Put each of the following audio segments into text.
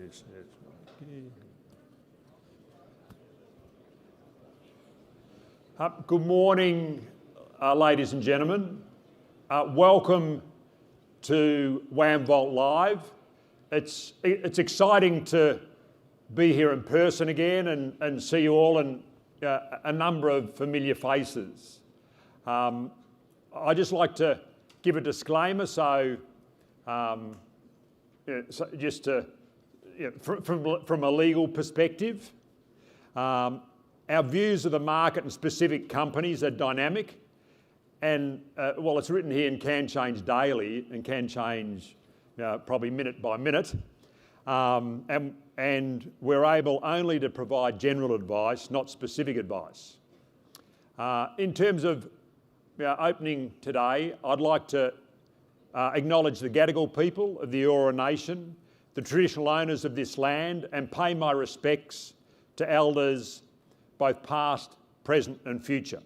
this. Good morning, ladies and gentlemen. Welcome to WAM Vault Live. It's exciting to be here in person again and see you all and a number of familiar faces. I just like to give a disclaimer, from a legal perspective, our views of the market and specific companies are dynamic, and it's written here and can change daily and can change probably minute by minute, and we're able only to provide general advice, not specific advice. In terms of opening today, I'd like to acknowledge the Gadigal people of the Eora Nation, the traditional owners of this land, and pay my respects to elders both past, present and future.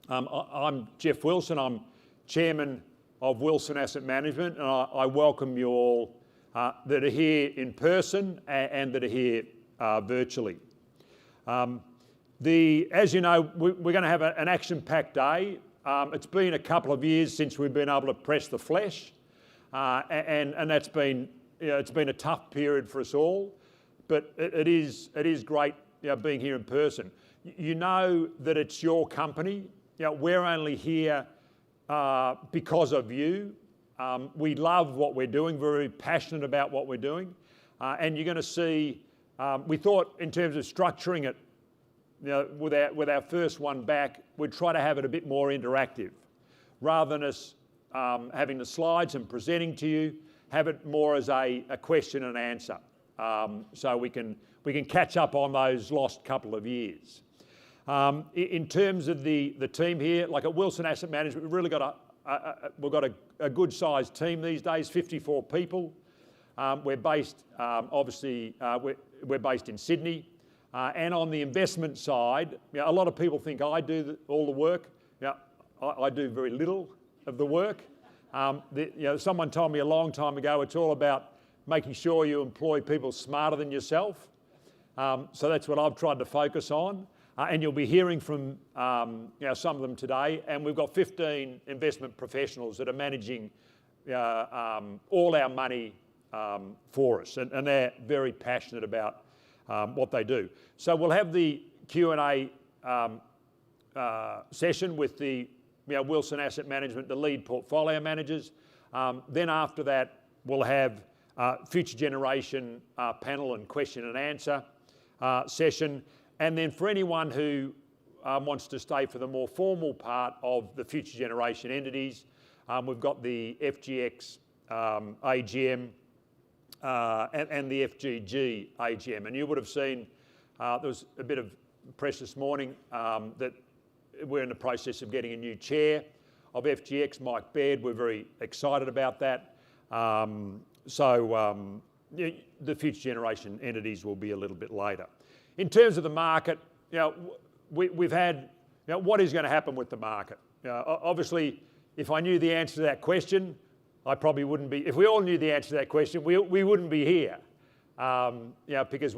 I'm Geoff Wilson, I'm Chairman of Wilson Asset Management, and I welcome you all that are here in person and that are here virtually. As you know, we're going to have an action-packed day. It's been a couple of years since we've been able to press the flesh, and that's been, it's been a tough period for us all, but it is great being here in person. You know that it's your company. We're only here because of you. We love what we're doing, very passionate about what we're doing, and you're going to see, we thought in terms of structuring it, with our first one back, we'd try to have it a bit more interactive. Rather than us having the slides and presenting to you, have it more as a question and answer. So we can catch up on those lost couple of years. In terms of the team here, like at Wilson Asset Management, we've really got a good sized team these days, 54 people. We're based, obviously, we're based in Sydney. And on the investment side, a lot of people think I do all the work. I do very little of the work. Someone told me a long time ago, it's all about making sure you employ people smarter than yourself. So that's what I've tried to focus on. And you'll be hearing from some of them today. And we've got 15 investment professionals that are managing all our money for us. And they're very passionate about what they do. So we'll have the Q&A session with the Wilson Asset Management, the lead portfolio managers. Then after that, we'll have future generation panel and question and answer session. And then for anyone who wants to stay for the more formal part of the future generation entities, we've got the FGX AGM and the FGG AGM. And you would have seen, there was a bit of press this morning that we're in the process of getting a new chair of FGX, Mike Baird. We're very excited about that. The future generation entities will be a little bit later. In terms of the market, we've had, what is going to happen with the market? Obviously, if I knew the answer to that question, I probably wouldn't be, if we all knew the answer to that question, we wouldn't be here. Because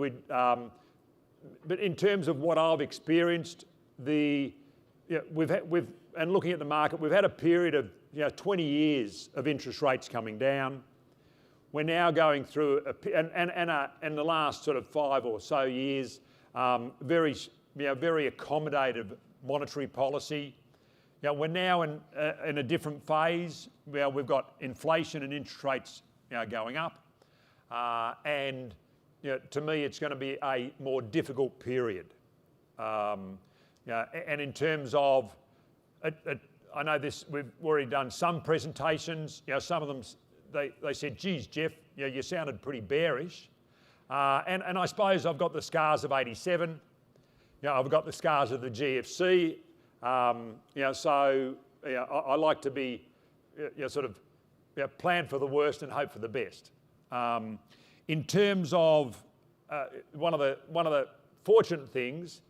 but in terms of what I've experienced, and looking at the market, we've had a period of 20 years of interest rates coming down. We're now going through, and the last sort of 5 or so years, very accommodative monetary policy. We're now in a different phase. We've got inflation and interest rates going up. And to me, it's going to be a more difficult period. And in terms of, I know this, we've already done some presentations. Some of them, they said, geez, Geoff, you sounded pretty bearish. And I suppose I've got the scars of '87. I've got the scars of the GFC. I like to be plan for the worst and hope for the best. In terms of one of the fortunate things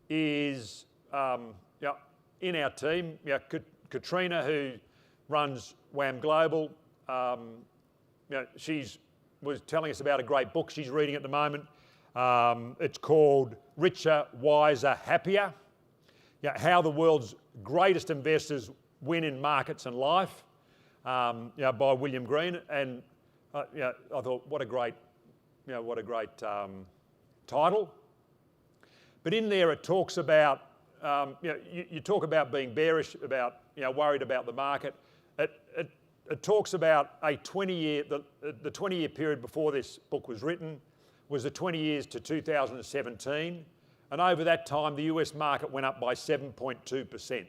is in our team, Katrina, who runs WAM Global, she's was telling us about a great book she's reading at the moment. It's called Richer, Wiser, Happier. How the world's greatest investors win in markets and life, by William Green. And I thought, what a great title. But in there it talks about, you talk about being bearish, about worried about the market. It talks about a 20-year, the 20-year period before this book was written was the 20 years to 2017. And over that time, the US market went up by 7.2%.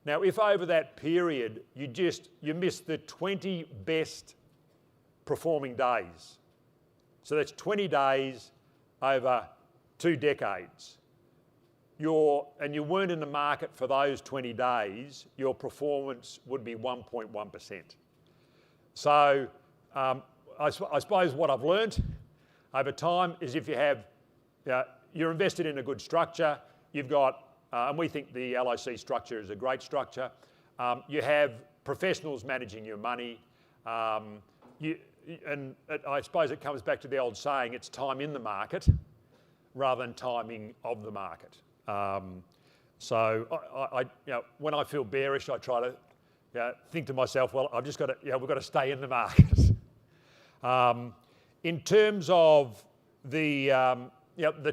Now, if over that period, you missed the 20 best performing days. So that's 20 days over 2 decades. And you weren't in the market for those 20 days, your performance would be 1.1%. So I suppose what I've learned over time is if you have, you're invested in a good structure, you've got, and we think the LIC structure is a great structure, you have professionals managing your money, and I suppose it comes back to the old saying, it's time in the market rather than timing of the market. So when I feel bearish, I try to think to myself, well, I've just got to, we've got to stay in the market. In terms of the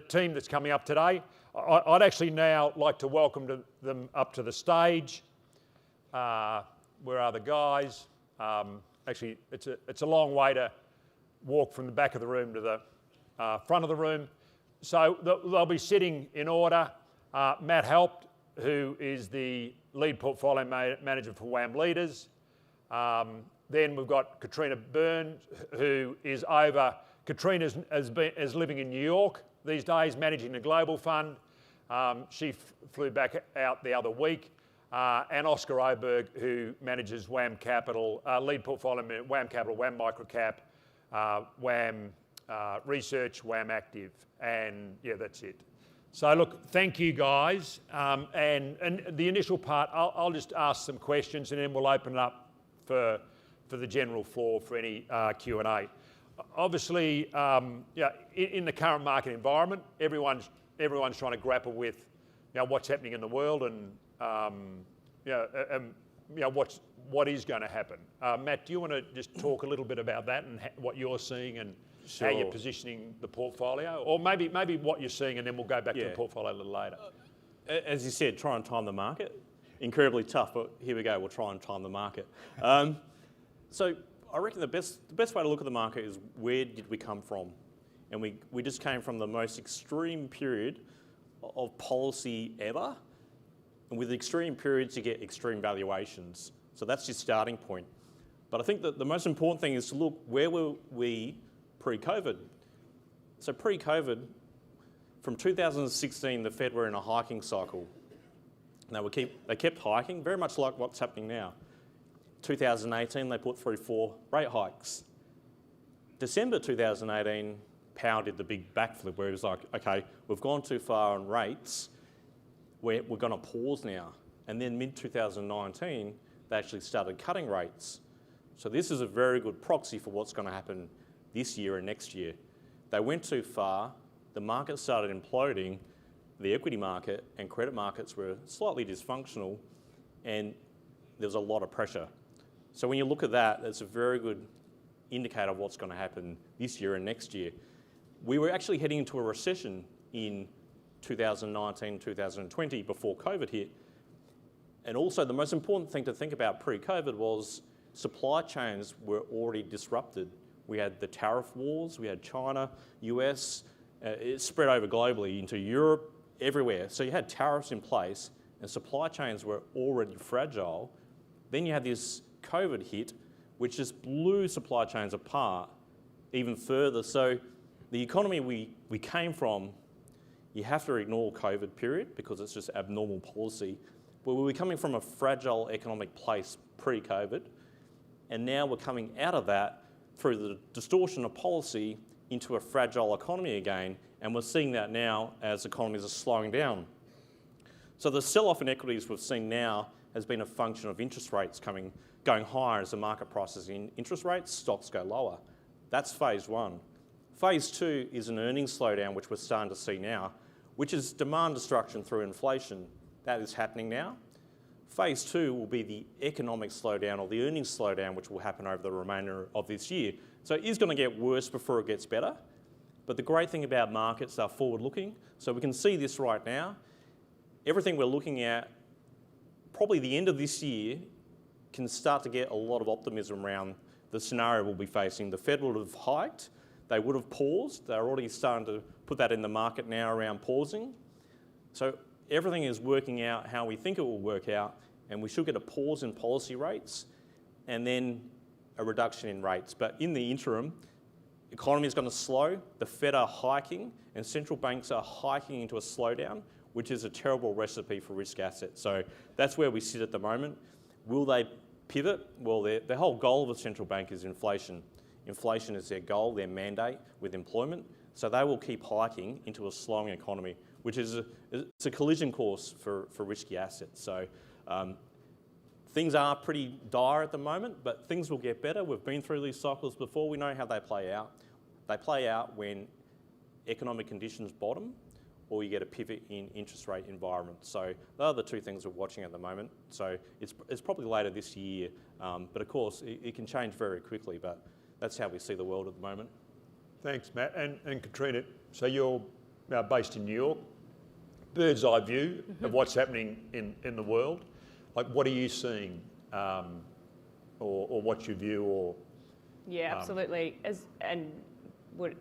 team that's coming up today, I'd actually now like to welcome them up to the stage. Where are the guys? Actually, it's a long way to walk from the back of the room to the front of the room. So they'll be sitting in order. Matt Helpt, who is the lead portfolio manager for WAM Leaders. Then we've got Katrina Byrne, who is over. Katrina is living in New York these days, managing the global fund. She flew back out the other week. And Oscar Oberg, who manages WAM Capital, lead portfolio, WAM Capital, WAM Microcap, WAM Research, WAM Active, and that's it. So look, thank you guys. And the initial part, I'll just ask some questions and then we'll open it up for the general floor for any Q&A. Obviously, in the current market environment, everyone's trying to grapple with what's happening in the world and what is going to happen. Matt, do you want to just talk a little bit about that and what you're seeing and how you're positioning the portfolio? Or maybe what you're seeing and then we'll go back to the portfolio a little later. As you said, try and time the market. Incredibly tough, but here we go, we'll try and time the market. So I reckon the best way to look at the market is where did we come from? And we just came from the most extreme period of policy ever. And with extreme periods, you get extreme valuations. So that's your starting point. But I think that the most important thing is to look, where were we pre-COVID? So pre-COVID, from 2016, the Fed were in a hiking cycle. Now they kept hiking, very much like what's happening now. 2018, they put through 4 rate hikes. December 2018, Powell did the big backflip where he was like, okay, we've gone too far on rates, we're going to pause now. And then mid-2019, they actually started cutting rates. So this is a very good proxy for what's going to happen this year and next year. They went too far, the market started imploding, the equity market and credit markets were slightly dysfunctional, and there was a lot of pressure. So when you look at that, it's a very good indicator of what's going to happen this year and next year. We were actually heading into a recession in 2019, 2020 before COVID hit. And also the most important thing to think about pre-COVID was supply chains were already disrupted. We had the tariff wars, we had China, US, it spread over globally into Europe, everywhere. So you had tariffs in place and supply chains were already fragile. Then you had this COVID hit, which just blew supply chains apart even further. So the economy we came from, you have to ignore COVID period because it's just abnormal policy. But we were coming from a fragile economic place pre-COVID, and now we're coming out of that through the distortion of policy into a fragile economy again, and we're seeing that now as economies are slowing down. So the sell-off in equities we've seen now has been a function of interest rates going higher as the market prices in interest rates, stocks go lower. That's phase one. Phase two is an earnings slowdown, which we're starting to see now, which is demand destruction through inflation. That is happening now. Phase two will be the economic slowdown or the earnings slowdown, which will happen over the remainder of this year. So it is going to get worse before it gets better. But the great thing about markets are forward-looking. So we can see this right now. Everything we're looking at, probably the end of this year, can start to get a lot of optimism around the scenario we'll be facing. The Fed would have hiked. They would have paused. They're already starting to put that in the market now around pausing. So everything is working out how we think it will work out, and we should get a pause in policy rates and then a reduction in rates. But in the interim, the economy is going to slow, the Fed are hiking, and central banks are hiking into a slowdown, which is a terrible recipe for risk assets. So that's where we sit at the moment. Will they pivot? Well, the whole goal of a central bank is inflation. Inflation is their goal, their mandate with employment. So they will keep hiking into a slowing economy, which is it's a collision course for risky assets. So things are pretty dire at the moment, but things will get better. We've been through these cycles before. We know how they play out. They play out when economic conditions bottom or you get a pivot in interest rate environment. So those are the two things we're watching at the moment. So it's probably later this year, but of course it can change very quickly, but that's how we see the world at the moment. Thanks, Matt. And Katrina, so you're based in New York. Bird's eye view of what's happening in the world. Like, what are you seeing, or what's your view? Or yeah, absolutely. And would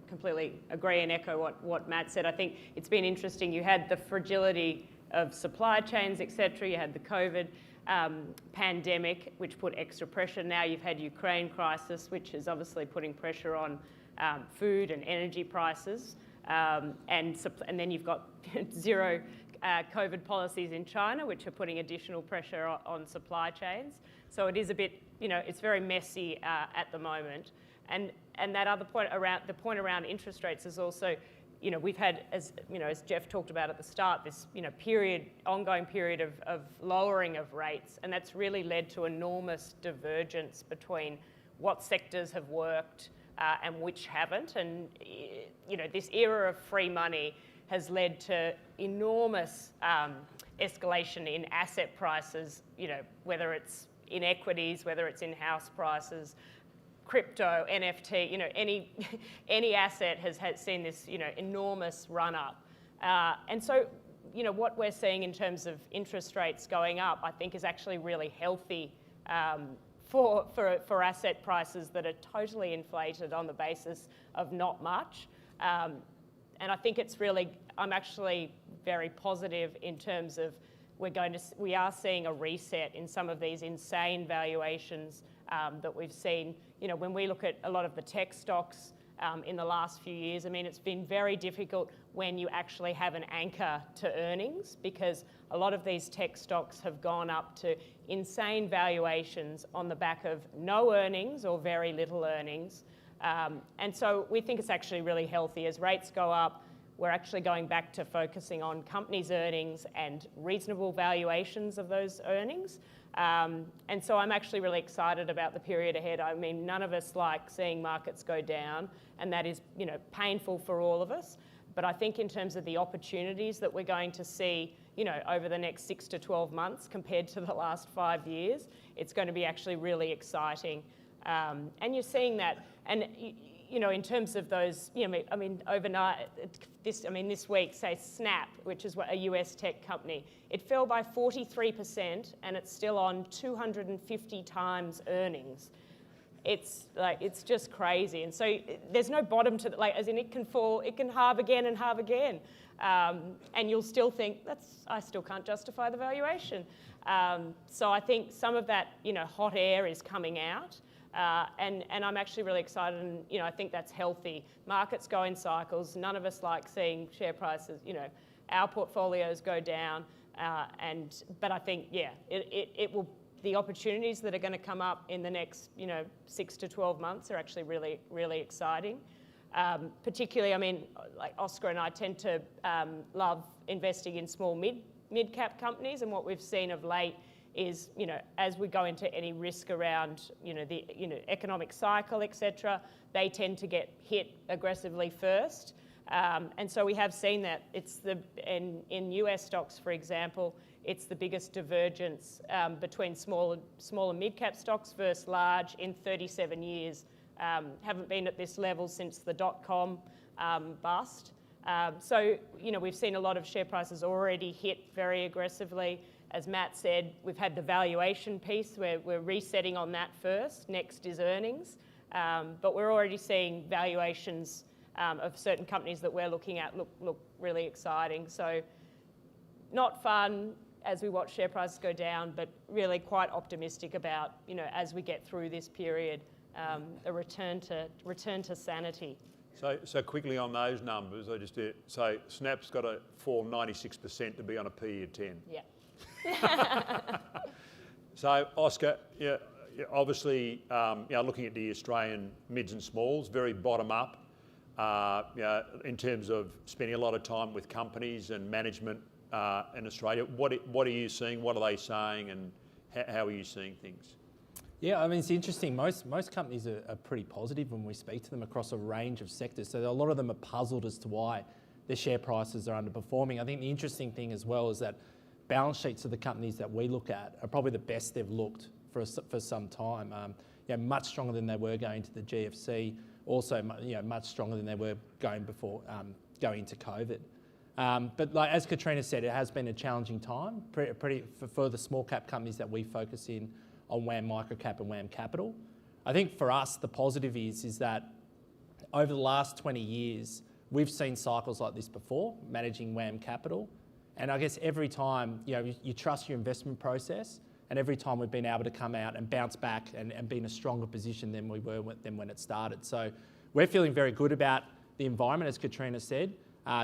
completely agree and echo what Matt said. I think it's been interesting. You had the fragility of supply chains, etc. You had the COVID pandemic, which put extra pressure. Now you've had Ukraine crisis, which is obviously putting pressure on food and energy prices. And then you've got zero COVID policies in China, which are putting additional pressure on supply chains. So it is a bit, it's very messy at the moment. And that other point around interest rates is also, we've had, as Geoff talked about at the start, this ongoing period of lowering of rates, and that's really led to enormous divergence between what sectors have worked and which haven't. And this era of free money has led to enormous escalation in asset prices, whether it's in equities, whether it's in house prices, crypto, NFT, any asset has seen this, enormous run up. And so, what we're seeing in terms of interest rates going up, I think is actually really healthy for asset prices that are totally inflated on the basis of not much. And I think I'm actually very positive in terms of we are seeing a reset in some of these insane valuations that we've seen. When we look at a lot of the tech stocks in the last few years, it's been very difficult when you actually have an anchor to earnings, because a lot of these tech stocks have gone up to insane valuations on the back of no earnings or very little earnings. And so we think it's actually really healthy. As rates go up, we're actually going back to focusing on companies' earnings and reasonable valuations of those earnings. And so I'm actually really excited about the period ahead. None of us like seeing markets go down, and that is, painful for all of us. But I think in terms of the opportunities that we're going to see, over the next 6 to 12 months compared to the last 5 years, it's going to be actually really exciting. And you're seeing that. And in terms of those, overnight, this week, say Snap, which is a US tech company, it fell by 43%, and it's still on 250 times earnings. It's just crazy. And so there's no bottom to as in it can fall, it can halve again and halve again. And you'll still think, I still can't justify the valuation. So I think some of that, hot air is coming out. And I'm actually really excited, and I think that's healthy. Markets go in cycles. None of us like seeing share prices, our portfolios go down. But I think, it will. The opportunities that are going to come up in the next, 6 to 12 months are actually really, really exciting. Particularly, like Oscar and I tend to love investing in small mid-cap companies, and what we've seen of late is, as we go into any risk around, the economic cycle, etc., they tend to get hit aggressively first. And so we have seen that. In US stocks, for example, it's the biggest divergence between small and mid-cap stocks versus large in 37 years. Haven't been at this level since the dot-com bust. So, we've seen a lot of share prices already hit very aggressively. As Matt said, we've had the valuation piece where we're resetting on that first. Next is earnings. But we're already seeing valuations of certain companies that we're looking at look really exciting. So not fun as we watch share prices go down, but really quite optimistic about, as we get through this period, a return to sanity. So quickly on those numbers, I just did. So Snap's got to fall 96% to be on a PE of 10. Yeah. So Oscar, obviously, looking at the Australian mids and smalls, very bottom up, in terms of spending a lot of time with companies and management in Australia. What are you seeing? What are they saying, and how are you seeing things? Yeah, I mean, it's interesting. Most companies are pretty positive when we speak to them across a range of sectors. So a lot of them are puzzled as to why their share prices are underperforming. I think the interesting thing as well is that balance sheets of the companies that we look at are probably the best they've looked for some time. Much stronger than they were going to the GFC. Also, much stronger than they were going before going into COVID. But like as Katrina said, it has been a challenging time for the small cap companies that we focus in on WAM Microcap and WAM Capital. I think for us, the positive is that over the last 20 years, we've seen cycles like this before, managing WAM Capital. And I guess every time, you trust your investment process, and every time we've been able to come out and bounce back and be in a stronger position than we were when it started. So we're feeling very good about the environment, as Katrina said,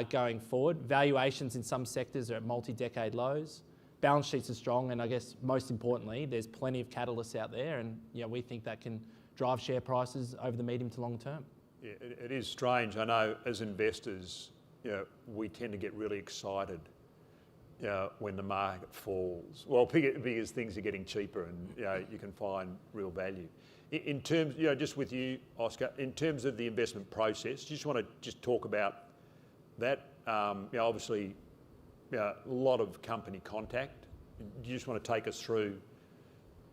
going forward. Valuations in some sectors are at multi-decade lows. Balance sheets are strong, and I guess most importantly, there's plenty of catalysts out there, and we think that can drive share prices over the medium to long term. Yeah, it is strange. I know as investors, we tend to get really excited when the market falls. Well, because things are getting cheaper and you can find real value. In terms, just with you, Oscar, in terms of the investment process, just want to talk about that. Obviously, a lot of company contact. Do you just want to take us through,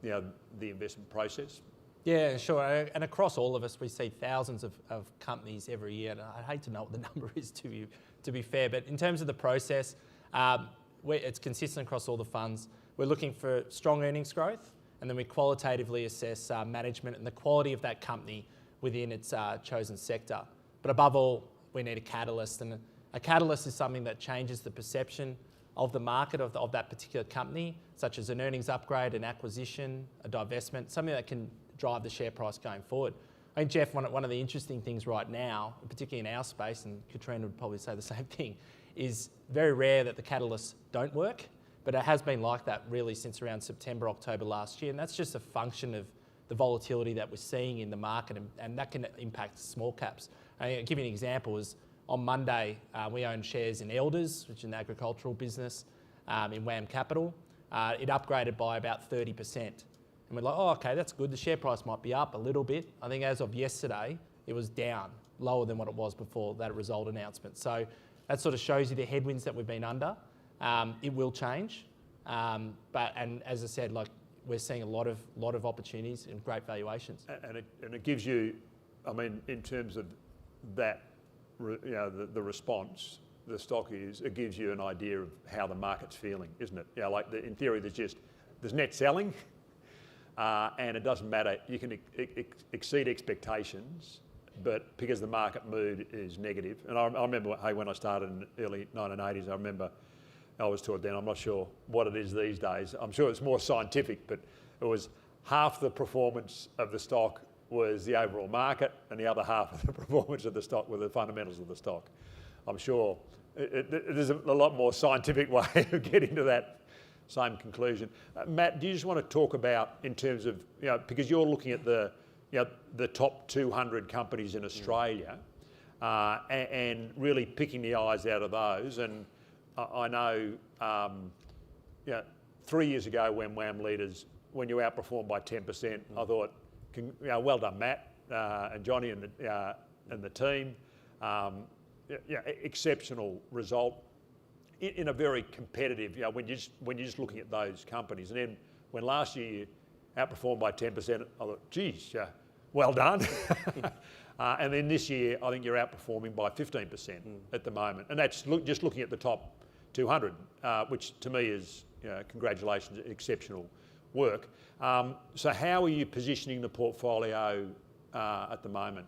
the investment process? Yeah, sure. And across all of us, we see thousands of companies every year. And I'd hate to know what the number is to be fair, but in terms of the process, it's consistent across all the funds. We're looking for strong earnings growth, and then we qualitatively assess management and the quality of that company within its chosen sector. But above all, we need a catalyst, and a catalyst is something that changes the perception of the market of that particular company, such as an earnings upgrade, an acquisition, a divestment, something that can drive the share price going forward. I think, Geoff, one of the interesting things right now, particularly in our space, and Katrina would probably say the same thing, is very rare that the catalysts don't work, but it has been like that really since around September, October last year, and that's just a function of the volatility that we're seeing in the market, and that can impact small caps. I'll give you an example. Is on Monday, we own shares in Elders, which is an agricultural business, in WAM Capital. It upgraded by about 30%. And we're like, oh, okay, that's good. The share price might be up a little bit. I think as of yesterday, it was down, lower than what it was before that result announcement. So that sort of shows you the headwinds that we've been under. It will change. And as I said, we're seeing a lot of opportunities and great valuations. And it gives you, in terms of that, the response, the stock it gives you an idea of how the market's feeling, isn't it? In theory, there's net selling, and it doesn't matter. You can exceed expectations, but because the market mood is negative, and I remember, when I started in the early 1980s, I remember I was taught then, I'm not sure what it is these days. I'm sure it's more scientific, but it was half the performance of the stock was the overall market, and the other half of the performance of the stock were the fundamentals of the stock. I'm sure there's a lot more scientific way of getting to that same conclusion. Matt, do you just want to talk about, in terms of, because you're looking at the top 200 companies in Australia, and really picking the eyes out of those, and I know 3 years ago when WAM leaders, when you outperformed by 10%, I thought, well done, Matt and Johnny and the team. Exceptional result in a very competitive, when you're just looking at those companies. And then when last year you outperformed by 10%, I thought, geez, well done. And then this year, I think you're outperforming by 15% at the moment. And that's just looking at the top 200, which to me is, congratulations, exceptional work. So how are you positioning the portfolio at the moment?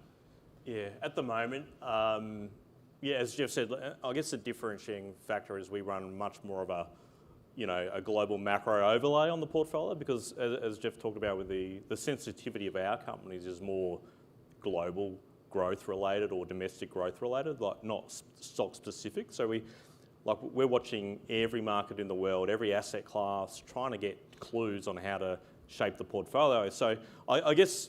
Yeah, at the moment, as Geoff said, I guess the differentiating factor is we run much more of a global macro overlay on the portfolio, because as Geoff talked about with the sensitivity of our companies is more global growth related or domestic growth related, like not stock specific. So we're watching every market in the world, every asset class, trying to get clues on how to shape the portfolio. So I guess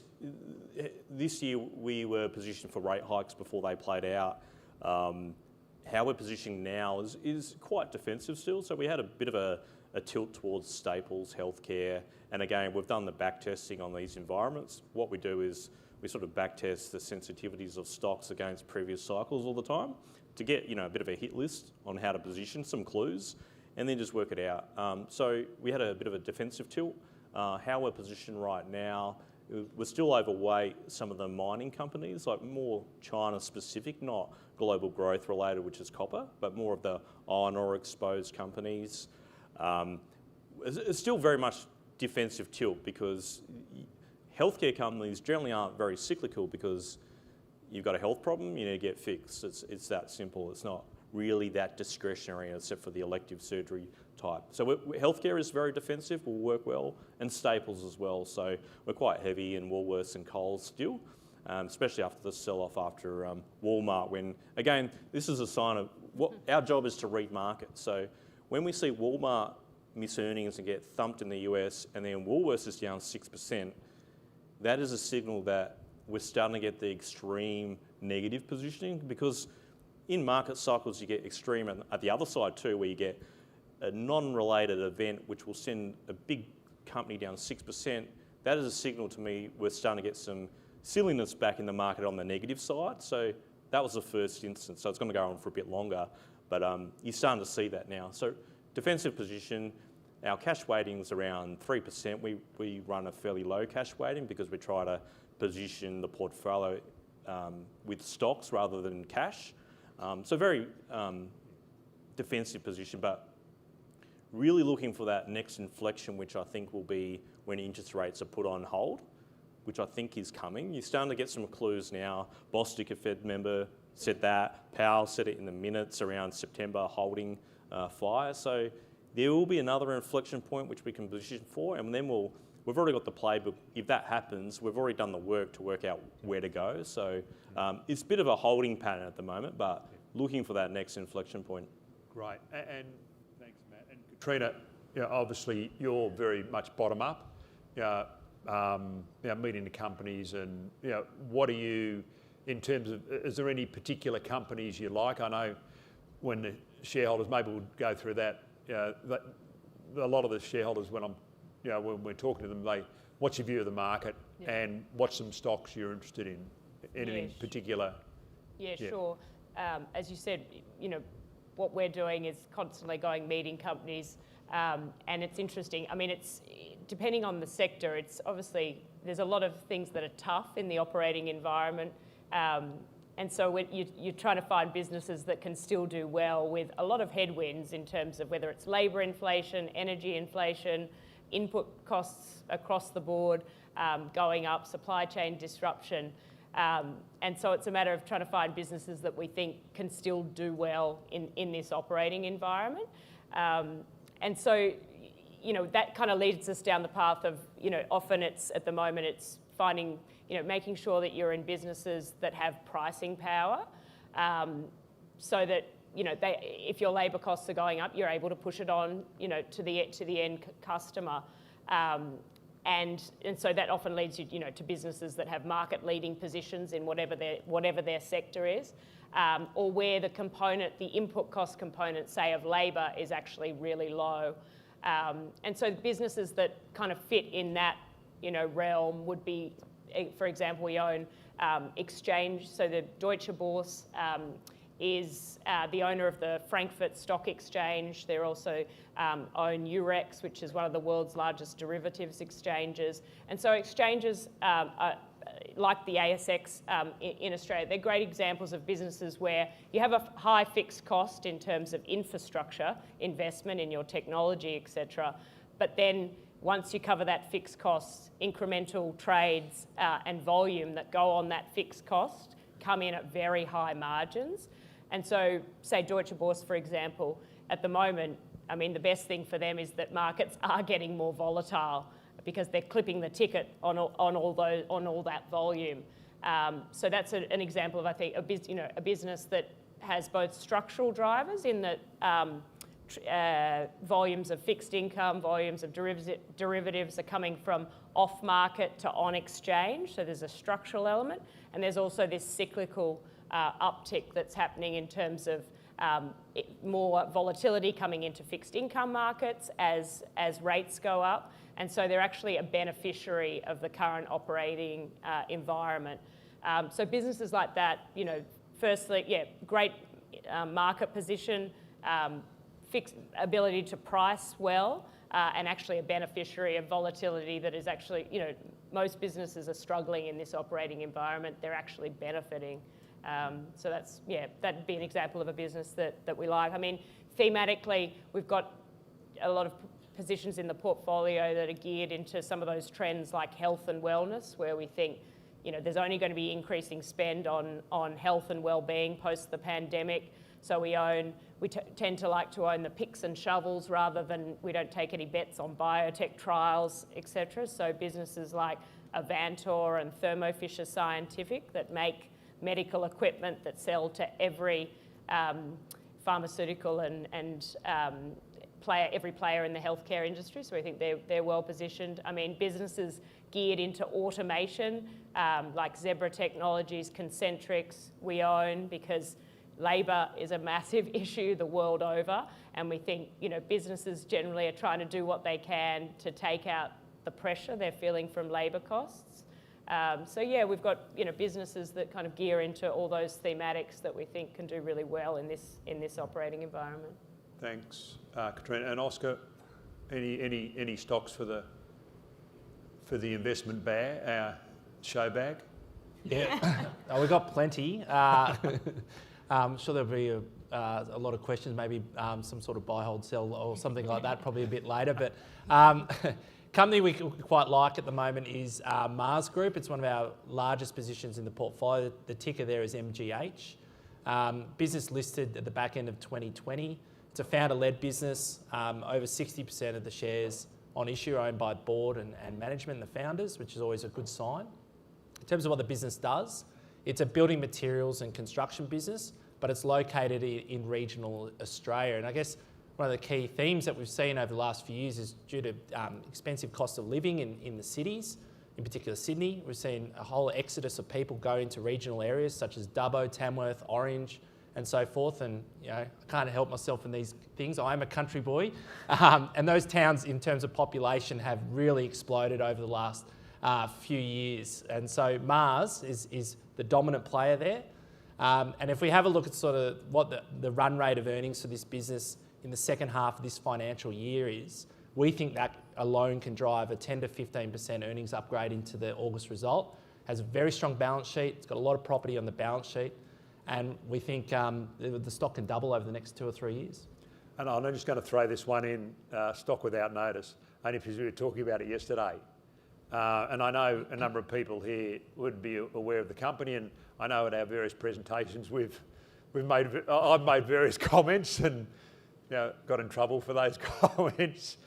this year we were positioned for rate hikes before they played out. How we're positioning now is quite defensive still. So we had a bit of a tilt towards staples, healthcare, and again, we've done the back testing on these environments. What we do is we sort of back test the sensitivities of stocks against previous cycles all the time to get a bit of a hit list on how to position, some clues, and then just work it out. So we had a bit of a defensive tilt. How we're positioned right now, we're still overweight some of the mining companies, like more China specific, not global growth related, which is copper, but more of the iron ore exposed companies. It's still very much defensive tilt because healthcare companies generally aren't very cyclical because you've got a health problem, you need to get fixed. It's that simple. It's not really that discretionary except for the elective surgery type. So healthcare is very defensive, will work well, and staples as well. So we're quite heavy in Woolworths and Coles still, especially after the sell-off after Walmart, when, again, this is a sign of what our job is to read markets. So when we see Walmart miss earnings and get thumped in the US and then Woolworths is down 6%, that is a signal that we're starting to get the extreme negative positioning, because in market cycles you get extreme at the other side too, where you get a non-related event which will send a big company down 6%. That is a signal to me we're starting to get some silliness back in the market on the negative side. So that was the first instance. So it's going to go on for a bit longer, but you're starting to see that now. So defensive position, our cash weighting is around 3%. We run a fairly low cash weighting because we try to position the portfolio with stocks rather than cash. So very defensive position, but really looking for that next inflection, which I think will be when interest rates are put on hold, which I think is coming. You're starting to get some clues now. Bostic, a Fed member, said that. Powell said it in the minutes around September, holding fire. So there will be another inflection point which we can position for, and then we've already got the playbook. If that happens, we've already done the work to work out where to go. So it's a bit of a holding pattern at the moment, but looking for that next inflection point. Great, and thanks, Matt. And Katrina, obviously you're very much bottom up, meeting the companies, and what are you, in terms of, is there any particular companies you like? I know when the shareholders, maybe we'll go through that, a lot of the shareholders, when we're talking to them, what's your view of the market, and what's some stocks you're interested in? Anything particular? Yeah, sure. As you said, what we're doing is constantly meeting companies, and it's interesting. I mean, it's depending on the sector. It's obviously there's a lot of things that are tough in the operating environment, and so when you're trying to find businesses that can still do well with a lot of headwinds in terms of whether it's labour inflation, energy inflation, input costs across the board going up, supply chain disruption. And so it's a matter of trying to find businesses that we think can still do well in this operating environment. And so, that kind of leads us down the path of, often it's, at the moment, it's finding, making sure that you're in businesses that have pricing power, so that, if your labour costs are going up, you're able to push it on, to the end customer. And so that often leads you, to businesses that have market-leading positions in whatever their sector is, or where the input cost component, say, of labour is actually really low. And so businesses that kind of fit in that, realm would be, for example, we own exchange. So the Deutsche Börse is the owner of the Frankfurt Stock Exchange. They also own Eurex, which is one of the world's largest derivatives exchanges. And so exchanges like the ASX in Australia, they're great examples of businesses where you have a high fixed cost in terms of infrastructure, investment in your technology, etc. But then once you cover that fixed cost, incremental trades and volume that go on that fixed cost come in at very high margins. And so, say Deutsche Börse, for example, at the moment, I mean, the best thing for them is that markets are getting more volatile because they're clipping the ticket on all that volume. So that's an example of, I think, a business that has both structural drivers in that volumes of fixed income, volumes of derivatives are coming from off-market to on-exchange. So there's a structural element, and there's also this cyclical uptick that's happening in terms of more volatility coming into fixed income markets as rates go up. And so they're actually a beneficiary of the current operating environment. So businesses like that, firstly, great market position, fixed ability to price well, and actually a beneficiary of volatility that is actually, most businesses are struggling in this operating environment. They're actually benefiting. So that'd be an example of a business that we like. I mean, thematically, we've got a lot of positions in the portfolio that are geared into some of those trends like health and wellness, where we think, there's only going to be increasing spend on health and well-being post the pandemic. So we tend to like to own the picks and shovels rather than, we don't take any bets on biotech trials, etc. So businesses like Avantor and Thermo Fisher Scientific that make medical equipment that sell to every pharmaceutical and every player in the healthcare industry. So we think they're well positioned. I mean, businesses geared into automation like Zebra Technologies, Concentrix, we own because labour is a massive issue the world over, and we think businesses generally are trying to do what they can to take out the pressure they're feeling from labour costs. We've got businesses that kind of gear into all those thematics that we think can do really well in this operating environment. Thanks, Katrina. And Oscar, any stocks for the investment bag, our show bag? Yeah, we've got plenty. I'm sure there'll be a lot of questions, maybe some sort of buy, hold, sell or something like that, probably a bit later. But company we quite like at the moment is Mars Group. It's one of our largest positions in the portfolio. The ticker there is MGH. Business listed at the back end of 2020. It's a founder-led business. Over 60% of the shares on issue are owned by board and management and the founders, which is always a good sign. In terms of what the business does, it's a building materials and construction business, but it's located in regional Australia. And I guess one of the key themes that we've seen over the last few years is due to expensive cost of living in the cities, in particular Sydney. We've seen a whole exodus of people go into regional areas such as Dubbo, Tamworth, Orange, and so forth. And I can't help myself in these things. I am a country boy. And those towns, in terms of population, have really exploded over the last few years. And so Mars is the dominant player there. And if we have a look at sort of what the run rate of earnings for this business in the second half of this financial year is, we think that alone can drive a 10 to 15% earnings upgrade into the August result. Has a very strong balance sheet. It's got a lot of property on the balance sheet. And we think the stock can double over the next 2 or 3 years. And I'm just going to throw this one in, stock without notice, only because we were talking about it yesterday. And I know a number of people here would be aware of the company, and I know at our various presentations I've made various comments and got in trouble for those comments.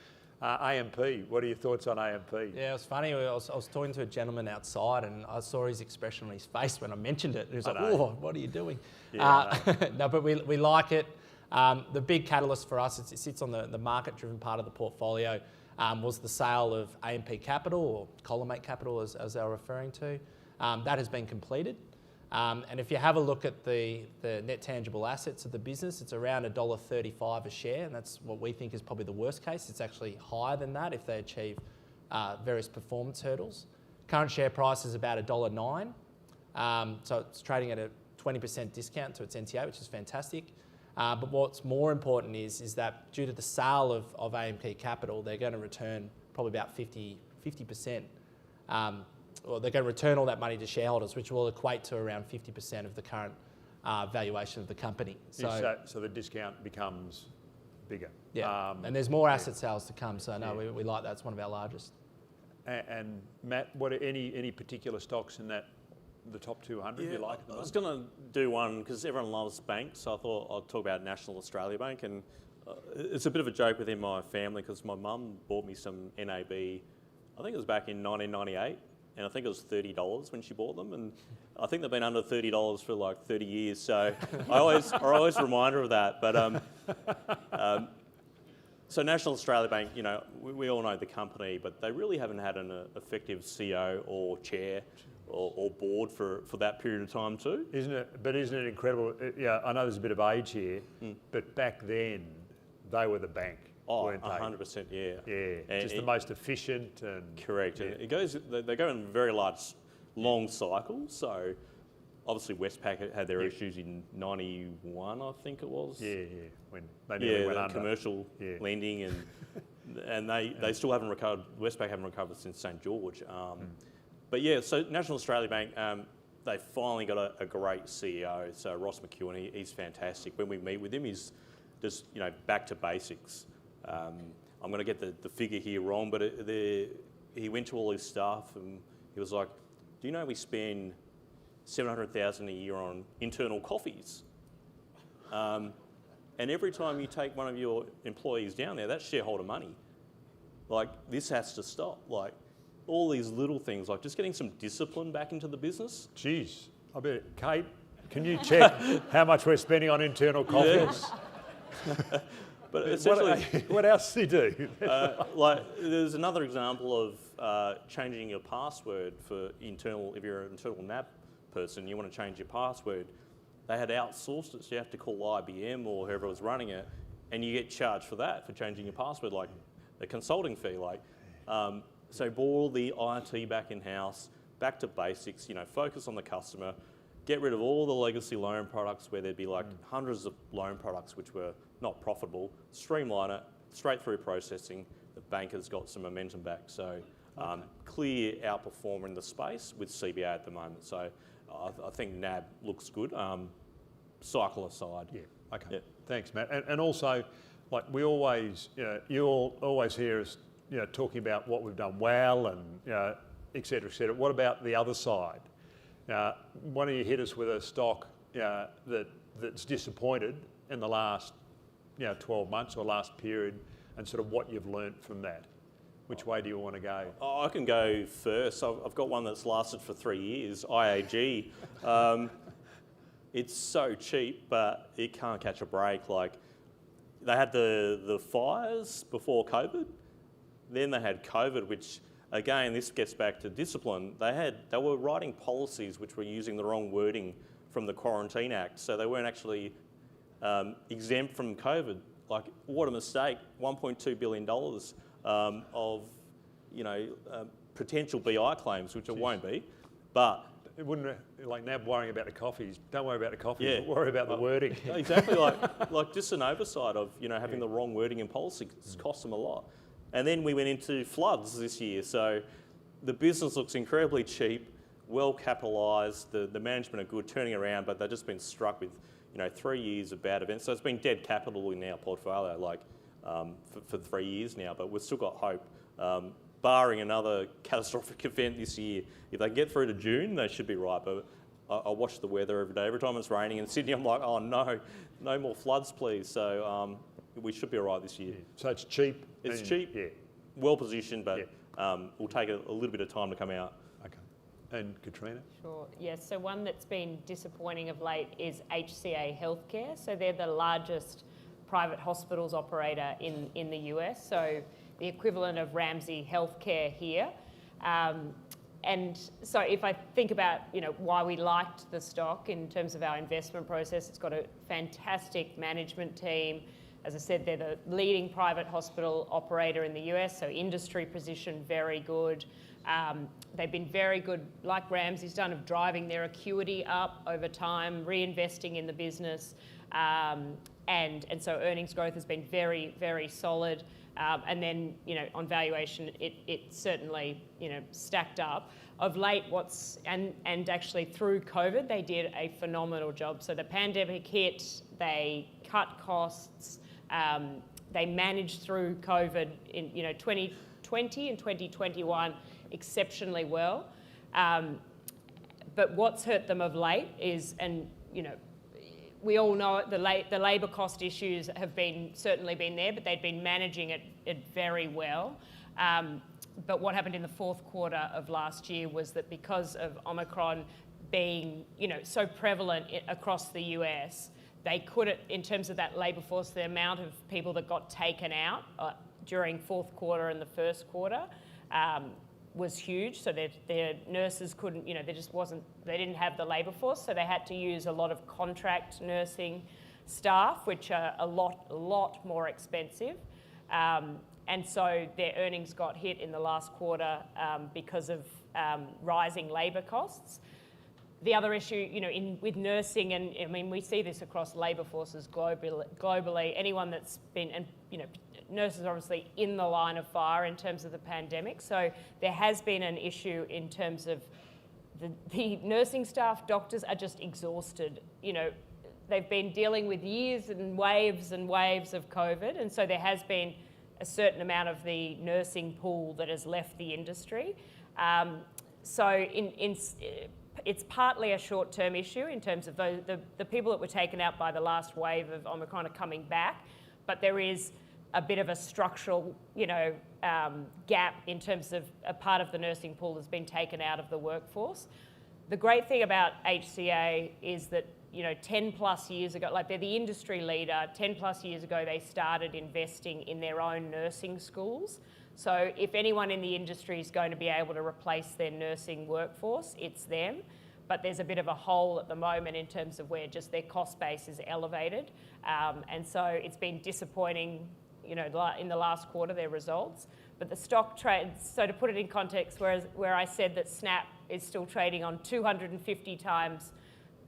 AMP, what are your thoughts on AMP? Yeah, it was funny. I was talking to a gentleman outside, and I saw his expression on his face when I mentioned it. He was like, "Oh, what are you doing?" Yeah, no, but we like it. The big catalyst for us, it sits on the market-driven part of the portfolio, was the sale of AMP Capital, or Collimate Capital as they were referring to. That has been completed. And if you have a look at the net tangible assets of the business, it's around $1.35 a share, and that's what we think is probably the worst case. It's actually higher than that if they achieve various performance hurdles. Current share price is about $1.09, so it's trading at a 20% discount to its NTA, which is fantastic. But what's more important is that due to the sale of AMP Capital, they're going to return probably about 50%. Or they're going to return all that money to shareholders, which will equate to around 50% of the current valuation of the company. So the discount becomes bigger. Yeah, and there's more asset sales to come, so no, we like that. It's one of our largest. And Matt, what are any particular stocks in the top 200 you like? I was going to do one because everyone loves banks, so I thought I'd talk about National Australia Bank, and it's a bit of a joke within my family because my mum bought me some NAB, I think it was back in 1998, and I think it was $30 when she bought them, and I think they've been under $30 for like 30 years, so I always remind her of that. But so National Australia Bank, you know, we all know the company, but they really haven't had an effective CEO or chair or board for that period of time too. Isn't it incredible? Yeah, I know there's a bit of age here, but back then they were the bank, weren't they? 100%, yeah. Yeah, And just the most efficient and... Correct. Yeah. And they go in very long cycles. So obviously Westpac had their issues in 91, I think it was. Yeah, when they nearly went under. Commercial lending and they still haven't recovered. Westpac haven't recovered since St George. But yeah, so National Australia Bank, they finally got a great CEO. So Ross McEwen, he's fantastic. When we meet with him, he's just back to basics. I'm going to get the figure here wrong, but he went to all his staff and he was like, "Do you know we spend $700,000 a year on internal coffees? And every time you take one of your employees down there, that's shareholder money. Like, this has to stop. Like, all these little things, like just getting some discipline back into the business." Geez, I bet, Kate, can you check how much we're spending on internal coffees? But essentially, what else do you do? like, there's another example of changing your password for internal. If you're an internal NAB person, you want to change your password. They had outsourced it, so you have to call IBM or whoever was running it, and you get charged for that, for changing your password, like a consulting fee. Like, so brought all the IT back in-house, back to basics, focus on the customer, get rid of all the legacy loan products where there'd be like hundreds of loan products which were not profitable, streamline it, straight through processing, the bankers got some momentum back. So clear outperformer in the space with CBA at the moment. So I think NAB looks good, cycle aside. Yeah, okay. Yeah. Thanks, Matt. And also, like we always, you all always hear us, talking about what we've done well and, et cetera, et cetera. What about the other side? Why don't you hit us with a stock that's disappointed in the last 12 months or last period, and sort of what you've learnt from that? Which way do you want to go? Oh, I can go first. I've got one that's lasted for 3 years, IAG. It's so cheap, but it can't catch a break. Like, they had the fires before COVID, then they had COVID, which, again, this gets back to discipline. They were writing policies which were using the wrong wording from the Quarantine Act, so they weren't actually exempt from COVID. Like, what a mistake! $1.2 billion of potential BI claims, which it won't be, but it wouldn't, like NAB worrying about the coffees. Don't worry about the coffees. Yeah. But worry about the wording. Exactly, like just an oversight of having the wrong wording in policy. It's cost them a lot. And then we went into floods this year, so the business looks incredibly cheap, well capitalised. The management are good, turning around, but they've just been struck with 3 years of bad events. So it's been dead capital in our portfolio, like for 3 years now. But we've still got hope. Barring another catastrophic event this year, if they get through to June, they should be right. But I watch the weather every day. Every time it's raining in Sydney, I'm like, oh no more floods, please. So we should be all right this year. Yeah. So it's cheap. It's cheap. Yeah. Well positioned, but will take a little bit of time to come out. Okay. And Katrina? Sure. Yes. So one that's been disappointing of late is HCA Healthcare. So they're the largest private hospitals operator in the US. So the equivalent of Ramsay Healthcare here. And so if I think about, why we liked the stock in terms of our investment process, it's got a fantastic management team. As I said, they're the leading private hospital operator in the US, so industry position very good. They've been very good, like Ramsay's done, of driving their acuity up over time, reinvesting in the business. And so earnings growth has been very, very solid. And then, on valuation, it certainly, stacked up. Of late, and actually through COVID, they did a phenomenal job. So the pandemic hit, they cut costs, they managed through COVID in, 2020 and 2021 exceptionally well. But what's hurt them of late is, we all know it, the labour cost issues have certainly been there, but they've been managing it very well. But what happened in the fourth quarter of last year was that because of Omicron being, so prevalent across the US, they couldn't, in terms of that labour force, the amount of people that got taken out during fourth quarter and the first quarter was huge. So their nurses couldn't, they didn't have the labour force, so they had to use a lot of contract nursing staff, which are a lot more expensive. And so their earnings got hit in the last quarter because of rising labour costs. The other issue, with nursing, and we see this across labour forces globally. Anyone that's been, and nurses are obviously in the line of fire in terms of the pandemic. So there has been an issue in terms of the nursing staff, doctors are just exhausted. They've been dealing with years and waves of COVID, and so there has been a certain amount of the nursing pool that has left the industry. So it's partly a short-term issue in terms of the people that were taken out by the last wave of Omicron are coming back, but there is a bit of a structural, gap in terms of a part of the nursing pool that's been taken out of the workforce. The great thing about HCA is that, 10 plus years ago, like they're the industry leader, 10 plus years ago, they started investing in their own nursing schools. So if anyone in the industry is going to be able to replace their nursing workforce, it's them. But there's a bit of a hole at the moment in terms of where just their cost base is elevated. And so it's been disappointing, in the last quarter, their results. But the stock trades, so to put it in context, where I said that Snap is still trading on 250 times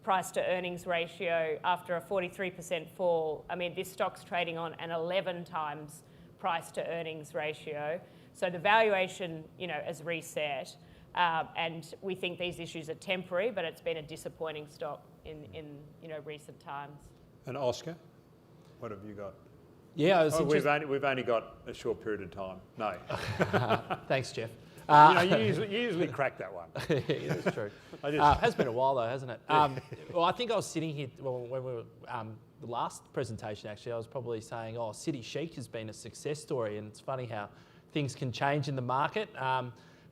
price to earnings ratio after a 43% fall, this stock's trading on an 11 times price to earnings ratio. So the valuation, has reset. And we think these issues are temporary, but it's been a disappointing stock in recent times. And Oscar, what have you got? Yeah, we've only got a short period of time. No. Thanks, Jeff. You usually crack that one. Yeah, that's true. Has been a while though, hasn't it? Well, I think I was sitting here when we were the last presentation. Actually, I was probably saying, City Chic has been a success story, and it's funny how things can change in the market.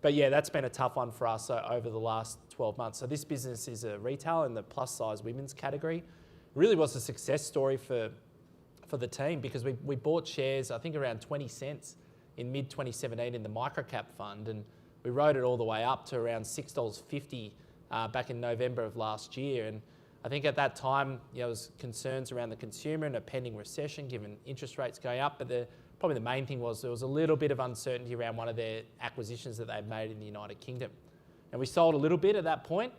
But yeah, that's been a tough one for us over the last 12 months. So this business is a retail in the plus size women's category. It really was a success story for the team because we bought shares, I think around 20 cents in mid-2017 in the microcap fund, and we rode it all the way up to around $6.50 back in November of last year. And I think at that time, there was concerns around the consumer and a pending recession given interest rates going up, but probably the main thing was there was a little bit of uncertainty around one of their acquisitions that they'd made in the United Kingdom. And we sold a little bit at that point,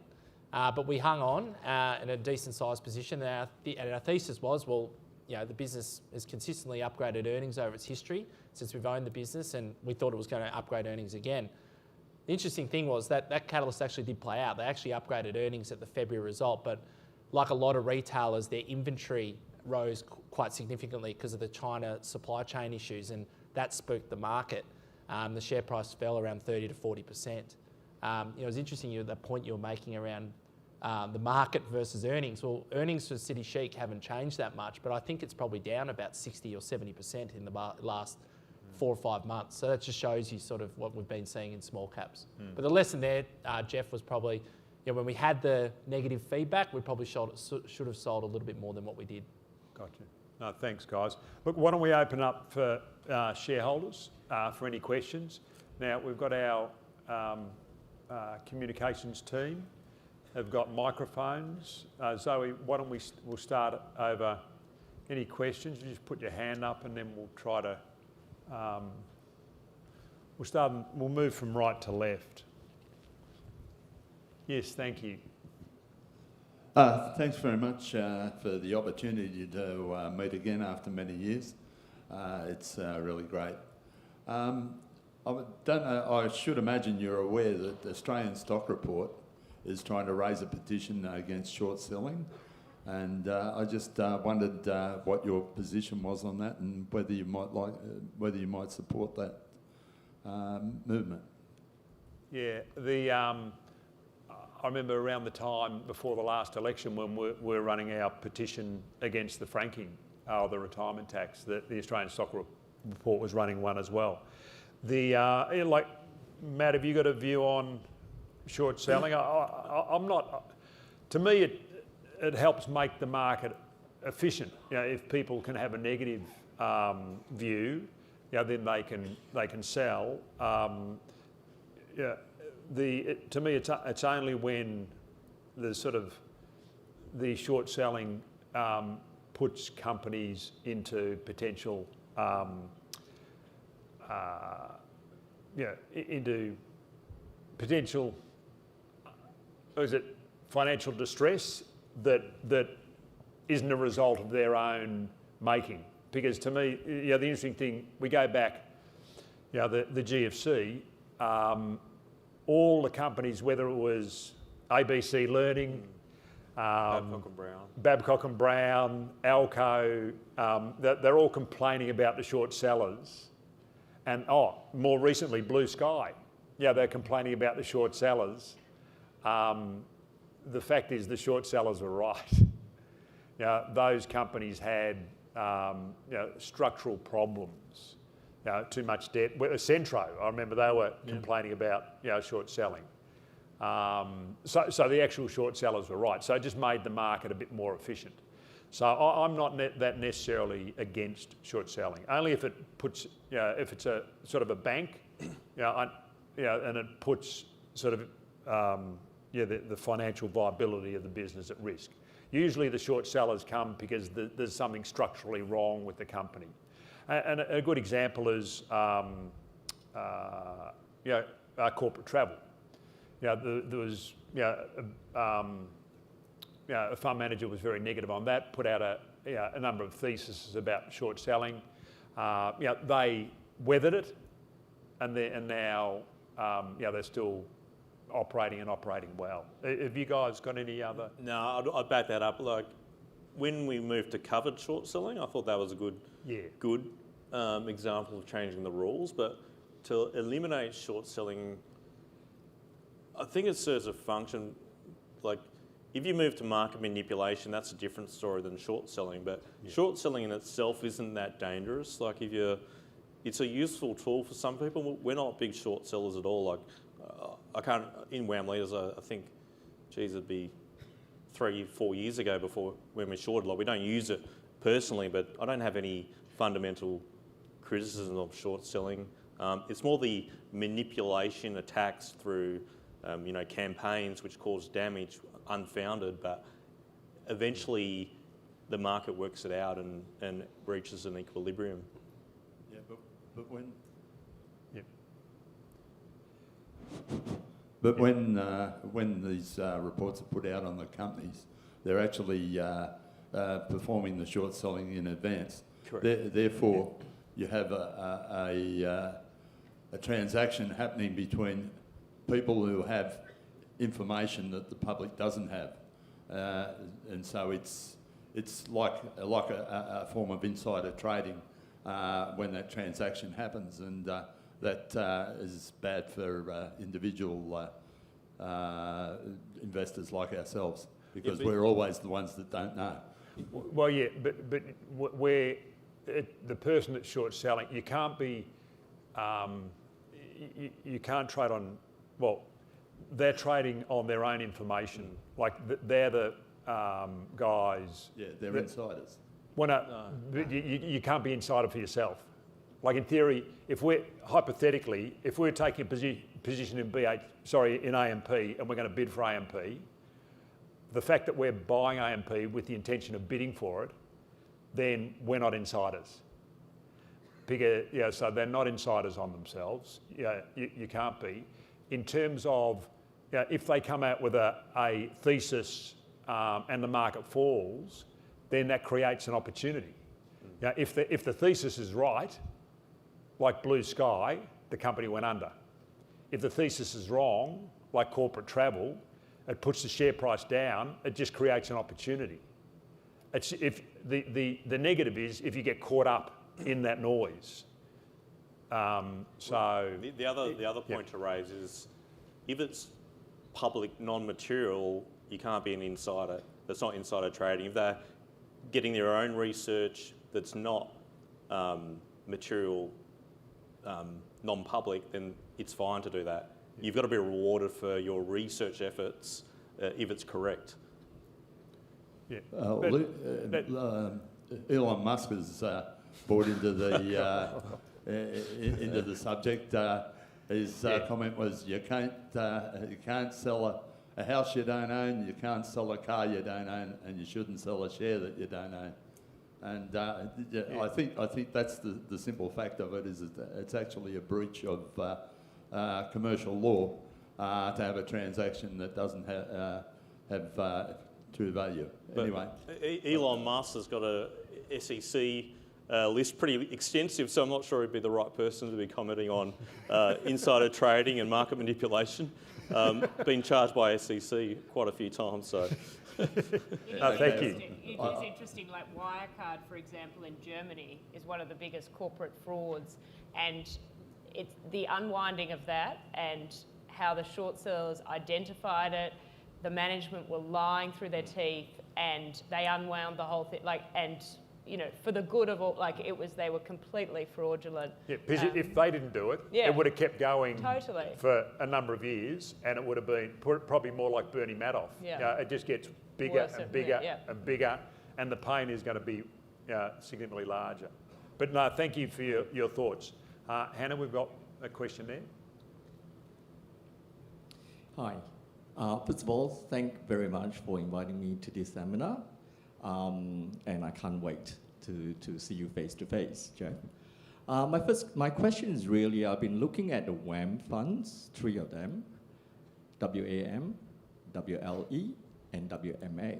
but we hung on in a decent sized position. And our thesis was, the business has consistently upgraded earnings over its history since we've owned the business, and we thought it was going to upgrade earnings again. The interesting thing was that catalyst actually did play out. They actually upgraded earnings at the February result, but like a lot of retailers, their inventory rose quite significantly because of the China supply chain issues, and that spooked the market. The share price fell around 30 to 40%. It was interesting, the point you were making around the market versus earnings. Well, earnings for City Chic haven't changed that much, but I think it's probably down about 60 or 70% in the last 4 or 5 months. So that just shows you sort of what we've been seeing in small caps. But the lesson there, Jeff, was probably, when we had the negative feedback, we probably should have sold a little bit more than what we did. Gotcha. No, thanks, guys. Look, why don't we open up for shareholders for any questions? Now, we've got our communications team have got microphones. Zoe, why don't we'll start over any questions. You just put your hand up and then we'll try to, we'll move from right to left. Yes, thank you. Thanks very much for the opportunity to meet again after many years. It's really great. I don't know, I should imagine you're aware that the Australian Stock Report is trying to raise a petition against short selling, and I just wondered what your position was on that and whether you might support that movement. Yeah, I remember around the time before the last election when we were running our petition against the franking, the retirement tax, that the Australian Stock Report was running one as well. Like, Matt, have you got a view on short selling? I'm not. To me, it helps make the market efficient. You know, if people can have a negative view, you know, then they can sell. Yeah. To me, it's only when the short selling puts companies into potential, financial distress that isn't a result of their own making. Because to me, you know, the interesting thing, we go back, you know, the GFC. All the companies, whether it was ABC Learning, Babcock and Brown, Alco, they're all complaining about the short sellers. And more recently, Blue Sky, yeah, they're complaining about the short sellers. The fact is the short sellers are right. You know, those companies had structural problems. Too much debt. Centro, I remember they were complaining about short selling. So the actual short sellers were right. So it just made the market a bit more efficient. So I'm not that necessarily against short selling. Only if it puts, if it's a sort of a bank, and it puts sort of the financial viability of the business at risk. Usually the short sellers come because there's something structurally wrong with the company. And a good example is, corporate travel. There was, a fund manager was very negative on that. Put out a number of theses about short selling. They weathered it, and now, they're still operating well. Have you guys got any other? No, I'd back that up. Like, when we moved to covered short selling, I thought that was a good example of changing the rules. But to eliminate short selling, I think it serves a function. Like, if you move to market manipulation, that's a different story than short selling. But short selling in itself isn't that dangerous. Like, it's a useful tool for some people. We're not big short sellers at all. Like, I can't, in WAM leaders, I think, geez, it'd be 3-4 years ago before when we shorted. Like, we don't use it personally, but I don't have any fundamental criticism of short selling. It's more the manipulation attacks through, campaigns which cause damage unfounded, but eventually the market works it out and reaches an equilibrium. Yeah, but when... Yeah. But when these reports are put out on the companies, they're actually performing the short selling in advance. Correct. Therefore, you have a transaction happening between people who have information that the public doesn't have, and so it's like a form of insider trading when that transaction happens, and that is bad for individual investors like ourselves, because we're always the ones that don't know. Well, yeah, but the person that's short selling, you can't be, you can't trade on, well, they're trading on their own information. Like, they're the guys. Yeah, they're insiders. Well, no. You can't be insider for yourself. Like, in theory, if we're taking a position in in AMP, and we're going to bid for AMP, the fact that we're buying AMP with the intention of bidding for it, then we're not insiders. So they're not insiders on themselves. You can't be. In terms of if they come out with a thesis and the market falls, then that creates an opportunity. If the thesis is right, like blue sky, the company went under. If the thesis is wrong, like corporate travel, it puts the share price down, it just creates an opportunity. If the negative is if you get caught up in that noise. The other point to raise is if it's public non-material, you can't be an insider. That's not insider trading. If they're getting their own research that's not material, non-public, then it's fine to do that. You've got to be rewarded for your research efforts if it's correct. Yeah. Elon Musk was brought into the into the subject. His comment was, you can't sell a house you don't own, you can't sell a car you don't own, and you shouldn't sell a share that you don't own. And I think that's the simple fact of it, is that it's actually a breach of commercial law to have a transaction that doesn't have true value. But anyway, Elon Musk has got a SEC list pretty extensive, so I'm not sure he'd be the right person to be commenting on insider trading and market manipulation. Been charged by SEC quite a few times, so. Thank you. It is interesting, like Wirecard, for example, in Germany is one of the biggest corporate frauds, and it's the unwinding of that and how the short sellers identified it, the management were lying through their teeth, and they unwound the whole thing, for the good of all, they were completely fraudulent. Yeah, because if they didn't do it, it would have kept going for a number of years, and it would have been probably more like Bernie Madoff. Yeah. It just gets bigger and bigger and bigger, and the pain is going to be significantly larger. But no, thank you for your thoughts. Hannah, we've got a question there. Hi. First of all, thank you very much for inviting me to this seminar. And I can't wait to see you face to face, Geoff. My question is really, I've been looking at the WAM funds, 3 of them, WAM, WLE, and WMA.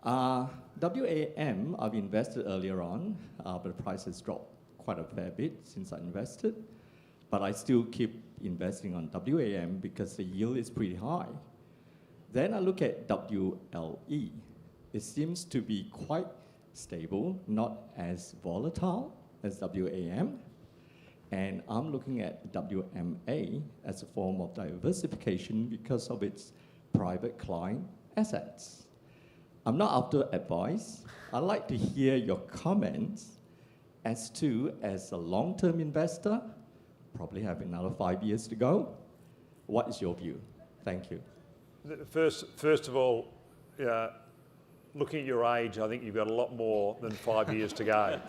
WAM, I've invested earlier on, but the price has dropped quite a fair bit since I invested. But I still keep investing on WAM because the yield is pretty high. Then I look at WLE. It seems to be quite stable, not as volatile as WAM. And I'm looking at WMA as a form of diversification because of its private client assets. I'm not after advice. I'd like to hear your comments as a long-term investor, probably have another 5 years to go. What is your view? Thank you. First of all, looking at your age, I think you've got a lot more than 5 years to go.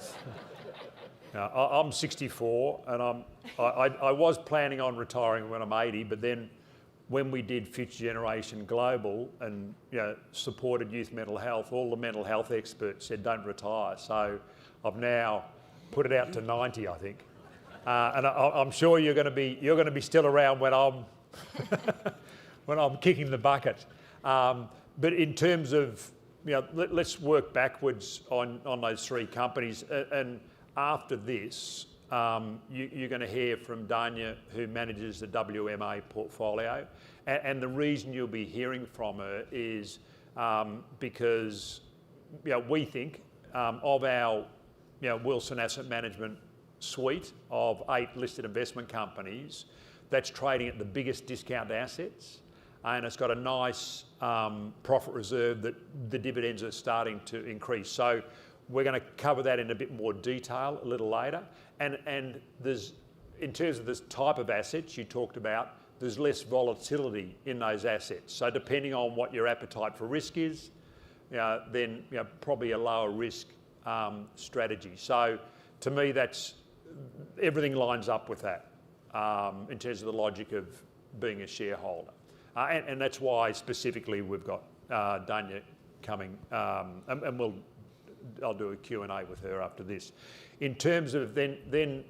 Now, I'm 64, and I was planning on retiring when I'm 80, but then when we did Future Generation Global and supported youth mental health, all the mental health experts said don't retire. So I've now put it out to 90, I think, and I'm sure you're going to be still around when I'm when I'm kicking the bucket. But in terms of let's work backwards on those 3 companies. And after this, you're going to hear from Dania, who manages the WMA portfolio. And the reason you'll be hearing from her is because we think of our Wilson Asset Management suite of 8 listed investment companies, that's trading at the biggest discount to assets. And it's got a nice profit reserve that the dividends are starting to increase. So we're going to cover that in a bit more detail a little later. And there's, in terms of this type of assets you talked about, there's less volatility in those assets. So depending on what your appetite for risk is, then probably a lower risk strategy. So to me, everything lines up with that. in terms of the logic of being a shareholder. And that's why specifically we've got Danya coming, and I'll do a Q&A with her after this. In terms of then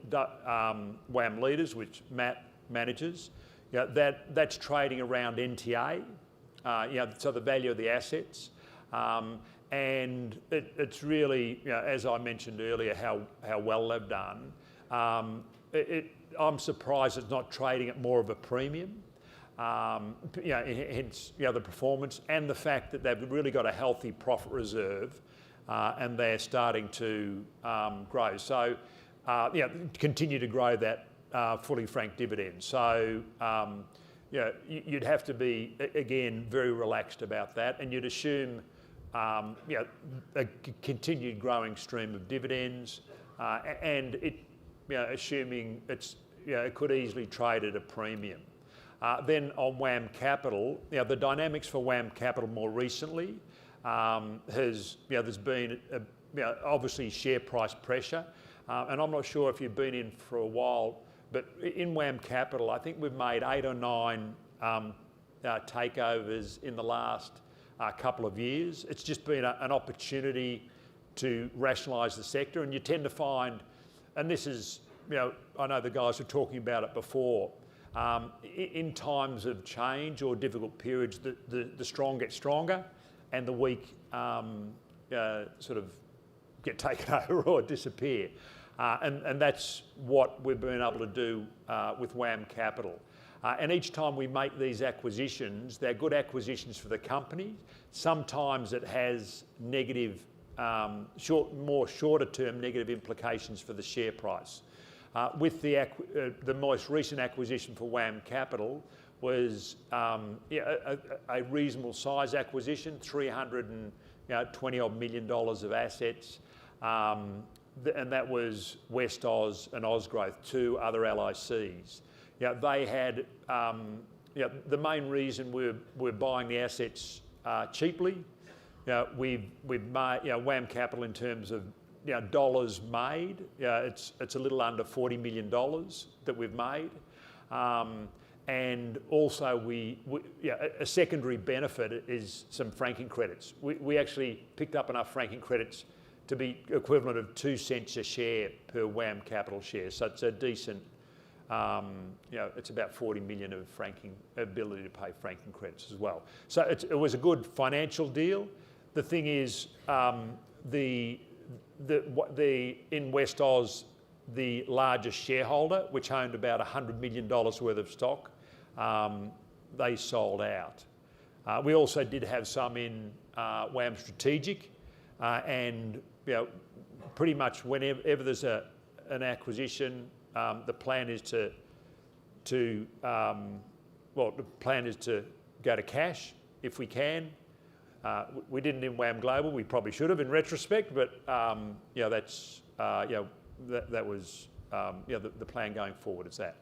WAM leaders, which Matt manages, that's trading around NTA, so the value of the assets. And it's really, as I mentioned earlier, how well they've done. I'm surprised it's not trading at more of a premium. Hence the performance and the fact that they've really got a healthy profit reserve, and they're starting to grow. So, continue to grow that fully franked dividend. So, you'd have to be again very relaxed about that, and you'd assume a continued growing stream of dividends, and assuming it could easily trade at a premium. Then on WAM Capital, the dynamics for WAM Capital more recently there's been obviously share price pressure, and I'm not sure if you've been in for a while, but in WAM Capital, I think we've made 8 or 9 takeovers in the last couple of years. It's just been an opportunity to rationalise the sector, and you tend to find, and this is, I know the guys were talking about it before, in times of change or difficult periods, the strong get stronger and the weak sort of get taken over or disappear. And that's what we've been able to do with WAM Capital. And each time we make these acquisitions, they're good acquisitions for the company. Sometimes it has negative, more shorter-term negative implications for the share price. With the most recent acquisition for WAM Capital was a reasonable size acquisition, $320 million of assets, and that was West Oz and Ozgrowth, 2 other LICs. They had the main reason we're buying the assets cheaply. We've made WAM Capital in terms of dollars made. It's a little under $40 million that we've made, and also a secondary benefit is some franking credits. We actually picked up enough franking credits to be equivalent of 2 cents a share per WAM Capital share. So it's a decent, it's about 40 million of ability to pay franking credits as well. So it was a good financial deal. The thing is, in West Oz, the largest shareholder, which owned about $100 million worth of stock, they sold out. We also did have some in WAM Strategic, and pretty much whenever there's an acquisition, the plan is to go to cash if we can. We didn't in WAM Global. We probably should have in retrospect, but that's that was the plan going forward. Is that.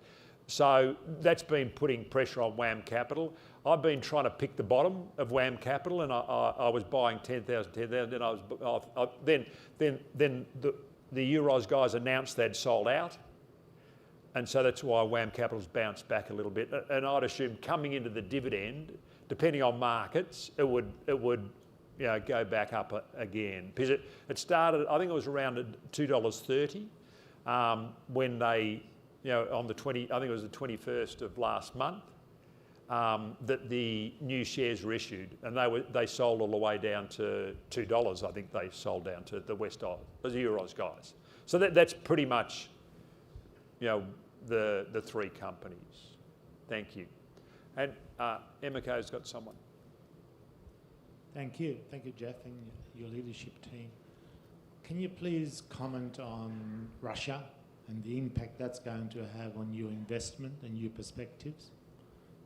So that's been putting pressure on WAM Capital. I've been trying to pick the bottom of WAM Capital, and I was buying 10,000. Then the Euros guys announced they'd sold out, and so that's why WAM Capital's bounced back a little bit. And I'd assume coming into the dividend, depending on markets, it would go back up again, because it started. I think it was around $2.30 when they. On the I think it was the 21st of last month, that the new shares were issued, and they sold all the way down to $2. I think they sold down to the West Oz, the Euros guys. So that's pretty much, the 3 companies. Thank you. And Emiko's got someone. Thank you, Geoff, and your leadership team. Can you please comment on Russia and the impact that's going to have on your investment and your perspectives?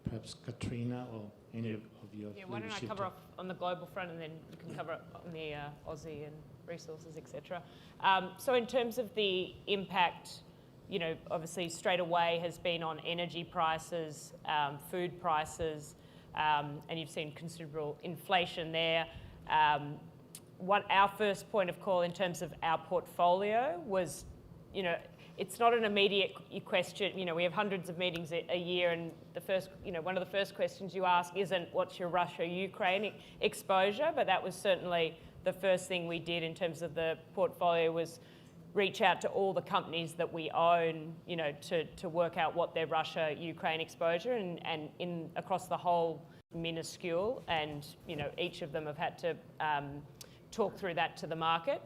Perhaps Katrina or any of your leadership. Why don't I cover off on the global front, and then you can cover on the Aussie and resources, etc. So in terms of the impact, obviously straight away has been on energy prices, food prices, and you've seen considerable inflation there. What our first point of call in terms of our portfolio was, it's not an immediate question. You know, we have hundreds of meetings a year, and the first, you know, one of the first questions you ask isn't what's your Russia-Ukraine exposure, but that was certainly the first thing we did in terms of the portfolio was reach out to all the companies that we own, you know, to work out what their Russia-Ukraine exposure and in across the whole minuscule, and you know, each of them have had to talk through that to the market.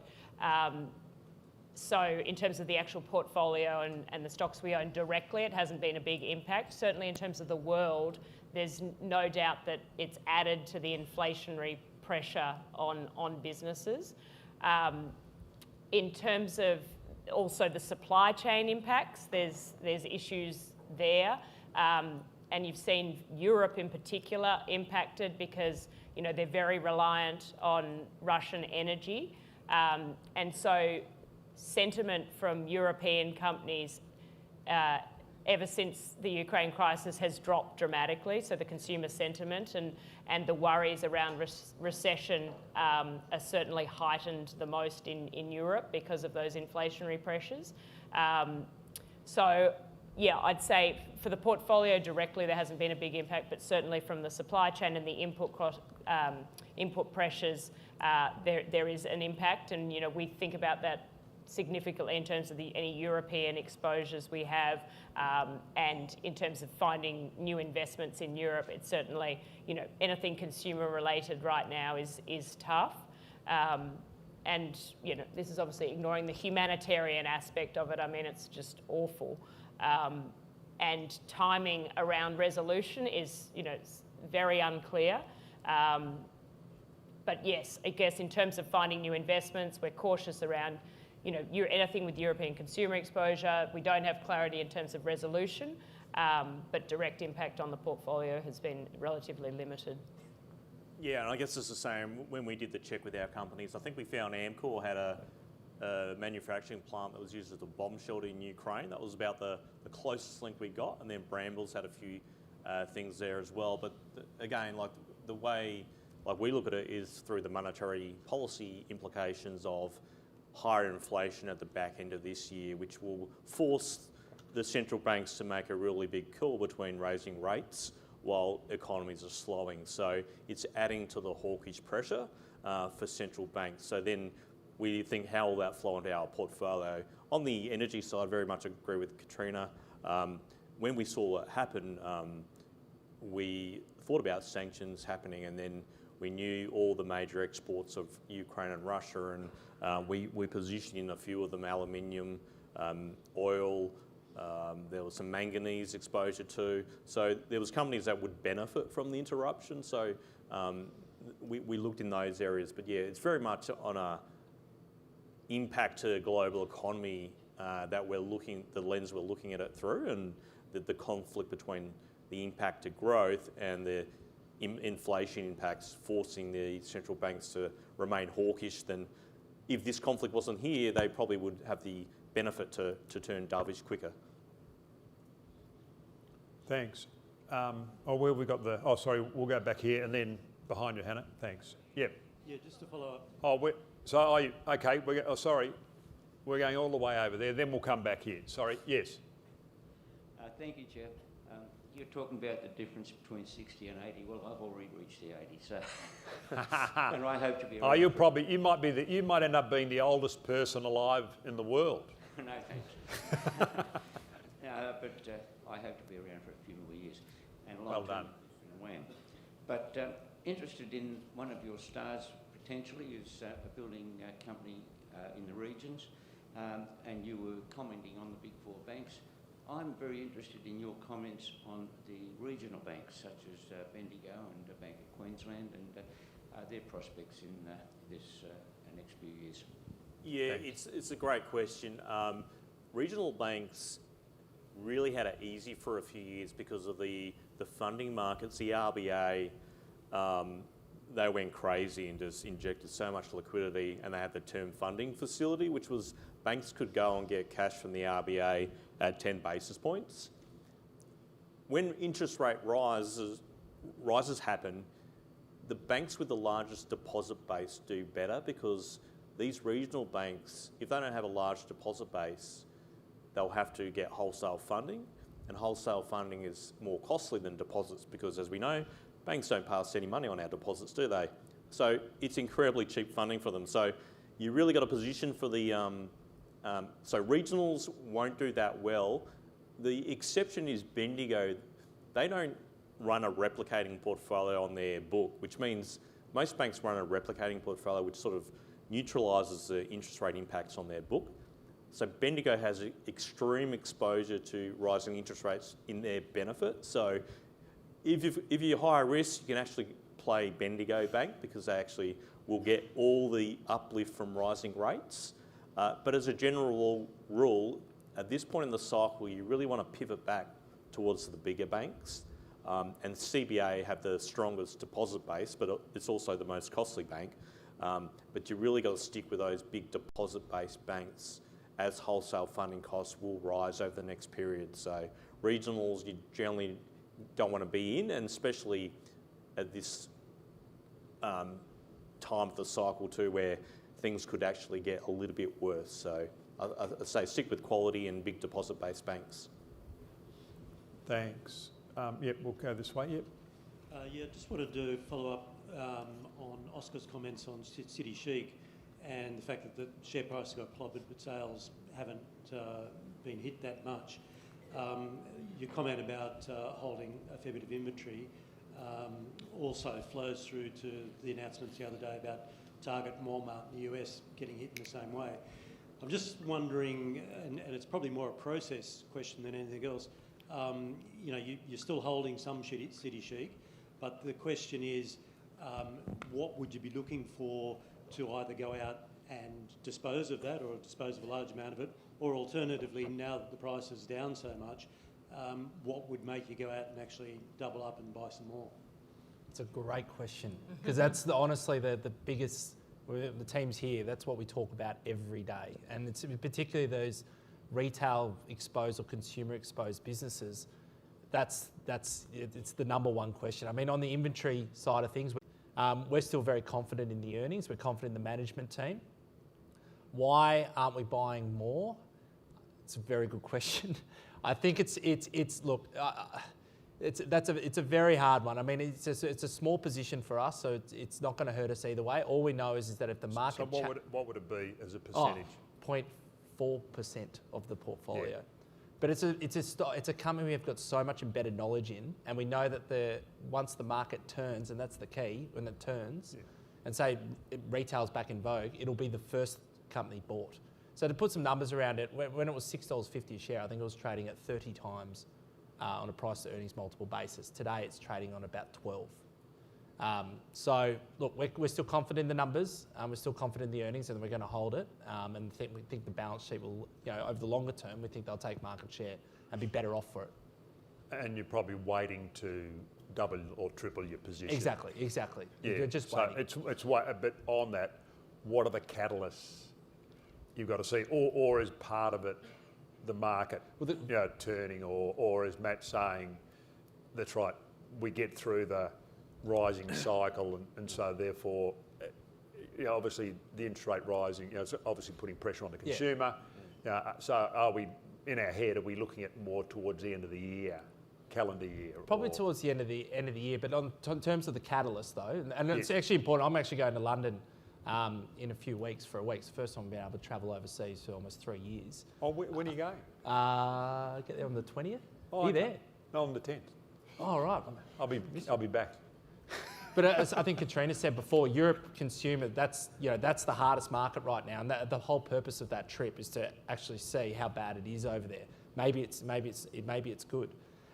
So in terms of the actual portfolio and the stocks we own directly, it hasn't been a big impact. Certainly in terms of the world, there's no doubt that it's added to the inflationary pressure on businesses. In terms of also the supply chain impacts, there's issues there. And you've seen Europe in particular impacted because, you know, they're very reliant on Russian energy. And so sentiment from European companies ever since the Ukraine crisis has dropped dramatically. So the consumer sentiment and the worries around recession are certainly heightened the most in Europe because of those inflationary pressures. So yeah, I'd say for the portfolio directly, there hasn't been a big impact, but certainly from the supply chain and the input pressures, there is an impact. And, you know, we think about that significantly in terms of any European exposures we have, and in terms of finding new investments in Europe, it's certainly, you know, anything consumer related right now is tough. And, you know, this is obviously ignoring the humanitarian aspect of it. I mean, it's just awful. And timing around resolution is, you know, it's very unclear. But yes, I guess in terms of finding new investments, we're cautious around, you know, anything with European consumer exposure. We don't have clarity in terms of resolution, but direct impact on the portfolio has been relatively limited. Yeah, and I guess it's the same when we did the check with our companies. I think we found Amcor had a manufacturing plant that was used as a bomb shelter in Ukraine. That was about the closest link we got, and then Brambles had a few things there as well. But again, like the way we look at it is through the monetary policy implications of higher inflation at the back end of this year, which will force the central banks to make a really big call between raising rates while economies are slowing. So it's adding to the hawkish pressure for central banks. So then we think, how will that flow into our portfolio? On the energy side, very much agree with Katrina. When we saw it happen, we thought about sanctions happening, and then we knew all the major exports of Ukraine and Russia, and we positioned in a few of them: aluminium, oil. There was some manganese exposure too. So there was companies that would benefit from the interruption. So we looked in those areas. But yeah, it's very much on a impact to the global economy that the lens we're looking at it through, and the conflict between the impact to growth and the inflation impacts forcing the central banks to remain hawkish. Then if this conflict wasn't here, they probably would have the benefit to turn dovish quicker. Thanks. Where have we got sorry, we'll go back here and then behind you, Hannah. Thanks. Yep. Yeah, just to follow up. Okay, sorry. We're going all the way over there, then we'll come back here. Sorry, yes. Thank you, Geoff. You're talking about the difference between 60 and 80. Well, I've already reached the 80, so and I hope to be around. You might end up being the oldest person alive in the world. No, thanks. But I hope to be around for a few more years. And a Well done. WAM. But interested in one of your stars potentially is a building company in the regions, and you were commenting on the big four banks. I'm very interested in your comments on the regional banks such as Bendigo and Bank of Queensland and their prospects in this next few years. Yeah, it's a great question. Regional banks really had it easy for a few years because of the funding markets. The RBA, they went crazy and just injected so much liquidity, and they had the term funding facility, which was banks could go and get cash from the RBA at 10 basis points. When interest rate rises happen, the banks with the largest deposit base do better, because these regional banks, if they don't have a large deposit base, they'll have to get wholesale funding, and wholesale funding is more costly than deposits because, as we know, banks don't pay us any money on our deposits, do they? So it's incredibly cheap funding for them. So you really got a position for the, so regionals won't do that well. The exception is Bendigo. They don't run a replicating portfolio on their book, which means most banks run a replicating portfolio which sort of neutralises the interest rate impacts on their book. So Bendigo has extreme exposure to rising interest rates in their benefit. So if you're higher risk, you can actually play Bendigo Bank because they actually will get all the uplift from rising rates. But as a general rule, at this point in the cycle, you really want to pivot back towards the bigger banks. And CBA have the strongest deposit base, but it's also the most costly bank. But you really got to stick with those big deposit-based banks as wholesale funding costs will rise over the next period. So regionals you generally don't want to be in, and especially at this time of the cycle too, where things could actually get a little bit worse. So I'd say stick with quality and big deposit-based banks. Thanks. Yep, we'll go this way. Yep. Yeah, just wanted to follow up on Oscar's comments on City Chic and the fact that the share price got clobbered but sales haven't been hit that much. Your comment about holding a fair bit of inventory also flows through to the announcements the other day about Target and Walmart in the US getting hit in the same way. I'm just wondering, and it's probably more a process question than anything else, you know, you're still holding some City Chic, but the question is, what would you be looking for to either go out and dispose of that or dispose of a large amount of it, or alternatively, now that the price is down so much, what would make you go out and actually double up and buy some more? It's a great question because that's honestly the biggest, the teams here, that's what we talk about every day. And it's particularly those retail exposed or consumer exposed businesses, it's the number one question. I mean, on the inventory side of things, we're still very confident in the earnings. We're confident in the management team. Why aren't we buying more? It's a very good question. I think it's a very hard one. I mean, it's a small position for us, so it's not going to hurt us either way. All we know is that if the market... So what would it be as a percentage? 0.4% of the portfolio. Yeah. But it's a company we have got so much embedded knowledge in, and we know that once the market turns, and that's the key, when it turns, and say retail's back in vogue, it'll be the first company bought. So to put some numbers around it, when it was $6.50 a share, I think it was trading at 30 times on a price to earnings multiple basis. Today it's trading on about 12. So look, we're still confident in the numbers, we're still confident in the earnings, and we're going to hold it. And we think the balance sheet will, you know, over the longer term, we think they'll take market share and be better off for it. And you're probably waiting to double or triple your position. Exactly. Yeah. You're just waiting. So it's but on that, what are the catalysts you've got to see, or is part of it the market, turning, or as Matt's saying, that's right, we get through the rising cycle, and so therefore, obviously the interest rate rising, it's obviously putting pressure on the consumer. So are we, in our head, are we looking at more towards the end of the year, calendar year? Probably towards the end of the year, but in terms of the catalyst though, and it's actually important. I'm actually going to London in a few weeks for a week. It's the first time I've been able to travel overseas for almost 3 years. Oh, when are you going? I get there on the 20th. Oh, are you there? No, on the 10th. Oh, right. I'll be back. But as I think Katrina said before, Europe consumer, that's the hardest market right now, and the whole purpose of that trip is to actually see how bad it is over there. Maybe it's good,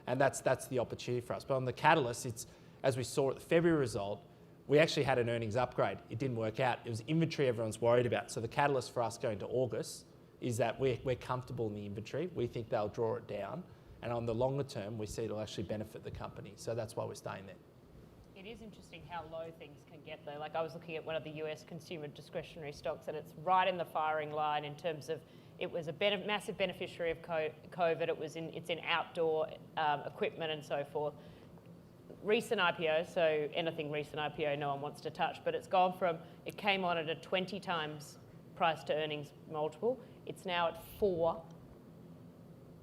and that's the opportunity for us. But on the catalyst, it's, as we saw at the February result, we actually had an earnings upgrade. It didn't work out. It was inventory everyone's worried about. So the catalyst for us going to August is that we're comfortable in the inventory. We think they'll draw it down, and on the longer term, we see it'll actually benefit the company. So that's why we're staying there. It is interesting how low things can get though. Like I was looking at one of the US consumer discretionary stocks, and it's right in the firing line in terms of it was a massive beneficiary of COVID. It's in outdoor equipment and so forth. Recent IPO, so anything recent IPO no one wants to touch, but it's gone from, it came on at a 20 times price to earnings multiple. It's now at 4.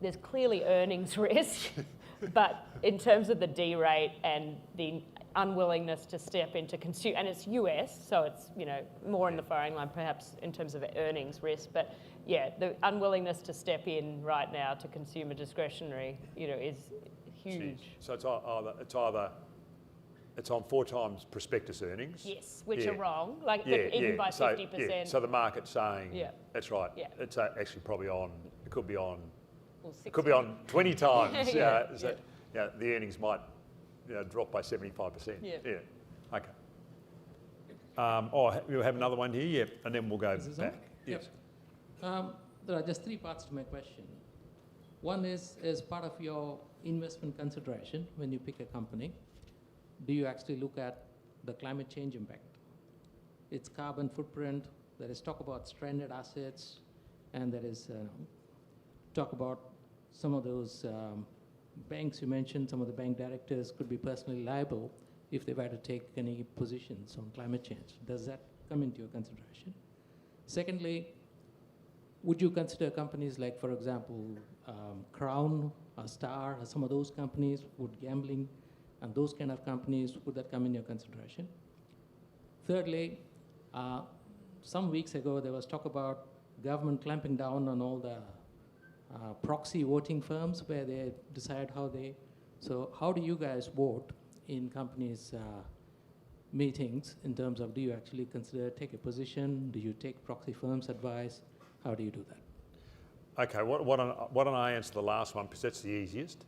there's clearly earnings risk, but in terms of the D rate and the unwillingness to step into consumer, and it's US, so it's, you know, more in the firing line perhaps in terms of earnings risk, but yeah, the unwillingness to step in right now to consumer discretionary, you know, is huge. So it's on 4 times prospectus earnings. Yes, which are wrong, like even by 50%. So the market's saying, that's right. Yeah. It's actually probably on. It could be on. Well, It could be on 20 times. Yeah, So, the earnings might drop by 75%. Yeah. Okay. We'll have another one here, and then we'll go back. Yes. There are just 3 parts to my question. One is, as part of your investment consideration, when you pick a company, do you actually look at the climate change impact? Its carbon footprint, there is talk about stranded assets, and there is talk about some of those banks you mentioned, some of the bank directors could be personally liable if they were to take any positions on climate change. Does that come into your consideration? Secondly, would you consider companies like, for example, Crown, or Star, or some of those companies, would gambling and those kind of companies, would that come in your consideration? Thirdly, some weeks ago there was talk about government clamping down on all the proxy voting firms where they decide how they, so how do you guys vote in companies' meetings in terms of, do you actually consider, take a position, do you take proxy firms' advice, how do you do that? Okay, why don't I answer the last one, because that's the easiest.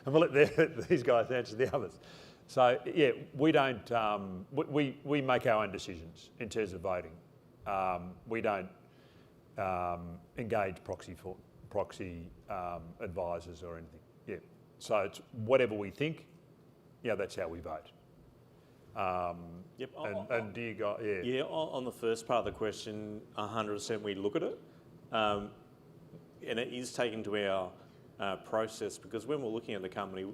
And we'll let these guys answer the others. So yeah, we don't, we make our own decisions in terms of voting. We don't engage proxy advisors or anything. Yeah, so it's whatever we think, that's how we vote. Yep. And do you go, Yeah, on the first part of the question, 100% we look at it. And it is taken to our process, because when we're looking at the company,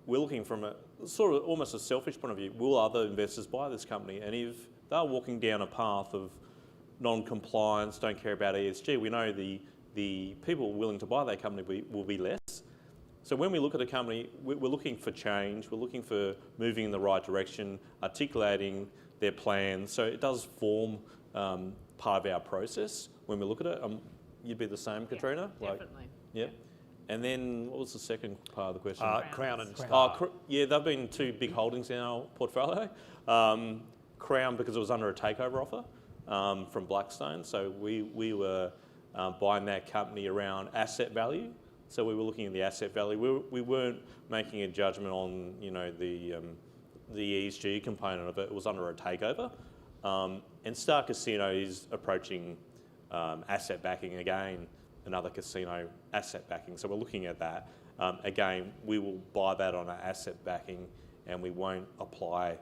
we're looking from a sort of almost a selfish point of view. Will other investors buy this company? And if they're walking down a path of non-compliance, don't care about ESG, we know the people willing to buy that company will be less. So when we look at a company, we're looking for change, we're looking for moving in the right direction, articulating their plans. So it does form part of our process when we look at it. You'd be the same, Katrina? Definitely. Yeah. And then what was the second part of the question? Crown and Star. Yeah, they've been 2 big holdings in our portfolio. Crown, because it was under a takeover offer from Blackstone. So we were buying that company around asset value. So we were looking at the asset value. We weren't making a judgment on the ESG component of it. It was under a takeover. And Star Casino is approaching asset backing again, another casino asset backing. So we're looking at that. Again, we will buy that on an asset backing, and we won't apply,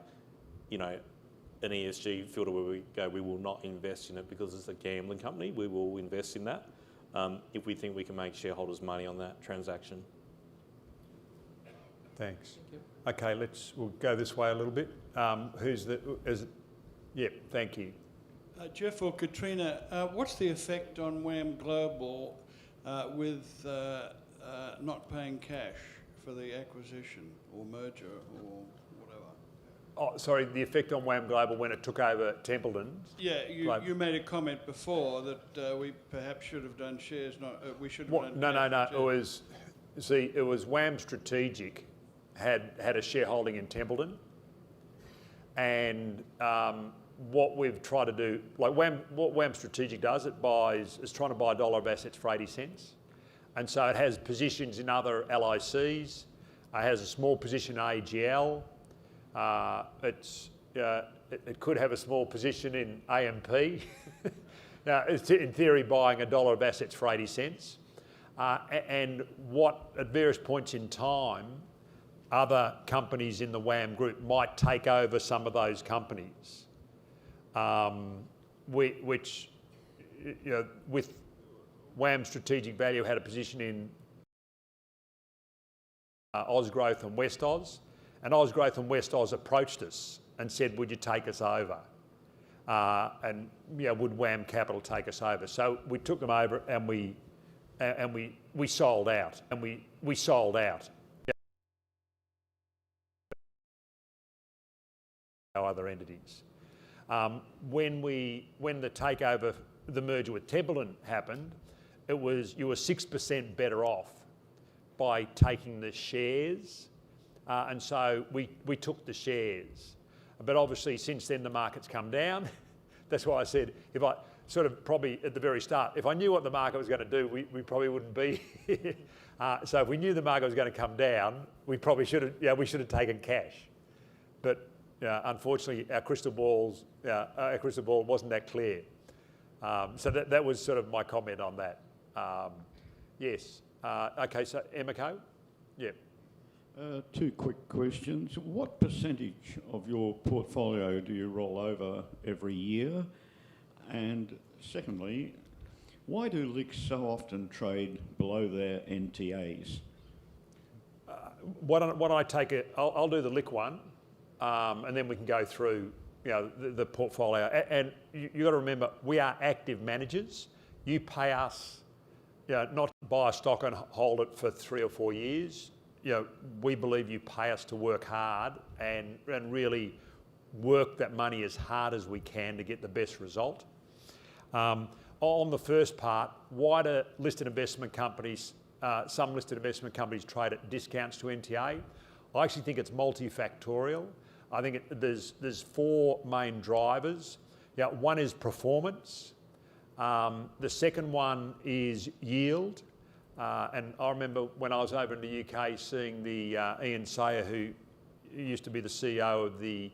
an ESG filter where we go, we will not invest in it because it's a gambling company. We will invest in that if we think we can make shareholders money on that transaction. Thanks. Thank you. Okay, we'll go this way a little bit. Thank you. Geoff or Katrina, what's the effect on WAM Global with not paying cash for the acquisition or merger or whatever? Oh, sorry, the effect on WAM Global when it took over Templeton? Yeah, you made a comment before that we perhaps should have done shares, we should have done shares. It was WAM Strategic had a shareholding in Templeton, and what we've tried to do, like what WAM Strategic does, is trying to buy a dollar of assets for 80 cents. And so it has positions in other LICs, it has a small position in AGL, it could have a small position in AMP. Now, it's in theory buying a dollar of assets for 80 cents. And what, at various points in time, other companies in the WAM group might take over some of those companies. Which, with WAM Strategic Value had a position in Ausgrowth and West Oz, and Ausgrowth and West Oz approached us and said, would you take us over? And would WAM Capital take us over? So we took them over and we and we sold out, and we sold out. Our other entities. When the takeover, the merger with Templeton happened, you were 6% better off by taking the shares, and so we took the shares. But obviously since then the market's come down. That's why I said, if I sort of probably at the very start, if I knew what the market was going to do, we probably wouldn't be here. So if we knew the market was going to come down, we probably should have taken cash. But unfortunately, our crystal ball wasn't that clear. So that was sort of my comment on that. Yes. Okay, so Emiko? Yeah. Two quick questions. What percentage of your portfolio do you roll over every year? And secondly, why do LICs so often trade below their NTAs? Why don't I take it? I'll do the LIC one, and then we can go through the portfolio. And you've got to remember, we are active managers. You pay us not buy a stock and hold it for 3 or 4 years. We believe you pay us to work hard and really work that money as hard as we can to get the best result. On the first part, why do listed investment companies, some listed investment companies trade at discounts to NTA? I actually think it's multifactorial. I think there's 4 main drivers. One is performance. The second one is yield. And I remember when I was over in the UK seeing the Ian Sayer, who used to be the CEO of the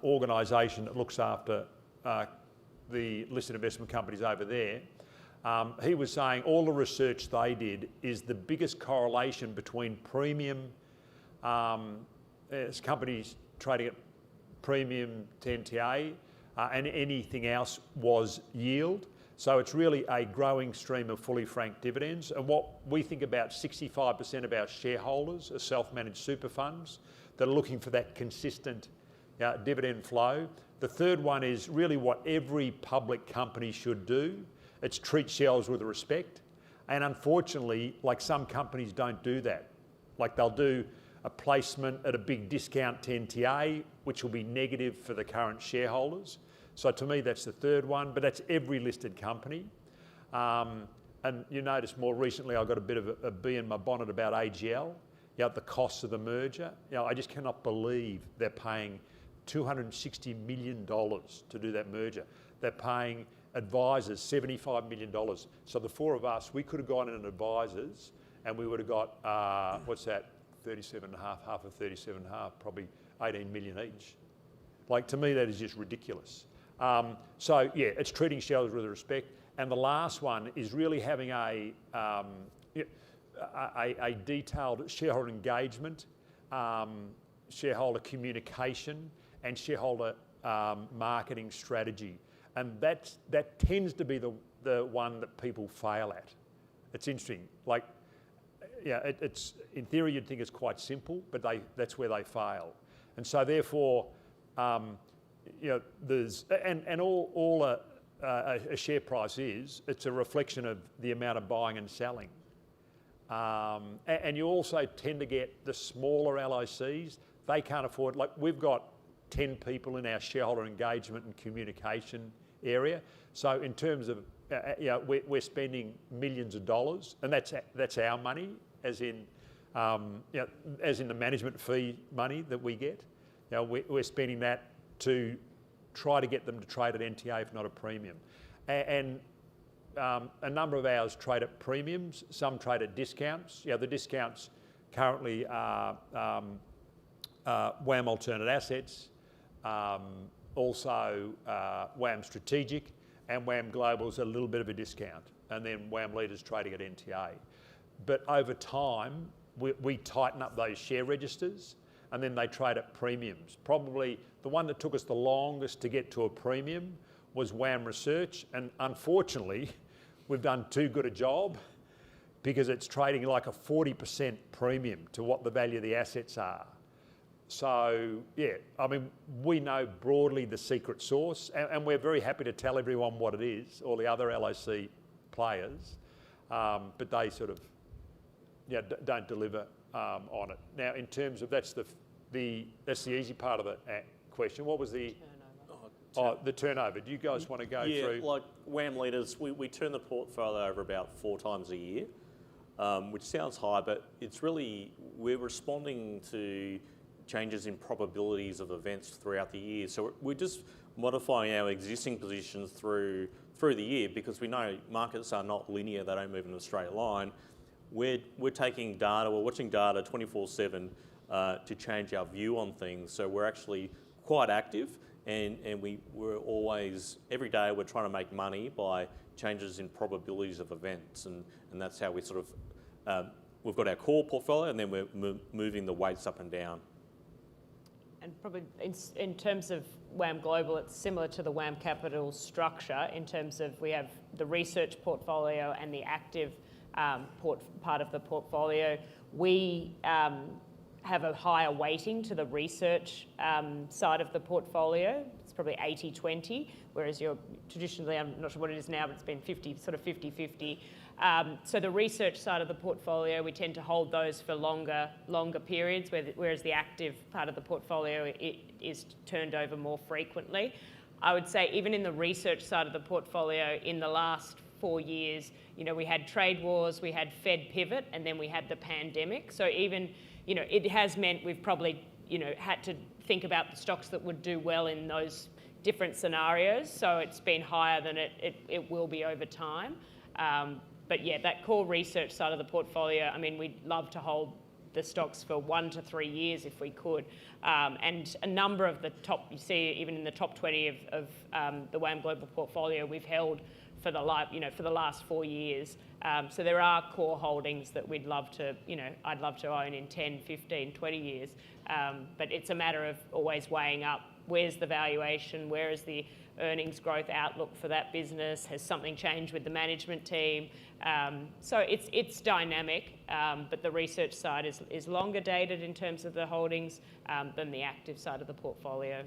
organisation that looks after the listed investment companies over there. He was saying all the research they did is the biggest correlation between premium companies trading at premium to NTA and anything else was yield. So it's really a growing stream of fully franked dividends. And what we think about 65% of our shareholders are self-managed super funds that are looking for that consistent dividend flow. The third one is really what every public company should do. It's treat shareholders with respect. And unfortunately, like some companies don't do that. Like they'll do a placement at a big discount to NTA, which will be negative for the current shareholders. So to me, that's the third one, but that's every listed company. And you notice more recently, I got a bit of a bee in my bonnet about AGL, the costs of the merger. I just cannot believe they're paying $260 million to do that merger. They're paying advisors $75 million. So the 4 of us, we could have gone in advisors and we would have got, what's that, 37.5, half of 37.5, probably 18 million each. Like to me, that is just ridiculous. So yeah, it's treating shareholders with respect. And the last one is really having a detailed shareholder engagement, shareholder communication, and shareholder marketing strategy. And that tends to be the one that people fail at. It's interesting. Like, it's in theory you'd think it's quite simple, but that's where they fail. And so therefore, there's and all a share price is, it's a reflection of the amount of buying and selling. And you also tend to get the smaller LICs. They can't afford, like we've got 10 people in our shareholder engagement and communication area. So in terms of, we're spending millions of dollars, and that's our money, as in the management fee money that we get. We're spending that to try to get them to trade at NTA, if not a premium. And a number of ours trade at premiums, some trade at discounts. The discounts currently are WAM Alternate Assets, also WAM Strategic, and WAM Global is a little bit of a discount, and then WAM Leaders trading at NTA. But over time, we tighten up those share registers, and then they trade at premiums. Probably the one that took us the longest to get to a premium was WAM Research, and unfortunately, we've done too good a job because it's trading like a 40% premium to what the value of the assets are. So yeah, I mean, we know broadly the secret sauce, and we're very happy to tell everyone what it is, all the other LIC players. but they sort of don't deliver on it. Now, in terms of that's the easy part of the question. What was the the turnover? Do you guys want to go through? Yeah, like WAM leaders, we turn the portfolio over about 4 times a year, which sounds high, but it's really, we're responding to changes in probabilities of events throughout the year. So we're just modifying our existing positions through the year, because we know markets are not linear, they don't move in a straight line. We're taking data, we're watching data 24/7 to change our view on things. So we're actually quite active, and we're always, every day we're trying to make money by changes in probabilities of events, and that's how we sort of, we've got our core portfolio, and then we're moving the weights up and down. And probably in terms of WAM Global, it's similar to the WAM Capital structure in terms of we have the research portfolio and the active part of the portfolio. We have a higher weighting to the research side of the portfolio. It's probably 80-20, whereas you're traditionally, I'm not sure what it is now, but it's been 50-50. So the research side of the portfolio, we tend to hold those for longer periods, whereas the active part of the portfolio is turned over more frequently. I would say even in the research side of the portfolio, in the last 4 years, we had trade wars, we had Fed pivot, and then we had the pandemic. So even, it has meant we've probably, had to think about the stocks that would do well in those different scenarios. So it's been higher than it will be over time. But yeah, that core research side of the portfolio, I mean, we'd love to hold the stocks for 1 to 3 years if we could. And a number of the top, you see even in the top 20 of the WAM Global portfolio, we've held for the last 4 years. So there are core holdings that we'd love to, I'd love to own in 10, 15, 20 years. But it's a matter of always weighing up, where's the valuation, where is the earnings growth outlook for that business, has something changed with the management team? So it's dynamic, but the research side is longer dated in terms of the holdings than the active side of the portfolio.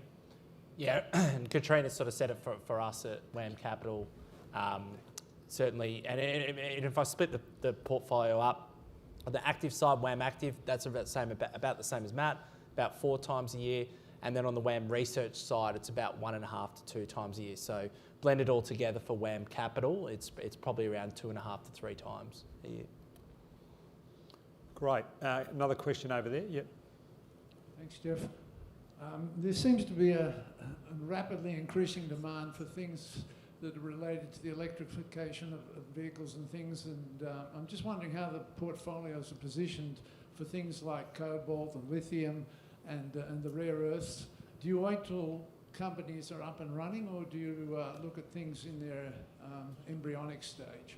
Yeah, and Katrina sort of said it for us at WAM Capital, certainly. And if I split the portfolio up, on the active side, WAM Active, that's about the same as Matt, about 4 times a year. And then on the WAM research side, it's about 1.5 to 2 times a year. So blended all together for WAM Capital, it's probably around 2.5 to 3 times a year. Great. Another question over there. Yep. Thanks, Geoff. There seems to be a rapidly increasing demand for things that are related to the electrification of vehicles and things, and I'm just wondering how the portfolios are positioned for things like cobalt and lithium and the rare earths. Do you wait till companies are up and running, or do you look at things in their embryonic stage?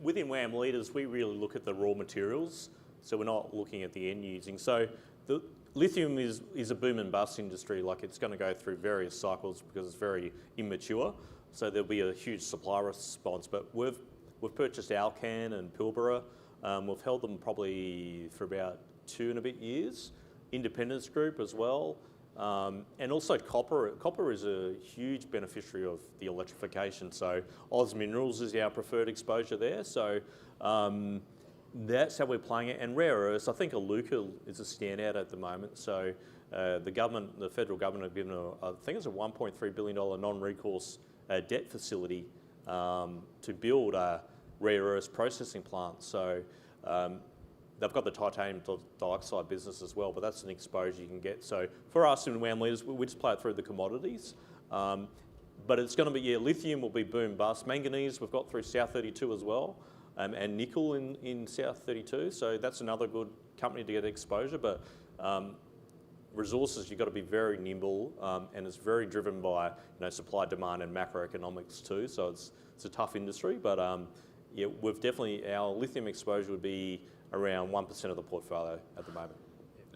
Within WAM leaders, we really look at the raw materials, so we're not looking at the end using. So the lithium is a boom and bust industry. Like, it's going to go through various cycles because it's very immature. So there'll be a huge supply response. But we've purchased Alcan and Pilbara. We've held them probably for about 2 and a bit years. Independence Group as well. And also copper. Copper is a huge beneficiary of the electrification. So Oz Minerals is our preferred exposure there. So that's how we're playing it. And rare earths, I think Iluka is a standout at the moment. So the federal government have given I think it's a $1.3 billion non-recourse debt facility to build a rare earths processing plant. So they've got the titanium dioxide business as well, but that's an exposure you can get. So for us in WAM leaders, we just play it through the commodities. But it's going to be, lithium will be boom bust. Manganese we've got through South 32 as well, and nickel in South 32. So that's another good company to get exposure. But resources, you've got to be very nimble, and it's very driven by supply, demand, and macroeconomics too. So it's a tough industry, but we've definitely, our lithium exposure would be around 1% of the portfolio at the moment.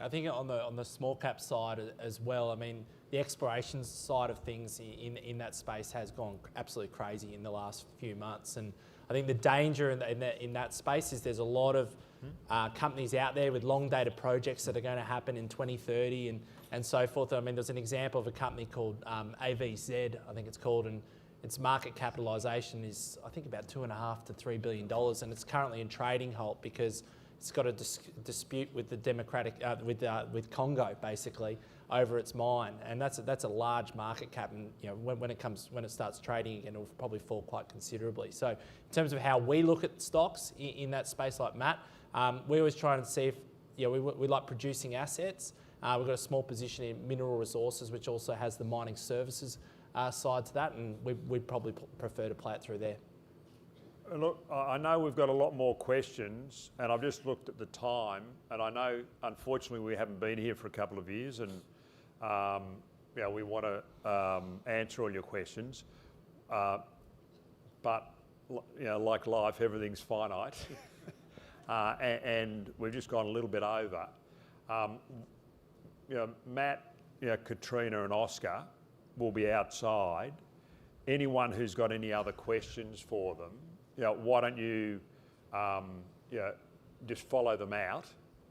I think on the small cap side as well, I mean, the exploration side of things in that space has gone absolutely crazy in the last few months. And I think the danger in that space is there's a lot of companies out there with long dated projects that are going to happen in 2030 and so forth. I mean, there's an example of a company called AVZ, I think it's called, and its market capitalisation is, I think, about $2.5 to $3 billion, and it's currently in trading halt because it's got a dispute with the with Congo basically over its mine, and that's a large market cap, and when it starts trading again, it'll probably fall quite considerably. So in terms of how we look at stocks in that space, like Matt, we always try and see if we like producing assets. We've got a small position in mineral resources, which also has the mining services side to that, and we'd probably prefer to play it through there. Look, I know we've got a lot more questions, and I've just looked at the time, and I know, unfortunately, we haven't been here for a couple of years, and we want to answer all your questions, but like life, everything's finite, and we've just gone a little bit over. Matt, Katrina, and Oscar will be outside. Anyone who's got any other questions for them, why don't you just follow them out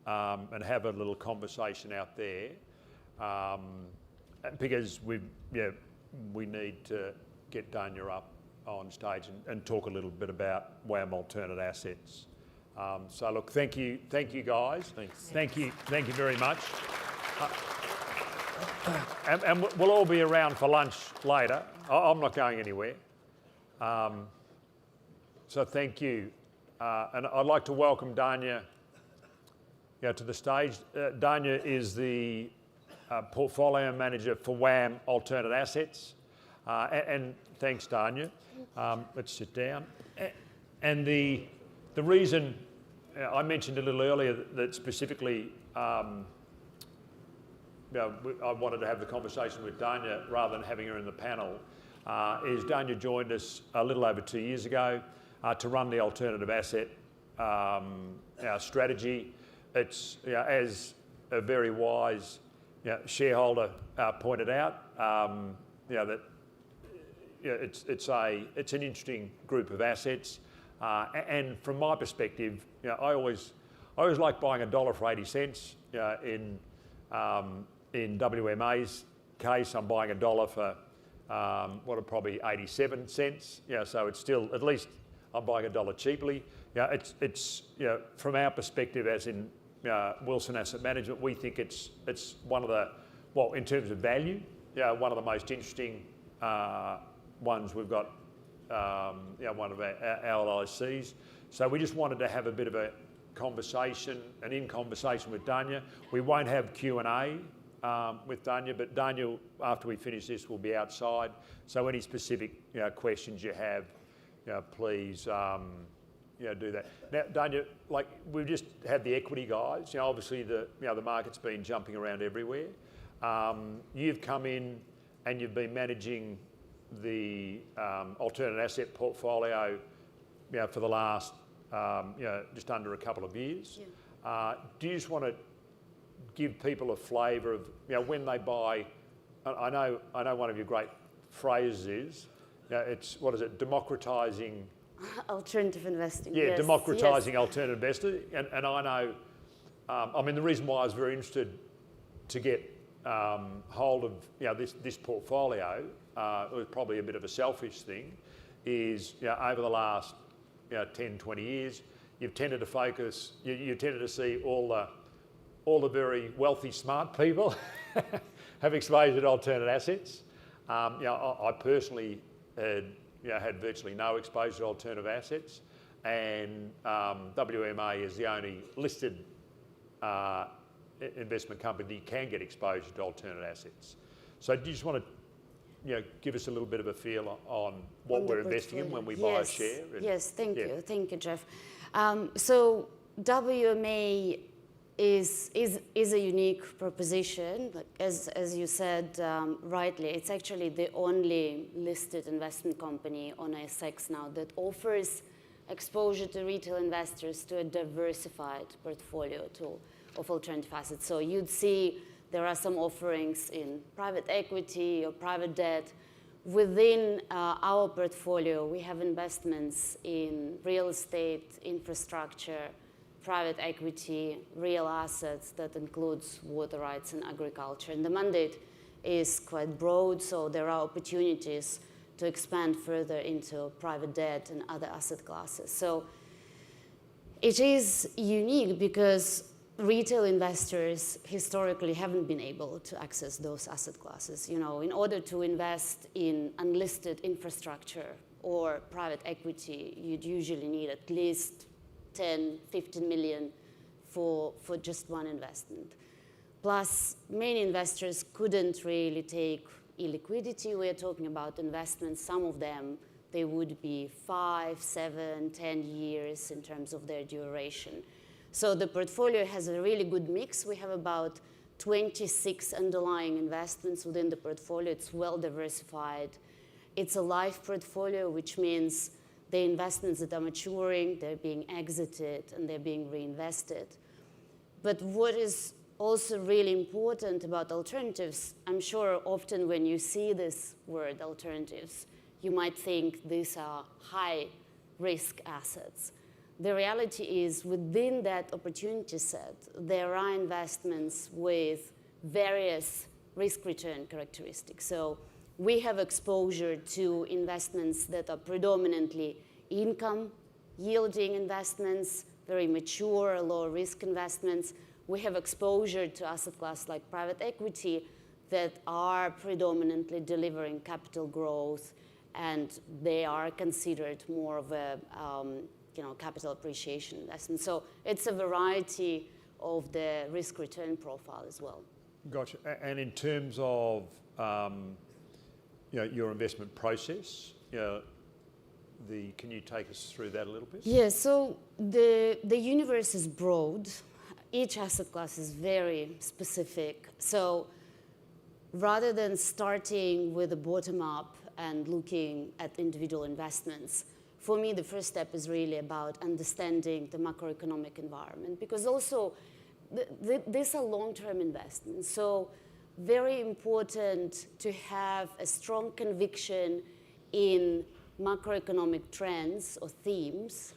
and have a little conversation out there, because we need to get Dania up on stage and talk a little bit about WAM alternate assets. So look, thank you guys. Thanks. Thank you very much. And we'll all be around for lunch later. I'm not going anywhere. So thank you. And I'd like to welcome Dania to the stage. Dania is the portfolio manager for WAM alternate assets. And thanks, Dania. Let's sit down. And the reason I mentioned a little earlier that specifically I wanted to have the conversation with Dania rather than having her in the panel is Dania joined us a little over 2 years ago to run the alternative asset strategy. It's as a very wise shareholder pointed out, that it's an interesting group of assets, and from my perspective, I always like buying $1 for 80 cents. In WMA's case, I'm buying $1 for what are probably 87 cents. So it's still, at least I'm buying $1 cheaply. It's from our perspective, as in Wilson Asset Management, we think it's one of the, well, in terms of value, one of the most interesting ones we've got. One of our LICs. So we just wanted to have a bit of a conversation, and in conversation with Dania. We won't have Q&A with Dania, but Dania, after we finish this, will be outside. So any specific questions you have, please do that. Now, Dania, like we've just had the equity guys. Obviously the market's been jumping around everywhere. You've come in and you've been managing the alternate asset portfolio, for the last just under a couple of years. Yeah. Do you just want to give people a flavour of when they buy? I know one of your great phrases is it's, what is it, democratising alternative investing. Yeah, yes. democratising alternative investing, and I know. I mean, the reason why I was very interested to get hold of this portfolio, it was probably a bit of a selfish thing, is over the last 10, 20 years, you've tended to focus, you tended to see all the very wealthy, smart people have exposure to alternate assets. I personally had virtually no exposure to alternative assets, and WMA is the only listed investment company that you can get exposure to alternate assets. So do you just want to give us a little bit of a feel on what we're investing in when we buy a share? Yes, thank you. Thank you, Geoff. So WMA is a unique proposition. As you said rightly, it's actually the only listed investment company on ASX now that offers exposure to retail investors to a diversified portfolio of alternative assets. So you'd see there are some offerings in private equity or private debt. Within our portfolio, we have investments in real estate, infrastructure, private equity, real assets that includes water rights and agriculture. And the mandate is quite broad, so there are opportunities to expand further into private debt and other asset classes. So it is unique because retail investors historically haven't been able to access those asset classes. You know, in order to invest in unlisted infrastructure or private equity, you'd usually need at least 10, 15 million for just one investment. Plus, many investors couldn't really take illiquidity. We're talking about investments, some of them, they would be 5, 7, 10 years in terms of their duration. So the portfolio has a really good mix. We have about 26 underlying investments within the portfolio. It's well diversified. It's a live portfolio, which means the investments that are maturing, they're being exited, and they're being reinvested. But what is also really important about alternatives, I'm sure often when you see this word alternatives, you might think these are high risk assets. The reality is within that opportunity set, there are investments with various risk return characteristics. So we have exposure to investments that are predominantly income yielding investments, very mature, low risk investments. We have exposure to asset class like private equity that are predominantly delivering capital growth, and they are considered more of a capital appreciation investment. So it's a variety of the risk return profile as well. Gotcha. And in terms of your investment process, can you take us through that a little bit? Yeah, so the universe is broad. Each asset class is very specific. So rather than starting with a bottom up and looking at individual investments, for me, the first step is really about understanding the macroeconomic environment, because also these are long-term investments. So very important to have a strong conviction in macroeconomic trends or themes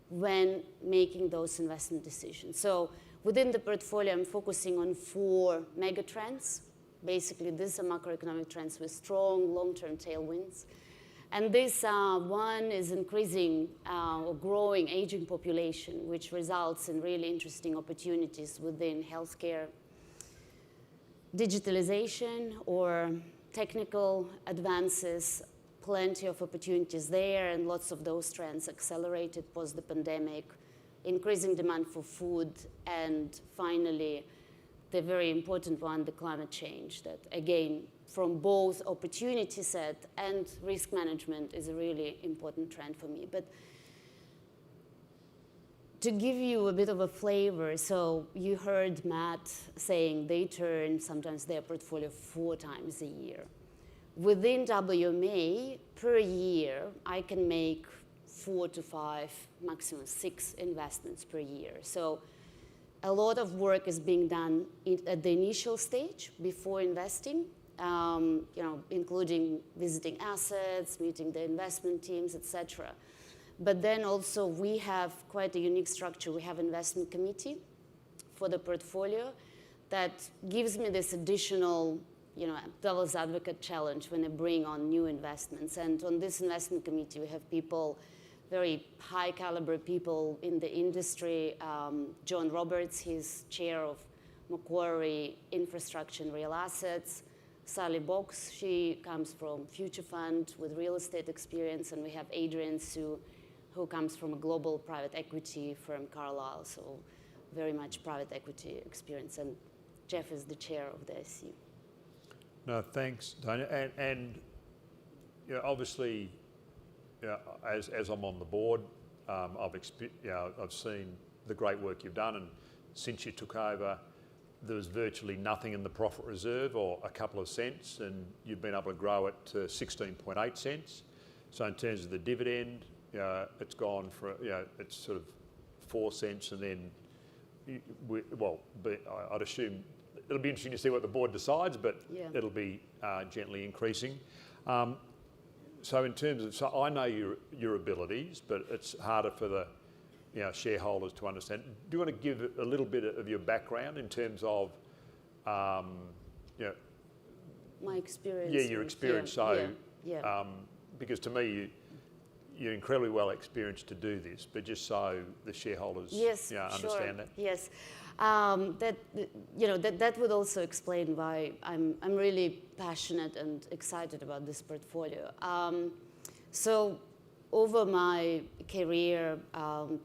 when making those investment decisions. So within the portfolio, I'm focusing on 4 mega trends. Basically, these are macroeconomic trends with strong long-term tailwinds. And this one is increasing or growing aging population, which results in really interesting opportunities within healthcare, digitalization or technical advances, plenty of opportunities there, and lots of those trends accelerated post the pandemic, increasing demand for food, and finally, the very important one, the climate change, that again, from both opportunity set and risk management is a really important trend for me. But to give you a bit of a flavor, so you heard Matt saying they turn sometimes their portfolio 4 times a year. Within WMA, per year, I can make 4 to 5, maximum 6 investments per year. So a lot of work is being done at the initial stage before investing, including visiting assets, meeting the investment teams, etc. But then also we have quite a unique structure. We have an investment committee for the portfolio that gives me this additional devil's advocate challenge when I bring on new investments. And on this investment committee, we have people, very high caliber people in the industry. John Roberts, he's chair of Macquarie Infrastructure and Real Assets. Sally Box, she comes from Future Fund with real estate experience. And we have Adrian Su, who comes from a global private equity firm, Carlyle, so very much private equity experience. And Geoff is the chair of the SC. No, thanks, Tanya. And obviously, as I'm on the board, I've seen the great work you've done, and since you took over, there was virtually nothing in the profit reserve, or a couple of cents, and you've been able to grow it to 16.8 cents. So in terms of the dividend, it's gone for it's sort of 4 cents, and then I'd assume it'll be interesting to see what the board decides, but it'll be gently increasing. So in terms of, so I know your abilities, but it's harder for the shareholders to understand. Do you want to give a little bit of your background in terms of, my experience? Yeah, your experience. because to me, you're incredibly well experienced to do this, but just so the shareholders understand that. Yes, that would also explain why I'm really passionate and excited about this portfolio. So over my career,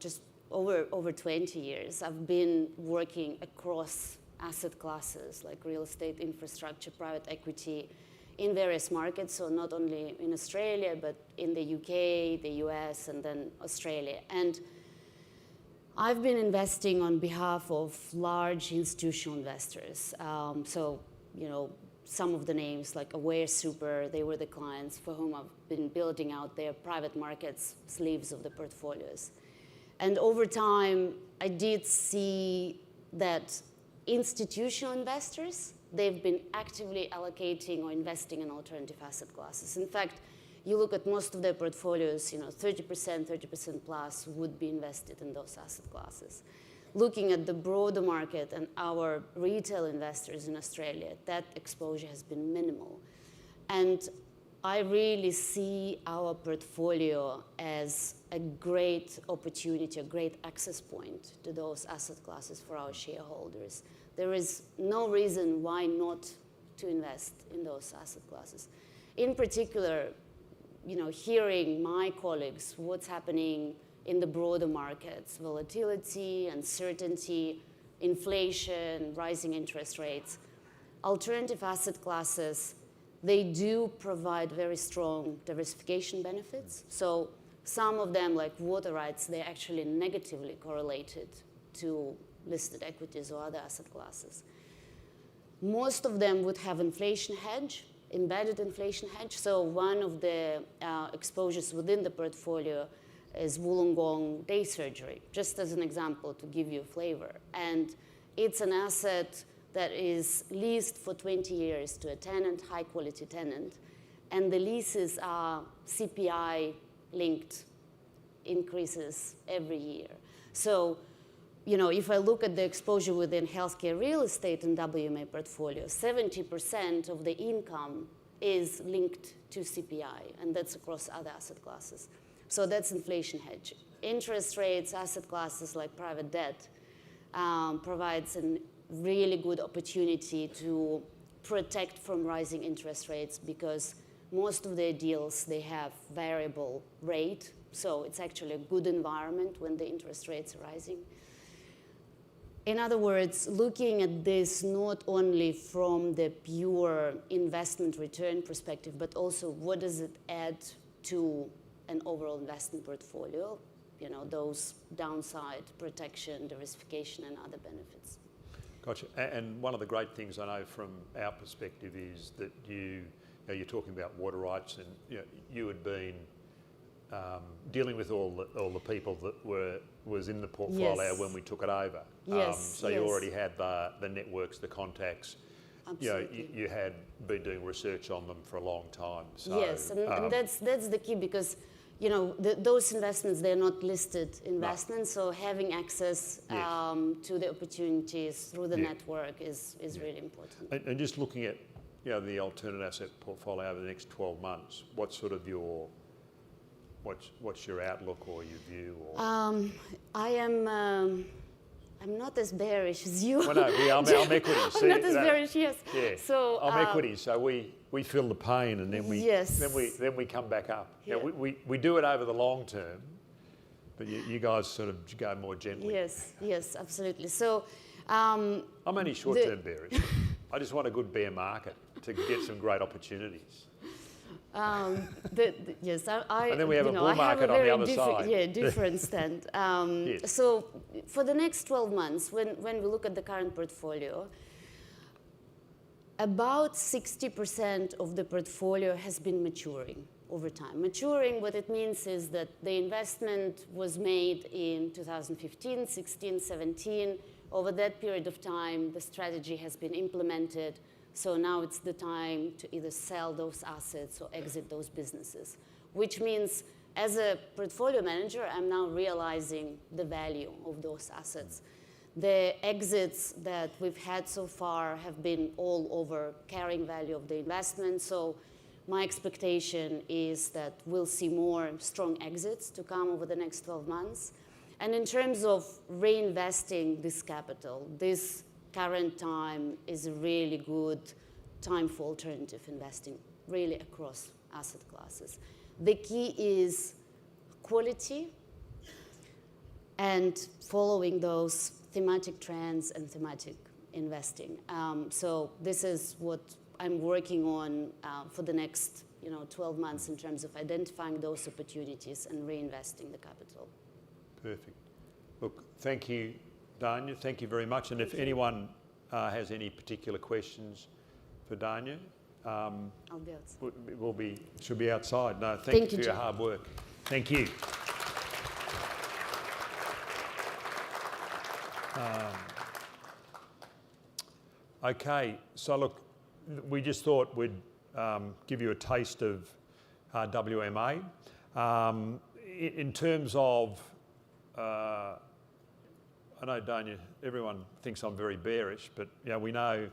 just over 20 years, I've been working across asset classes like real estate, infrastructure, private equity, in various markets, so not only in Australia, but in the UK, the US, and then Australia. And I've been investing on behalf of large institutional investors. So, some of the names like Aware Super, they were the clients for whom I've been building out their private markets sleeves of the portfolios. And over time, I did see that institutional investors, they've been actively allocating or investing in alternative asset classes. In fact, you look at most of their portfolios, 30% plus would be invested in those asset classes. Looking at the broader market and our retail investors in Australia, that exposure has been minimal. And I really see our portfolio as a great opportunity, a great access point to those asset classes for our shareholders. There is no reason why not to invest in those asset classes. In particular, hearing my colleagues, what's happening in the broader markets, volatility, uncertainty, inflation, rising interest rates, alternative asset classes, they do provide very strong diversification benefits. So some of them, like water rights, they're actually negatively correlated to listed equities or other asset classes. Most of them would have inflation hedge, embedded inflation hedge. So one of the exposures within the portfolio is Wollongong day surgery, just as an example to give you a flavor. And it's an asset that is leased for 20 years to a tenant, high quality tenant. And the leases are CPI-linked increases every year. So, if I look at the exposure within healthcare real estate in WMA portfolio, 70% of the income is linked to CPI, and that's across other asset classes. So that's inflation hedge. Interest rates, asset classes like private debt, provides a really good opportunity to protect from rising interest rates because most of their deals, they have variable rate. So it's actually a good environment when the interest rates are rising. In other words, looking at this not only from the pure investment return perspective, but also what does it add to an overall investment portfolio, those downside protection, diversification, and other benefits. Gotcha. And one of the great things I know from our perspective is that you're talking about water rights, and you had been dealing with all the people that was in the portfolio when we took it over. So you already had the networks, the contacts. Absolutely. You had been doing research on them for a long time. So, yes, and that's the key because those investments, they're not listed investments, so having access to the opportunities through the network is really important. And just looking at the alternate asset portfolio over the next 12 months, what's sort of what's your outlook or your view? Or? I'm not as bearish as you. Well, no, I'm equity. I'm not as bearish, yes. Yeah. So I'm equity, so we feel the pain and then we come back up. Yeah. We do it over the long term, but you guys sort of go more gently. Yes, absolutely. So I'm only short-term bearish. I just want a good bear market to get some great opportunities. Yes, and then we have a bull market on the other side. Yeah, different stand. Yes. So for the next 12 months, when we look at the current portfolio, about 60% of the portfolio has been maturing over time. Maturing, what it means is that the investment was made in 2015, 16, 17. Over that period of time, the strategy has been implemented. So now it's the time to either sell those assets or exit those businesses, which means as a portfolio manager, I'm now realizing the value of those assets. The exits that we've had so far have been all over carrying value of the investment. So my expectation is that we'll see more strong exits to come over the next 12 months. And in terms of reinvesting this capital, this current time is a really good time for alternative investing, really across asset classes. The key is quality and following those thematic trends and thematic investing. So this is what I'm working on for the next 12 months in terms of identifying those opportunities and reinvesting the capital. Perfect. Look, thank you, Dania. Thank you very much. And if anyone has any particular questions for Dania, I'll be outside. She'll be outside. No, thank you for your Jeff. hard work. Thank you. Okay, so look, we just thought we'd give you a taste of WMA. In terms of, I know, Dania, everyone thinks I'm very bearish, but we know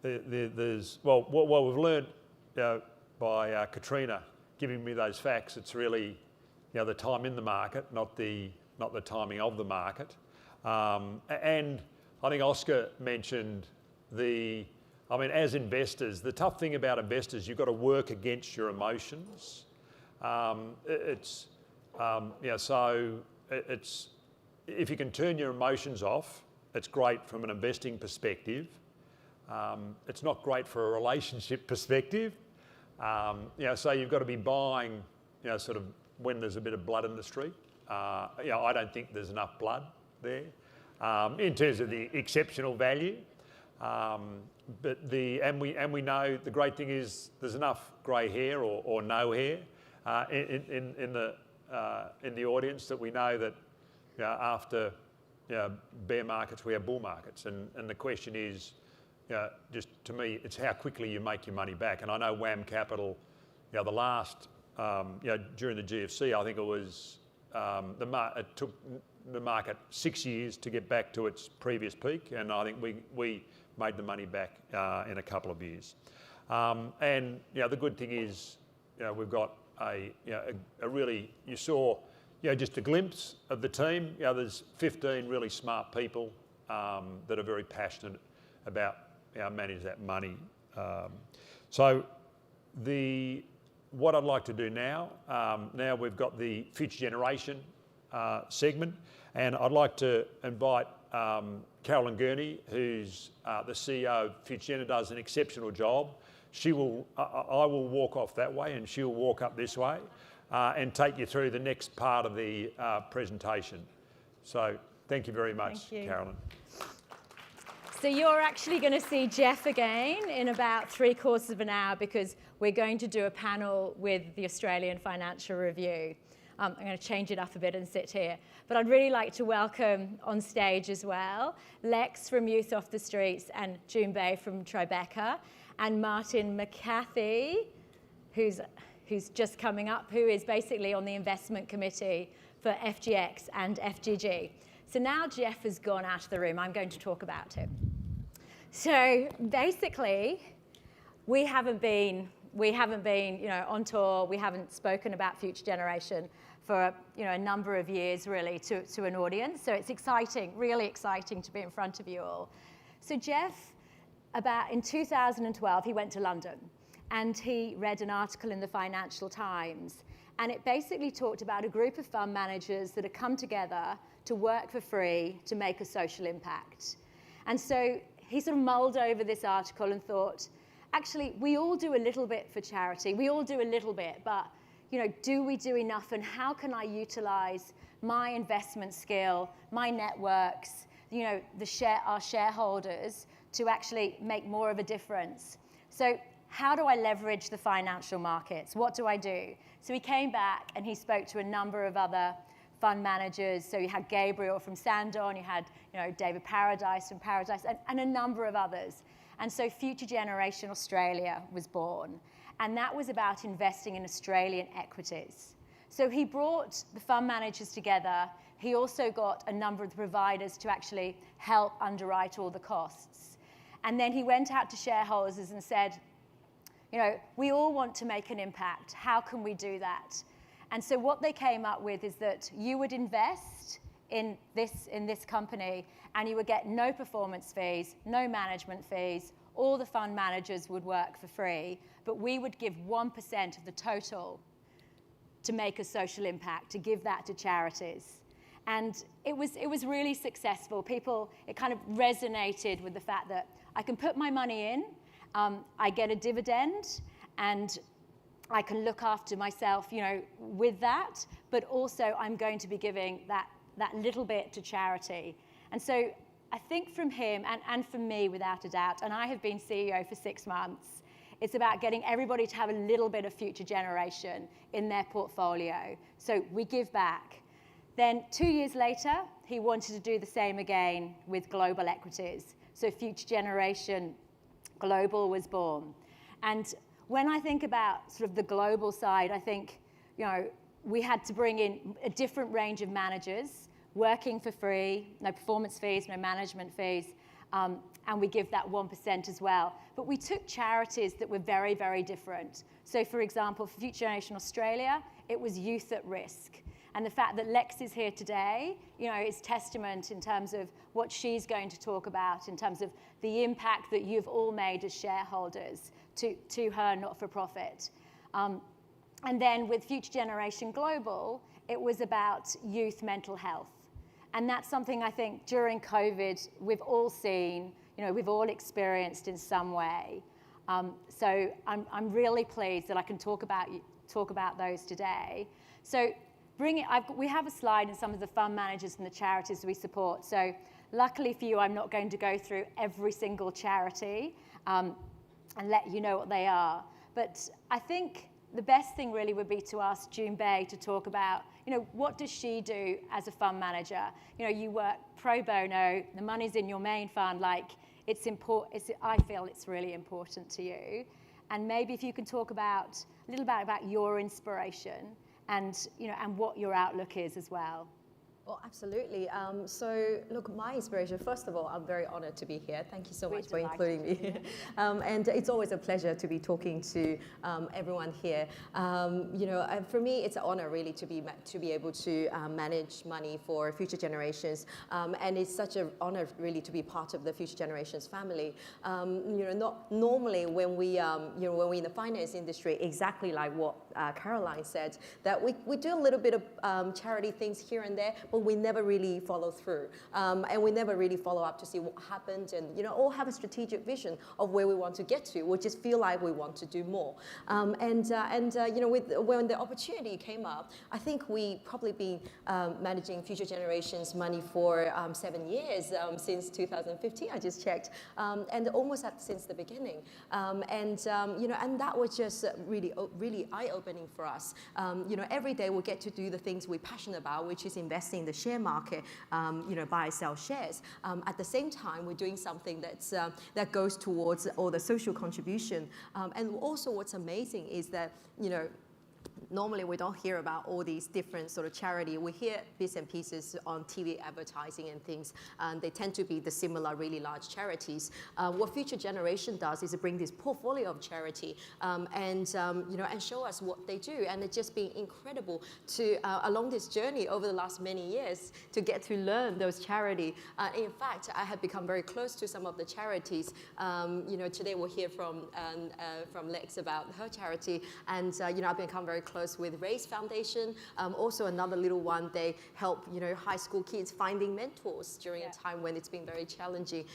there's, well, what we've learned by Katrina giving me those facts, it's really the time in the market, not the timing of the market. And I think Oscar mentioned as investors, the tough thing about investors, you've got to work against your emotions. If you can turn your emotions off, it's great from an investing perspective. It's not great for a relationship perspective. So you've got to be buying, sort of when there's a bit of blood in the street. I don't think there's enough blood there in terms of the exceptional value. But we know the great thing is there's enough grey hair or no hair in the audience that we know that after bear markets we have bull markets, and the question is just to me it's how quickly you make your money back. And I know WAM Capital, the last during the GFC, I think it was it took the market 6 years to get back to its previous peak, and I think we made the money back in a couple of years. And the good thing is we've got a really, you saw just a glimpse of the team. There's 15 really smart people that are very passionate about managing that money. So what I'd like to do now we've got the Future Generation segment, and I'd like to invite Carolyn Gurney, who's the CEO of Future Gen, does an exceptional job. I will walk off that way and she'll walk up this way and take you through the next part of the presentation. So thank you very much, Carolyn. So you're actually going to see Geoff again in about 3/4 of an hour because we're going to do a panel with the Australian Financial Review. I'm going to change it up a bit and sit here. But I'd really like to welcome on stage as well Lex from Youth Off the Streets and June Bay from Tribeca, and Martin McCarthy, who's just coming up, who is basically on the investment committee for FGX and FGG. So now Geoff has gone out of the room, I'm going to talk about him. So basically, we haven't been on tour, we haven't spoken about Future Generation for a number of years really to an audience. So it's exciting, really exciting to be in front of you all. So Geoff, in 2012, he went to London and he read an article in the Financial Times, and it basically talked about a group of fund managers that had come together to work for free to make a social impact. And so he sort of mulled over this article and thought, actually, we all do a little bit for charity. We all do a little bit, but do we do enough? And how can I utilize my investment skill, my networks, our shareholders to actually make more of a difference? So how do I leverage the financial markets? What do I do? So he came back and he spoke to a number of other fund managers. So you had Gabriel from Sandon, you had David Paradise from Paradise, and a number of others. And so Future Generation Australia was born. And that was about investing in Australian equities. So he brought the fund managers together. He also got a number of the providers to actually help underwrite all the costs. And then he went out to shareholders and said, You know, we all want to make an impact. How can we do that? And so what they came up with is that you would invest in this company and you would get no performance fees, no management fees. All the fund managers would work for free, but we would give 1% of the total to make a social impact, to give that to charities. And it was really successful. It kind of resonated with the fact that I can put my money in, I get a dividend, and I can look after myself, you know, with that, but also I'm going to be giving that little bit to charity. And so I think from him and from me, without a doubt, and I have been CEO for 6 months, it's about getting everybody to have a little bit of future generation in their portfolio. So we give back. Then 2 years later, he wanted to do the same again with global equities. So Future Generation Global was born. And when I think about sort of the global side, I think, you know, we had to bring in a different range of managers working for free, no performance fees, no management fees, and we give that 1% as well. But we took charities that were very, very different. So for example, for Future Generation Australia, it was youth at risk. And the fact that Lex is here today, you know, is testament in terms of what she's going to talk about, in terms of the impact that you've all made as shareholders to her not-for-profit. And then with Future Generation Global, it was about youth mental health. And that's something I think during COVID, we've all seen, you know, we've all experienced in some way. So I'm really pleased that I can talk about those today. So we have a slide in some of the fund managers and the charities we support. So luckily for you, I'm not going to go through every single charity and let you know what they are. But I think the best thing really would be to ask June Bay to talk about, you know, what does she do as a fund manager? You know, you work pro bono, the money's in your main fund, like it's important, I feel it's really important to you. And maybe if you can talk a little bit about your inspiration and, you know, and what your outlook is as well. Well, absolutely. So, look, my inspiration, first of all, I'm very honored to be here. Thank you so much for including me. And it's always a pleasure to be talking to everyone here. You know, for me, it's an honor really to be able to manage money for future generations. And it's such an honor really to be part of the Future Generations family. You know, not normally when we, you know, when we're in the finance industry, exactly like what Caroline said, that we do a little bit of charity things here and there, but we never really follow through. And we never really follow up to see what happened and, you know, all have a strategic vision of where we want to get to. We just feel like we want to do more. You know, when the opportunity came up, I think we probably been managing Future Generations money for 7 years, since 2015, I just checked, and almost since the beginning. You know, and that was just really eye-opening for us. You know, every day we get to do the things we're passionate about, which is investing in the share market, you know, buy, sell shares. At the same time, we're doing something that goes towards all the social contribution. And also what's amazing is that, you know, normally we don't hear about all these different sort of charity. We hear bits and pieces on TV advertising and things, and they tend to be the similar really large charities. What Future Generation does is bring this portfolio of charity you know, and show us what they do. And it's just been incredible to, along this journey over the last many years, to get to learn those charity. In fact, I have become very close to some of the charities. You know, today we'll hear from Lex about her charity, and you know, I've become very close with Race Foundation. Also another little one, they help, you know, high school kids finding mentors during a time when it's been very challenging.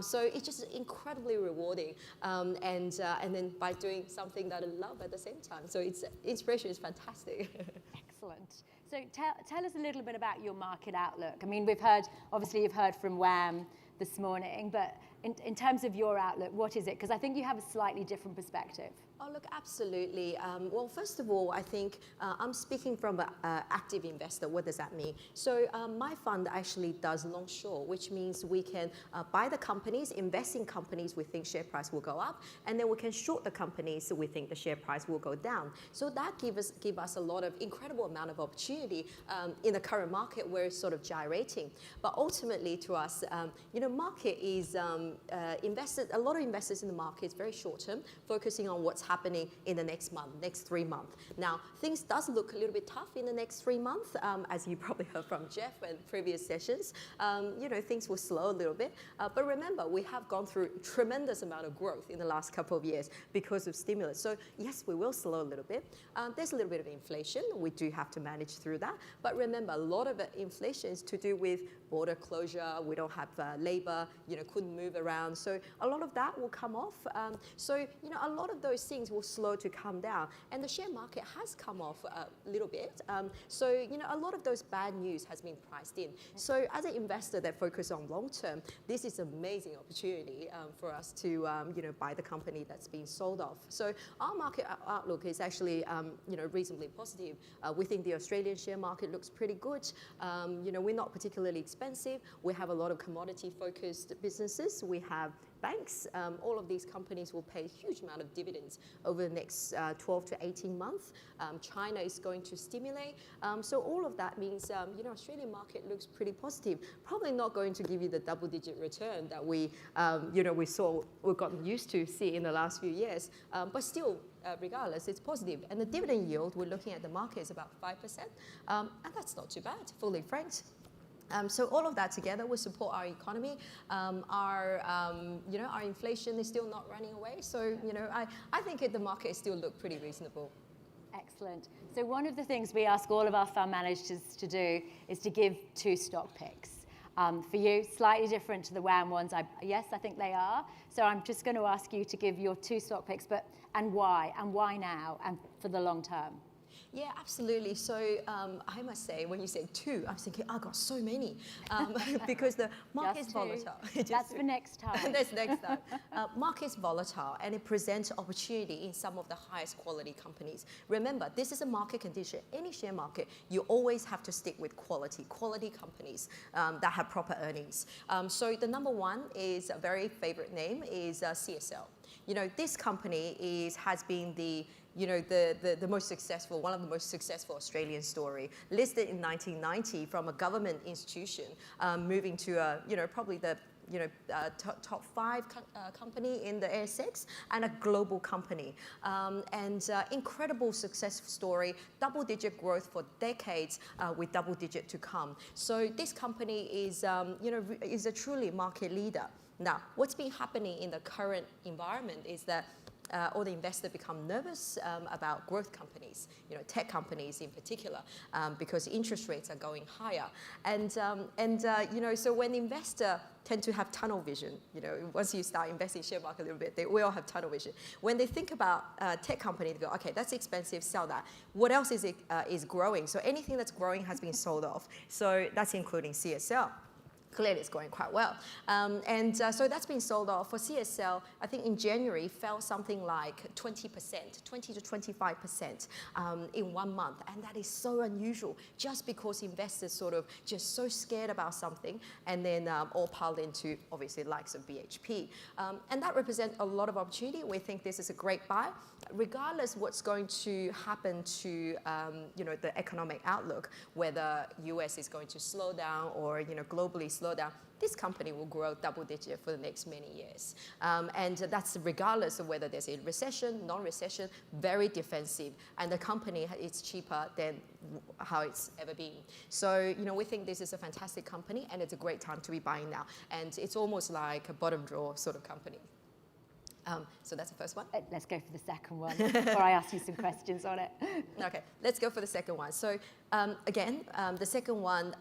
So it's just incredibly rewarding. And then by doing something that I love at the same time. So inspiration is fantastic. Excellent. So tell us a little bit about your market outlook. I mean, obviously you've heard from WAM this morning, but in terms of your outlook, what is it? Because I think you have a slightly different perspective. Oh, look, absolutely. Well, first of all, I think I'm speaking from an active investor. What does that mean? So my fund actually does long short, which means we can buy the companies, invest in companies we think share price will go up, and then we can short the companies so we think the share price will go down. So that give us a lot of incredible amount of opportunity in the current market where it's sort of gyrating. But ultimately to us, you know, market is a lot of investors in the market is very short term, focusing on what's happening in the next month, next 3 months. Now, things does look a little bit tough in the next 3 months, as you probably heard from Geoff in previous sessions. Things will slow a little bit. But remember, we have gone through a tremendous amount of growth in the last couple of years because of stimulus. So yes, we will slow a little bit. There's a little bit of inflation. We do have to manage through that. But remember, a lot of inflation is to do with border closure. We don't have labor, couldn't move around. So a lot of that will come off. A lot of those things will slow to come down. And the share market has come off a little bit. A lot of those bad news has been priced in. So as an investor that focuses on long term, this is an amazing opportunity for us to buy the company that's being sold off. So our market outlook is actually reasonably positive. We think the Australian share market looks pretty good. We're not particularly expensive. We have a lot of commodity-focused businesses. We have banks. All of these companies will pay a huge amount of dividends over the next 12 to 18 months. China is going to stimulate. So all of that means, Australian market looks pretty positive. Probably not going to give you the double-digit return that we've gotten used to see in the last few years. But still, regardless, it's positive. And the dividend yield, we're looking at the market, is about 5%. And that's not too bad, fully franked. So all of that together will support our economy. Our inflation is still not running away. So, I think the market still look pretty reasonable. Excellent. So one of the things we ask all of our fund managers to do is to give 2 stock picks. For you, slightly different to the WAM ones. Yes, I think they are. So I'm just going to ask you to give your 2 stock picks, and why now, and for the long term. Yeah, absolutely. So I must say, when you say 2, I was thinking, I got so many because the market is volatile. That's for next time. That's next time. Market is volatile, and it presents opportunity in some of the highest quality companies. Remember, this is a market condition. Any share market, you always have to stick with quality companies that have proper earnings. So the number 1 is a very favorite name is CSL. This company has been the most successful, one of the most successful Australian story, listed in 1990 from a government institution, moving to probably the top 5 company in the ASX and a global company. Incredible success story, double-digit growth for decades with double-digit to come. So this company is a truly market leader. Now, what's been happening in the current environment is that all the investors become nervous about growth companies, tech companies in particular, because interest rates are going higher. So when investors tend to have tunnel vision, once you start investing in share market a little bit, we all have tunnel vision. When they think about tech company, they go, okay, that's expensive, sell that. What else is growing? So anything that's growing has been sold off. So that's including CSL. Clearly, it's going quite well. So that's been sold off. For CSL, I think in January, fell something like 20% to 25% in 1 month. And that is so unusual, just because investors sort of just so scared about something, and then all piled into, obviously, the likes of BHP. And that represents a lot of opportunity. We think this is a great buy. Regardless what's going to happen to the economic outlook, whether US is going to slow down or globally slow down, this company will grow double-digit for the next many years. And that's regardless of whether there's a recession, non-recession, very defensive. And the company is cheaper than how it's ever been. So, we think this is a fantastic company, and it's a great time to be buying now. And it's almost like a bottom drawer sort of company. So that's the first one. Let's go for the second one before I ask you some questions on it. Okay, let's go for the second one. So again, the second one,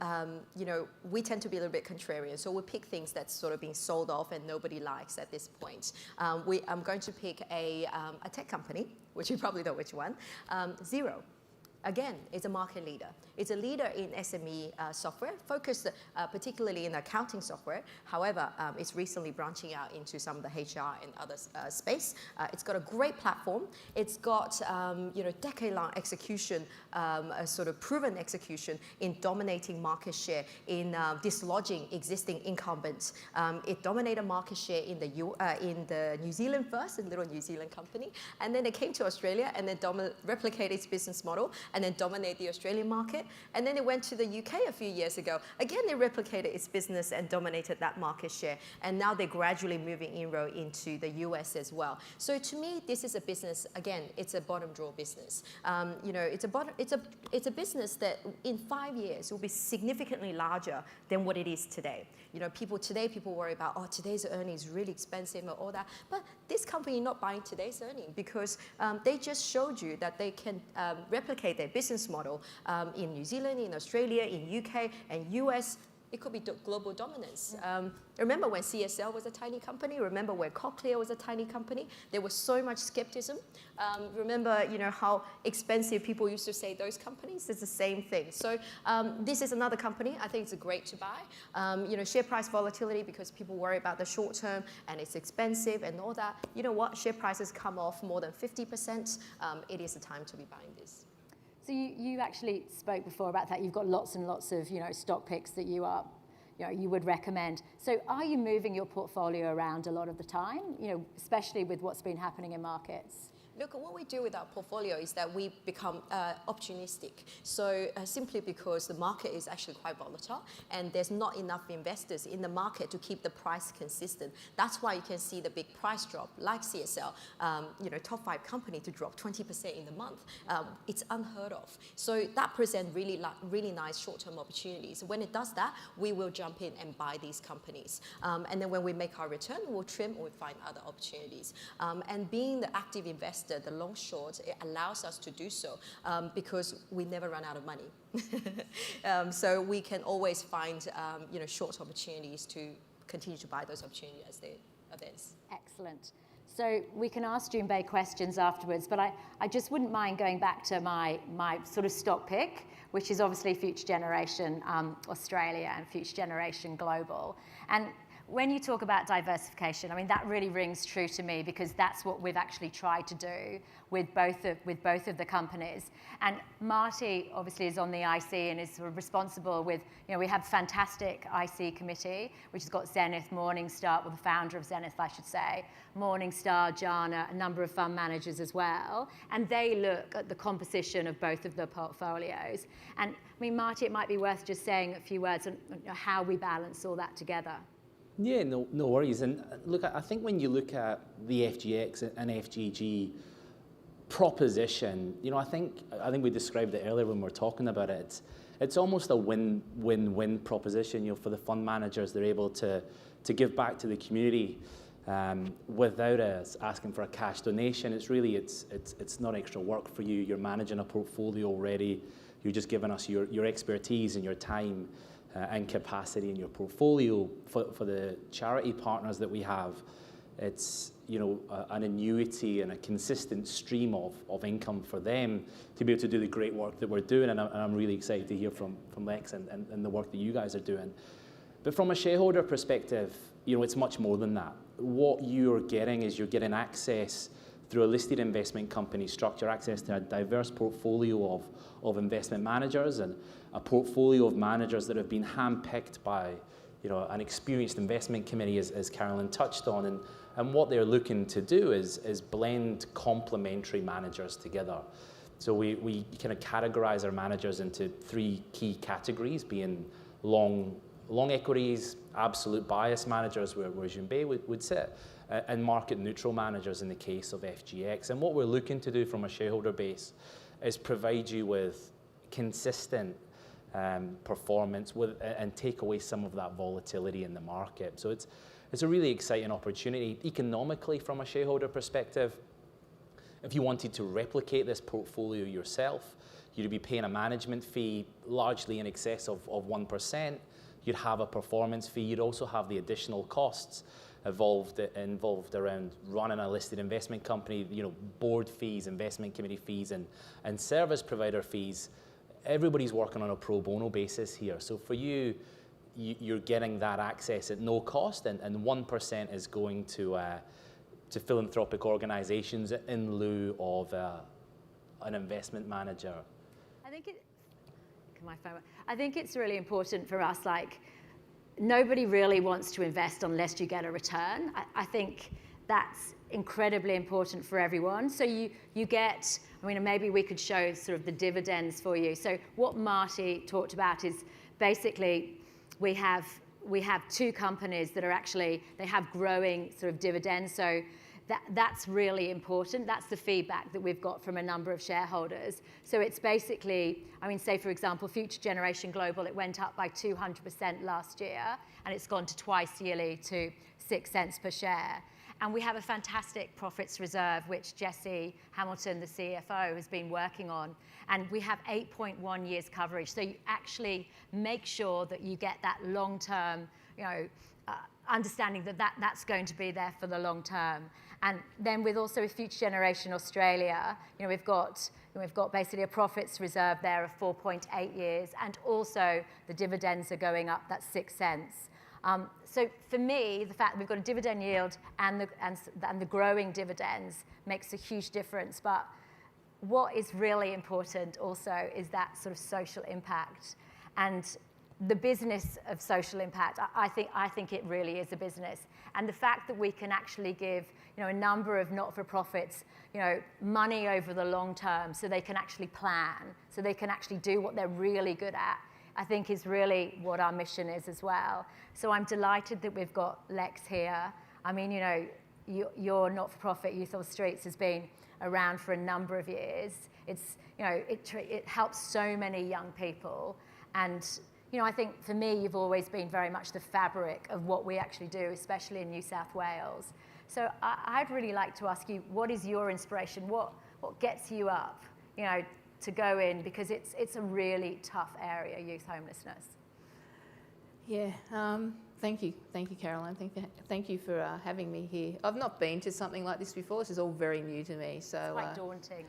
we tend to be a little bit contrarian. So we pick things that's sort of being sold off and nobody likes at this point. I'm going to pick a tech company, which you probably know which one, Xero. Again, it's a market leader. It's a leader in SME software, focused particularly in accounting software. However, it's recently branching out into some of the HR and other space. It's got a great platform. It's got decade-long execution, a sort of proven execution in dominating market share, in dislodging existing incumbents. It dominated market share in the New Zealand first, a little New Zealand company, and then it came to Australia and then replicated its business model. and then dominate the Australian market. And then it went to the UK a few years ago. Again, they replicated its business and dominated that market share. And now they're gradually moving inroad into the US as well. So to me, this is a business, again, it's a bottom drawer business. You know, it's a business that in 5 years will be significantly larger than what it is today. You know, people worry about, oh, today's earnings really expensive and all that. But this company not buying today's earning because they just showed you that they can replicate their business model in New Zealand, in Australia, in UK and US. It could be global dominance. Remember when CSL was a tiny company? Remember when Cochlear was a tiny company? There was so much skepticism. Remember, you know, how expensive people used to say those companies? It's the same thing. So this is another company. I think it's great to buy. You know, share price volatility because people worry about the short term and it's expensive and all that. You know what? Share prices come off more than 50%. It is the time to be buying this. So you actually spoke before about that. You've got lots and lots of, you know, stock picks that you would recommend. So are you moving your portfolio around a lot of the time, you know, especially with what's been happening in markets? Look, what we do with our portfolio is that we become opportunistic. So simply because the market is actually quite volatile and there's not enough investors in the market to keep the price consistent. That's why you can see the big price drop, like CSL, you know, top 5 company to drop 20% in the month. It's unheard of. So that presents really nice short-term opportunities. When it does that, we will jump in and buy these companies. And then when we make our return, we'll trim or we'll find other opportunities. And being the active investor, the long short, it allows us to do so because we never run out of money. So we can always find you know, short opportunities to continue to buy those opportunities as they advance. Excellent. So we can ask Jun Bei questions afterwards, but I just wouldn't mind going back to my sort of stock pick, which is obviously Future Generation Australia and Future Generation Global. And when you talk about diversification, I mean, that really rings true to me because that's what we've actually tried to do with both of the companies. And Marty obviously is on the IC and is sort of responsible with, you know, we have fantastic IC committee, which has got Zenith, Morningstar, well, the founder of Zenith, I should say, Morningstar, Jana, a number of fund managers as well. And they look at the composition of both of the portfolios. And I mean, Marty, it might be worth just saying a few words on how we balance all that together. Yeah, no worries. And look, I think when you look at the FGX and FGG proposition, you know, I think we described it earlier when we were talking about it. It's almost a win-win-win proposition. You know, for the fund managers, they're able to give back to the community without us asking for a cash donation. It's really it's not extra work for you. You're managing a portfolio already. You're just giving us your expertise and your time. And capacity in your portfolio. For the charity partners that we have, it's, you know, an annuity and a consistent stream of income for them to be able to do the great work that we're doing, and I'm really excited to hear from Lex and the work that you guys are doing. But from a shareholder perspective, you know, it's much more than that. What you're getting is you're getting access through a listed investment company structure, access to a diverse portfolio of investment managers and a portfolio of managers that have been handpicked by, you know, an experienced investment committee, as Carolyn touched on. And what they're looking to do is blend complementary managers together. So we kind of categorize our managers into 3 key categories, being long equities, absolute bias managers, where Jun Bei would sit, and market neutral managers in the case of FGX. And what we're looking to do from a shareholder base is provide you with consistent performance and take away some of that volatility in the market. So it's a really exciting opportunity. Economically, from a shareholder perspective, if you wanted to replicate this portfolio yourself, you'd be paying a management fee largely in excess of 1%. You'd have a performance fee. You'd also have the additional costs involved around running a listed investment company, you know, board fees, investment committee fees, and service provider fees. Everybody's working on a pro bono basis here. So for you're getting that access at no cost, and 1% is going to philanthropic organizations in lieu of an investment manager. I think it's really important for us, like, nobody really wants to invest unless you get a return. I think that's incredibly important for everyone. So you get, I mean, maybe we could show sort of the dividends for you. So what Marty talked about is basically we have 2 companies that are actually, they have growing sort of dividends. So that's really important. That's the feedback that we've got from a number of shareholders. So it's basically, I mean, say for example, Future Generation Global, it went up by 200% last year, and it's gone to twice yearly to 6 cents per share. And we have a fantastic profits reserve, which Jesse Hamilton, the CFO, has been working on. And we have 8.1 years coverage. So you actually make sure that you get that long-term, understanding that that's going to be there for the long term. And then with also Future Generation Australia, we've got basically a profits reserve there of 4.8 years, and also the dividends are going up. That's 6 cents. So for me, the fact that we've got a dividend yield and the growing dividends makes a huge difference. But what is really important also is that sort of social impact and the business of social impact. I think it really is a business, and the fact that we can actually give a number of not-for-profits money over the long term, so they can actually plan, so they can actually do what they're really good at, I think is really what our mission is as well. So I'm delighted that we've got Lex here. I mean, your not-for-profit Youth on the Streets has been around for a number of years. It's it helps so many young people, and I think for me, you've always been very much the fabric of what we actually do, especially in New South Wales. So I'd really like to ask you, what is your inspiration? What gets you up, to go in, because it's a really tough area, youth homelessness. Yeah, thank you, Caroline. Thank you for having me here. I've not been to something like this before. This is all very new to me. So it's quite daunting.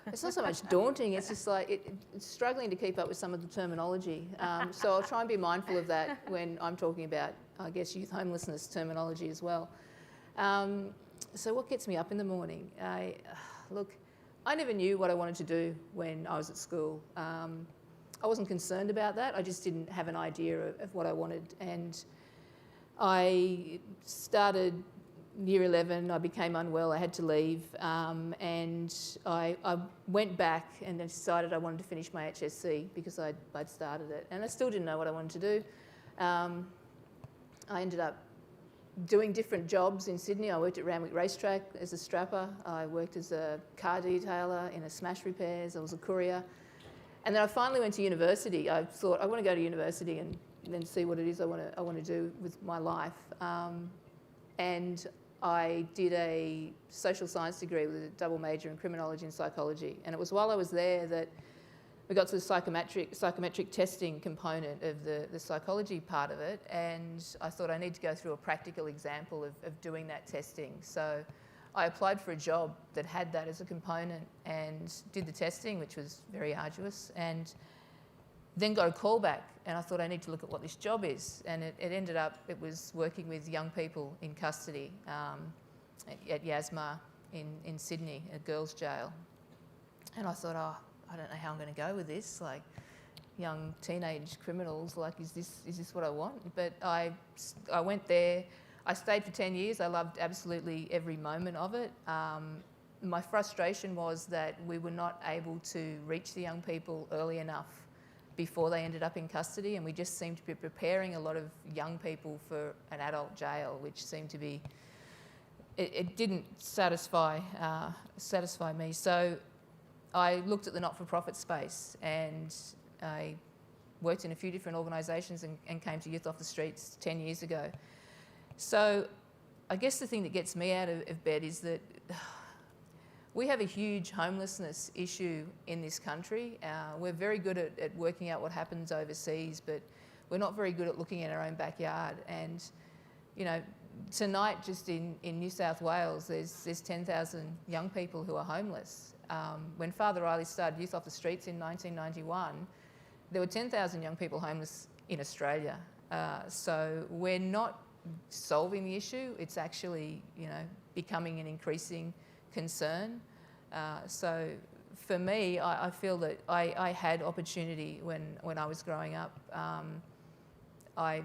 It's not so much daunting. It's just like it's struggling to keep up with some of the terminology. So I'll try and be mindful of that when I'm talking about, I guess, youth homelessness terminology as well. So what gets me up in the morning? Look, I never knew what I wanted to do when I was at school. I wasn't concerned about that. I just didn't have an idea of what I wanted. And I started year 11, I became unwell, I had to leave, and I went back and decided I wanted to finish my HSC because I'd started it. And I still didn't know what I wanted to do. I ended up doing different jobs in Sydney. I worked at Randwick Racetrack as a strapper. I worked as a car detailer in a smash repairs. I was a courier. And then I finally went to university. I thought, I want to go to university and then see what it is I want to do with my life. And I did a social science degree with a double major in criminology and psychology. And it was while I was there that we got to the psychometric testing component of the psychology part of it, and I thought I need to go through a practical example of doing that testing. So I applied for a job that had that as a component and did the testing, which was very arduous, and then got a call back, and I thought I need to look at what this job is. And it ended up, it was working with young people in custody at Yasma in Sydney, a girls' jail. And I thought, I don't know how I'm going to go with this, like young teenage criminals, like is this what I want? But I went there, I stayed for 10 years, I loved absolutely every moment of it. My frustration was that we were not able to reach the young people early enough before they ended up in custody, and we just seemed to be preparing a lot of young people for an adult jail, which seemed to be, it didn't satisfy me. So I looked at the not-for-profit space, and I worked in a few different organisations and came to Youth Off the Streets 10 years ago. So I guess the thing that gets me out of bed is that we have a huge homelessness issue in this country. We're very good at working out what happens overseas, but we're not very good at looking at our own backyard. And, tonight just in New South Wales, there's 10,000 young people who are homeless. When Father Riley started Youth Off the Streets in 1991, there were 10,000 young people homeless in Australia. So we're not solving the issue. It's actually, becoming an increasing concern. So for me, I feel that I had opportunity when I was growing up. I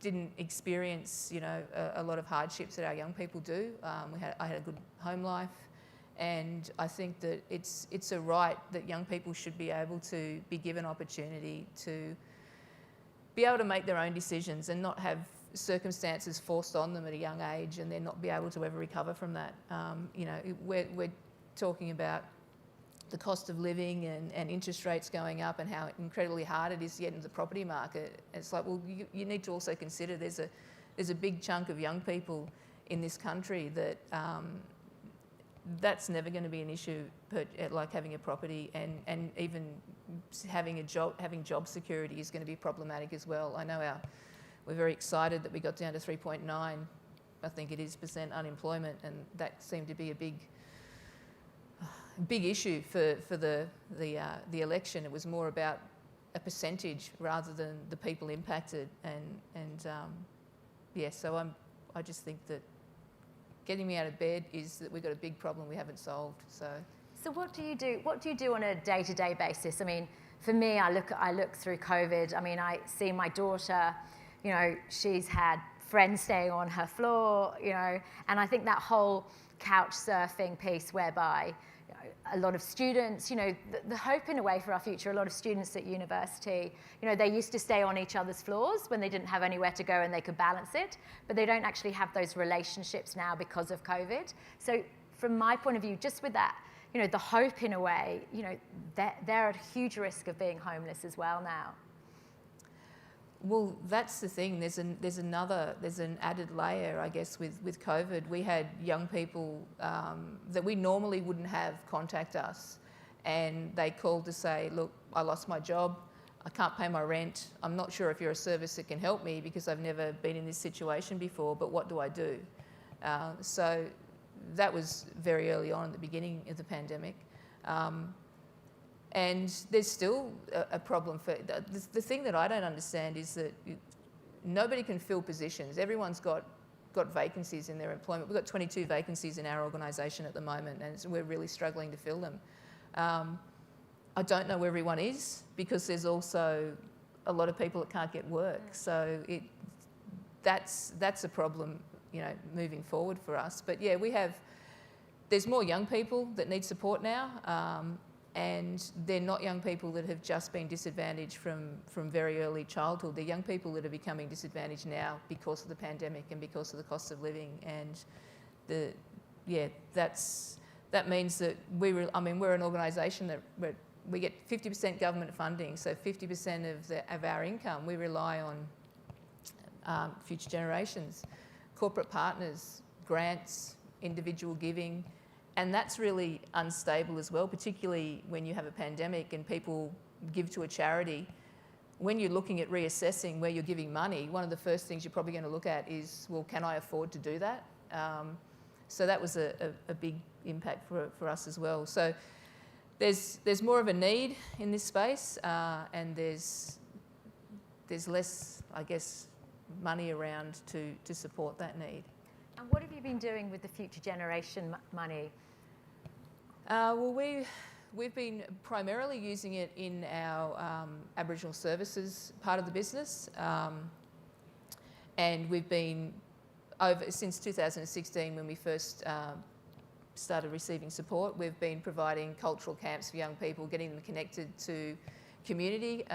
didn't experience, you know, a lot of hardships that our young people do. I had a good home life, and I think that it's a right that young people should be able to be given opportunity to be able to make their own decisions and not have circumstances forced on them at a young age and then not be able to ever recover from that. You know, we're talking about the cost of living and interest rates going up and how incredibly hard it is to get into the property market. It's like, well, you need to also consider there's a big chunk of young people in this country that that's never going to be an issue, like having a property, and even having job security is going to be problematic as well. I know we're very excited that we got down to 3.9, I think it is, % unemployment, and that seemed to be a big issue for the election. It was more about a percentage rather than the people impacted, and yeah. So I just think that getting me out of bed is that we've got a big problem we haven't solved. So what do you do? What do you do on a day-to-day basis? I mean, for me, I look through COVID. I mean, I see my daughter. You know, she's had friends staying on her floor. You know, and I think that whole couch surfing piece, whereby a lot of students, you know, the hope in a way for our future, a lot of students at university, you know, they used to stay on each other's floors when they didn't have anywhere to go and they could balance it, but they don't actually have those relationships now because of COVID. So from my point of view, just with that, you know, the hope in a way, you know, they're at huge risk of being homeless as well now. Well, that's the thing. There's an added layer, I guess, with COVID. We had young people that we normally wouldn't have contact us, and they called to say, look, I lost my job, I can't pay my rent, I'm not sure if you're a service that can help me because I've never been in this situation before, but what do I do? So that was very early on at the beginning of the pandemic. And there's still a problem for the thing that I don't understand is that nobody can fill positions. Everyone's got vacancies in their employment. We've got 22 vacancies in our organisation at the moment, and we're really struggling to fill them. I don't know where everyone is because there's also a lot of people that can't get work. So that's a problem, you know, moving forward for us. But yeah, there's more young people that need support now. And they're not young people that have just been disadvantaged from very early childhood. They're young people that are becoming disadvantaged now because of the pandemic and because of the cost of living. And that means that we're an organisation that we get 50% government funding, so 50% of our income we rely on future generations, corporate partners, grants, individual giving. And that's really unstable as well, particularly when you have a pandemic and people give to a charity. When you're looking at reassessing where you're giving money, one of the first things you're probably going to look at is, well, can I afford to do that? So that was a big impact for us as well. So there's more of a need in this space, and there's less, I guess, money around to support that need. And what have you been doing with the future generation money? Well, we've been primarily using it in our Aboriginal services part of the business, and we've been since 2016 when we first started receiving support. We've been providing cultural camps for young people, getting them connected to community.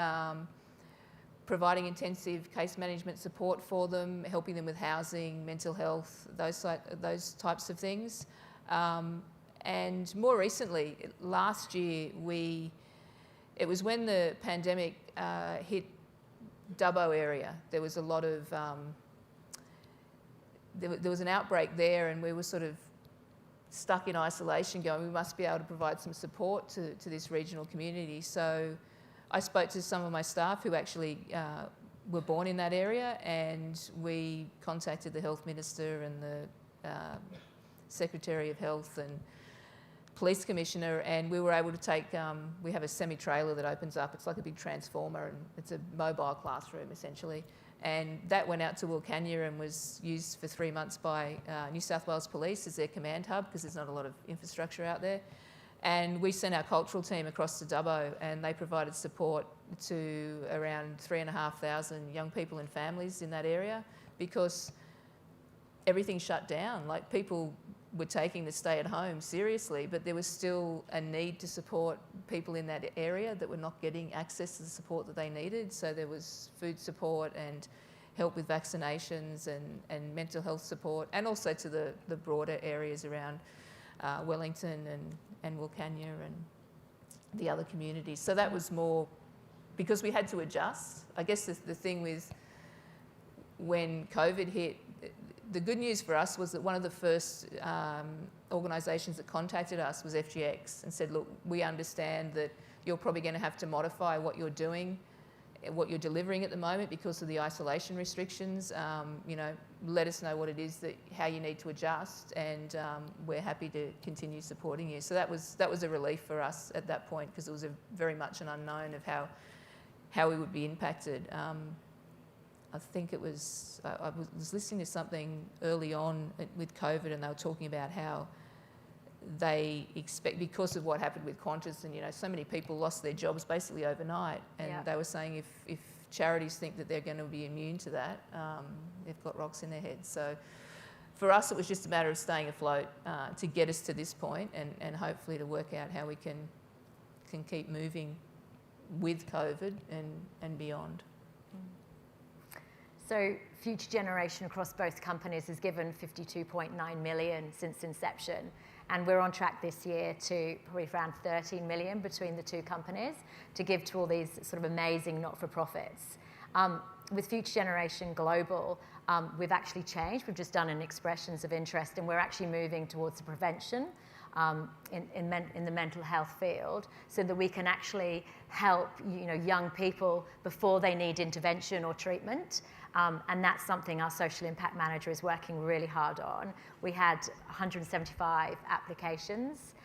Providing intensive case management support for them, helping them with housing, mental health, those types of things. And more recently, last year, it was when the pandemic hit Dubbo area. There was a lot of, there was an outbreak there, and we were sort of stuck in isolation going, we must be able to provide some support to this regional community. So I spoke to some of my staff who actually were born in that area, and we contacted the Health Minister and the Secretary of Health and Police Commissioner, and we were able to take, we have a semi-trailer that opens up. It's like a big transformer, and it's a mobile classroom essentially. And that went out to Wilcannia and was used for 3 months by New South Wales Police as their command hub, because there's not a lot of infrastructure out there. And we sent our cultural team across to Dubbo, and they provided support to around 3,500 young people and families in that area, because everything shut down. Like, people were taking the stay at home seriously, but there was still a need to support people in that area that were not getting access to the support that they needed. So there was food support and help with vaccinations and mental health support, and also to the broader areas around Wellington and Wilcannia and the other communities. So that was more because we had to adjust. I guess the thing with when COVID hit, the good news for us was that one of the first organisations that contacted us was FGX and said, look, we understand that you're probably going to have to modify what you're doing, what you're delivering at the moment because of the isolation restrictions. You know, let us know what it is how you need to adjust, and we're happy to continue supporting you. So that was a relief for us at that point, because it was very much an unknown of how we would be impacted. I think it was, I was listening to something early on with COVID, and they were talking about how they expect, because of what happened with Qantas, and, you know, so many people lost their jobs basically overnight. And they were saying if charities think that they're going to be immune to that, they've got rocks in their heads. So for us, it was just a matter of staying afloat to get us to this point, and hopefully to work out how we can keep moving with COVID and beyond. So Future Generation across both companies has given 52.9 million since inception, and we're on track this year to probably around 13 million between the two companies to give to all these sort of amazing not-for-profits. With Future Generation Global, we've actually changed. We've just done an expressions of interest, and we're actually moving towards the prevention in the mental health field, so that we can actually help, you know, young people before they need intervention or treatment. And that's something our social impact manager is working really hard on. We had 175 applications,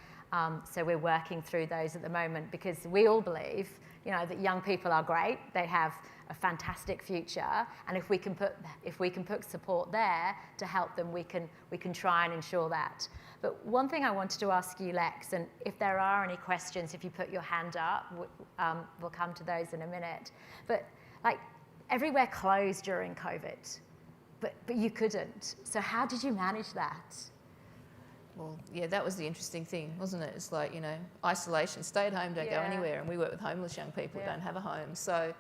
so we're working through those at the moment, because we all believe, you know, that young people are great. They have a fantastic future, and if we can put support there to help them, we can try and ensure that. But one thing I wanted to ask you, Lex, and if there are any questions, if you put your hand up, we'll come to those in a minute. But like, everywhere closed during COVID, but you couldn't. So how did you manage that? Well, yeah, that was the interesting thing, wasn't it? It's like, you know, isolation, stay at home, don't go anywhere. And we work with homeless young people who don't have a home. So,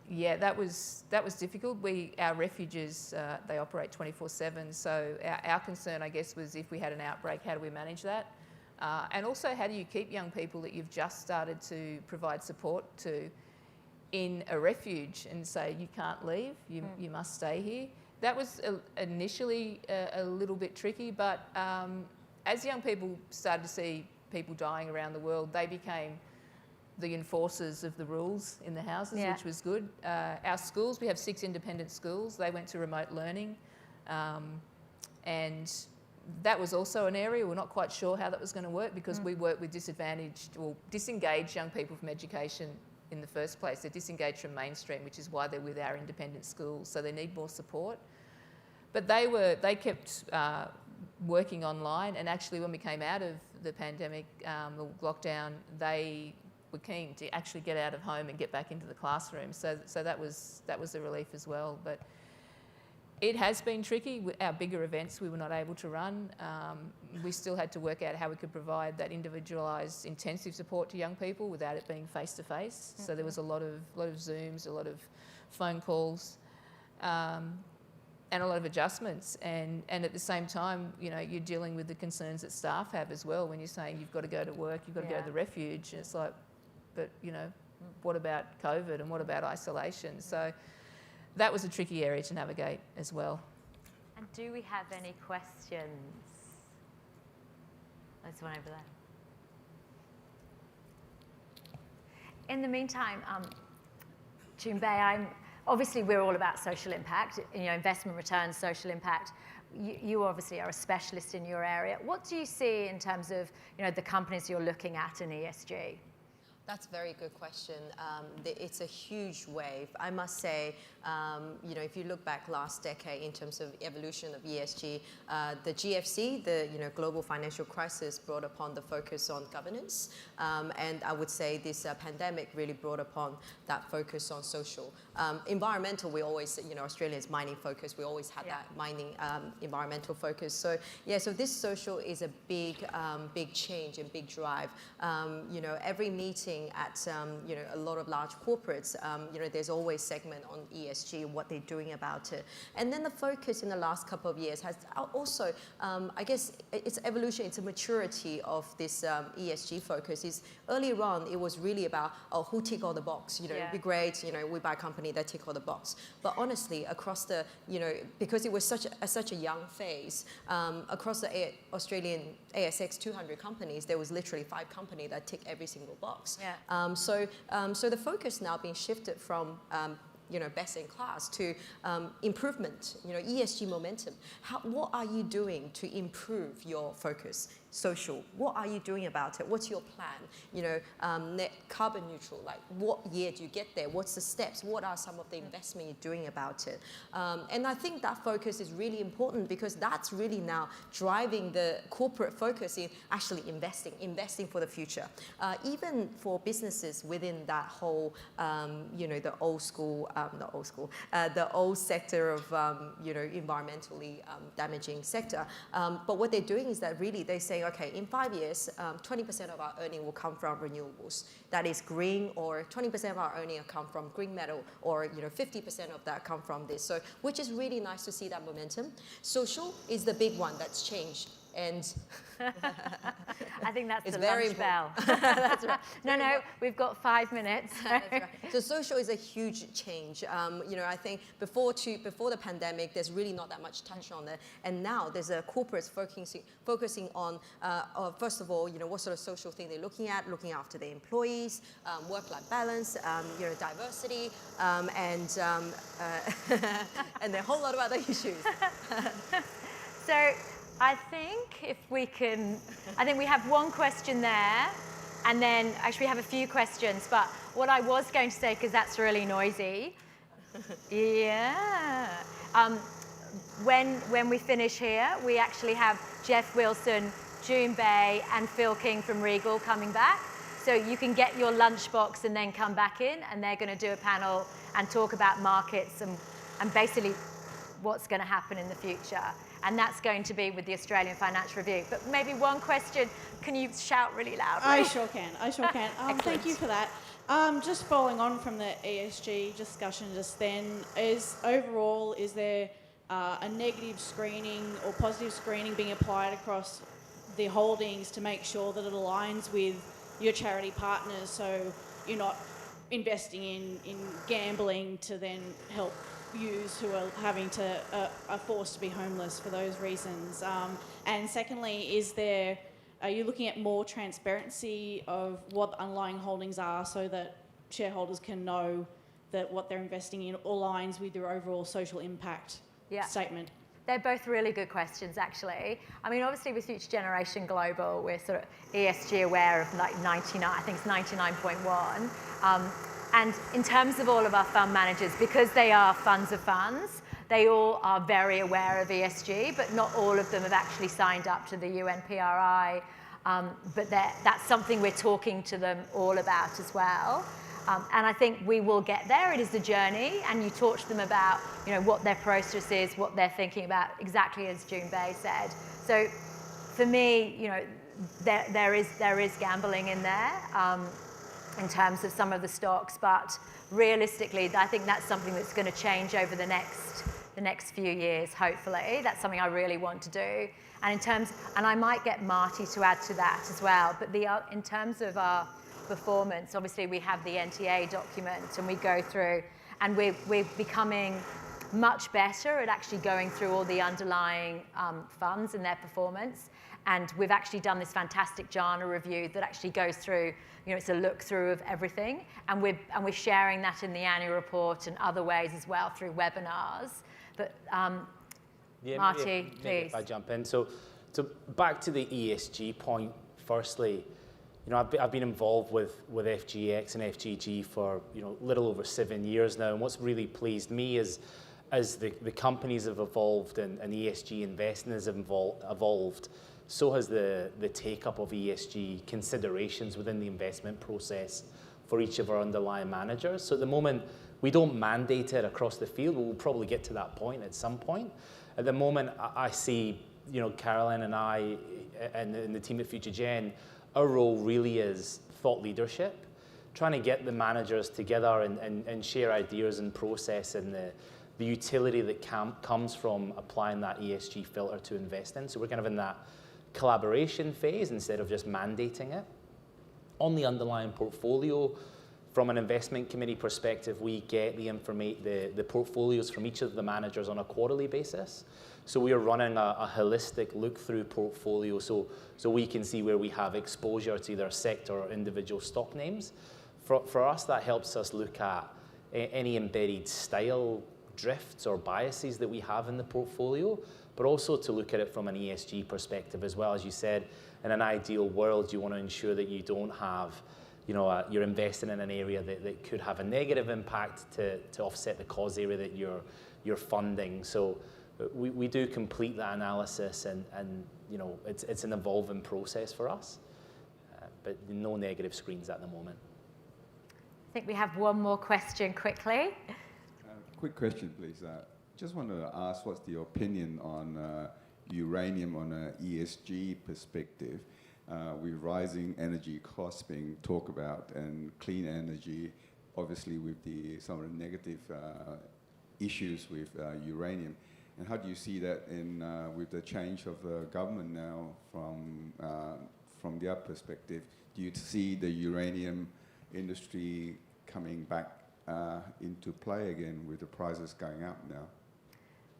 yeah, that was difficult. Our refuges, they operate 24/7. So our concern, I guess, was if we had an outbreak, how do we manage that? And also, how do you keep young people that you've just started to provide support to in a refuge and say, you can't leave, you must stay here? That was initially a little bit tricky, but as young people started to see people dying around the world, they became the enforcers of the rules in the houses, which was good. Our schools, we have 6 independent schools. They went to remote learning, and that was also an area we're not quite sure how that was going to work, because we work with disadvantaged or disengaged young people from education in the first place. They're disengaged from mainstream, which is why they're with our independent schools, so they need more support. But they kept working online, and actually when we came out of the pandemic, the lockdown, they were keen to actually get out of home and get back into the classroom. So that was a relief as well. But it has been tricky. Our bigger events we were not able to run. We still had to work out how we could provide that individualised intensive support to young people without it being face-to-face. So there was a lot of Zooms, a lot of phone calls, and a lot of adjustments. And at the same time, you know, you're dealing with the concerns that staff have as well when you're saying you've got to go to work, you've got to go to the refuge. And it's like, but, you know, what about COVID and what about isolation? So that was a tricky area to navigate as well. And do we have any questions? There's one over there. In the meantime, Chun-Bei, obviously we're all about social impact, you know, investment returns, social impact. You obviously are a specialist in your area. What do you see in terms of, you know, the companies you're looking at in ESG? That's a very good question. It's a huge wave. I must say, if you look back last decade in terms of evolution of ESG, the GFC, the global financial crisis, brought upon the focus on governance, and I would say this pandemic really brought upon that focus on social. Environmental, we always, Australia is mining focused. We always had that mining environmental focus. So so this social is a big change and big drive. Every meeting at a lot of large corporates, there's always segment on ESG and what they're doing about it. And then the focus in the last couple of years has also, I guess, it's evolution, it's a maturity of this ESG focus. Is earlier on, it was really about who tick all the box. It'd be great. We buy a company that tick all the box. But honestly, across the, because it was such a young phase, across the Australian ASX 200 companies, there was literally 5 companies that tick every single box. Yeah. So the focus now being shifted from best in class to improvement, ESG momentum. What are you doing to improve your focus? Social, what are you doing about it? What's your plan? Net carbon neutral, like what year do you get there? What's the steps? What are some of the investment you're doing about it? And I think that focus is really important because that's really now driving the corporate focus in actually investing for the future. Even for businesses within that whole, the old school, the old sector of, environmentally damaging sector. But what they're doing is that really they're saying, okay, in 5 years, 20% of our earning will come from renewables. That is green, or 20% of our earning will come from green metal, or 50% of that come from this. So, which is really nice to see that momentum. Social is the big one that's changed. And I think that's it's the very lunch bell. That's right. No, we've got 5 minutes. That's right. So social is a huge change. I think before the pandemic, there's really not that much touch on it. And now there's a corporates focusing on, first of all, what sort of social thing they're looking after their employees, work-life balance, diversity, and and a whole lot of other issues. So I think we have one question there, and then actually we have a few questions, but what I was going to say, because that's really noisy, when we finish here, we actually have Geoff Wilson, June Bay, and Phil King from Regal coming back. So you can get your lunchbox and then come back in, and they're going to do a panel and talk about markets and basically what's going to happen in the future. And that's going to be with the Australian Financial Review. But maybe one question, can you shout really loudly? I sure can. Thank you for that. Just following on from the ESG discussion just then, is there a negative screening or positive screening being applied across the holdings to make sure that it aligns with your charity partners, so you're not investing in gambling to then help youths who are are forced to be homeless for those reasons? And secondly, are you looking at more transparency of what the underlying holdings are so that shareholders can know that what they're investing in aligns with their overall social impact statement? They're both really good questions, actually. I mean, obviously with Future Generation Global, we're sort of ESG aware of like 99, I think it's 99.1. And in terms of all of our fund managers, because they are funds of funds, they all are very aware of ESG, but not all of them have actually signed up to the UNPRI. But that's something we're talking to them all about as well. And I think we will get there. It is a journey, and you talk to them about, what their process is, what they're thinking about, exactly as June Bay said. So for me, there is gambling in there. In terms of some of the stocks, but realistically, I think that's something that's going to change over the next few years, hopefully. That's something I really want to do. And I might get Marty to add to that as well, but in terms of our performance, obviously we have the NTA document, and we go through, and we're becoming much better at actually going through all the underlying funds and their performance. And we've actually done this fantastic JANA review that actually goes through, it's a look through of everything. And we're sharing that in the annual report and other ways as well through webinars. But Marty, please. If I jump in. So back to the ESG point, firstly, you know, I've been involved with FGX and FGG for, you know, little over 7 years now, and what's really pleased me is as the companies have evolved and ESG investing has evolved, so has the take-up of ESG considerations within the investment process for each of our underlying managers. So at the moment, we don't mandate it across the field. We'll probably get to that point at some point. At the moment, I see, you know, Caroline and I and the team at FutureGen, our role really is thought leadership, trying to get the managers together and share ideas and process and the utility that comes from applying that ESG filter to invest in. So we're kind of in that collaboration phase instead of just mandating it. On the underlying portfolio, from an investment committee perspective, we get the portfolios from each of the managers on a quarterly basis. So we are running a holistic look-through portfolio so we can see where we have exposure to either sector or individual stock names. For us, that helps us look at any embedded style drifts or biases that we have in the portfolio, but also to look at it from an ESG perspective as well. As you said, in an ideal world, you want to ensure that you don't have, you know, you're investing in an area that could have a negative impact to offset the cause area that you're funding. So we do complete that analysis, and you know, it's an evolving process for us, but no negative screens at the moment. I think we have one more question quickly. Quick question, please. Just wanted to ask, what's your opinion on uranium on an ESG perspective, with rising energy costs being talked about and clean energy, obviously with some of the negative issues with uranium. And how do you see that in with the change of government now from their perspective? Do you see the uranium industry coming back into play again with the prices going up now?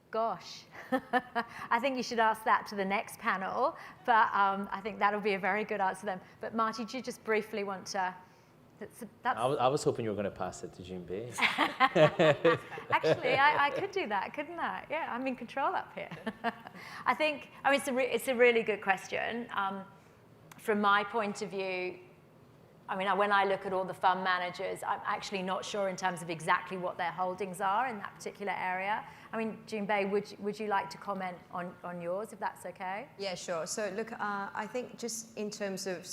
Gosh, I think you should ask that to the next panel, but I think that'll be a very good answer then. But Marty, do you just briefly want to... I was hoping you were going to pass it to June Bay. Actually, I could do that, couldn't I? Yeah, I'm in control up here. I think, I mean, it's a really good question. From my point of view, I mean, when I look at all the fund managers, I'm actually not sure in terms of exactly what their holdings are in that particular area. I mean, June Bay, would you like to comment on yours, if that's okay? Yeah, sure. So look, I think just in terms of,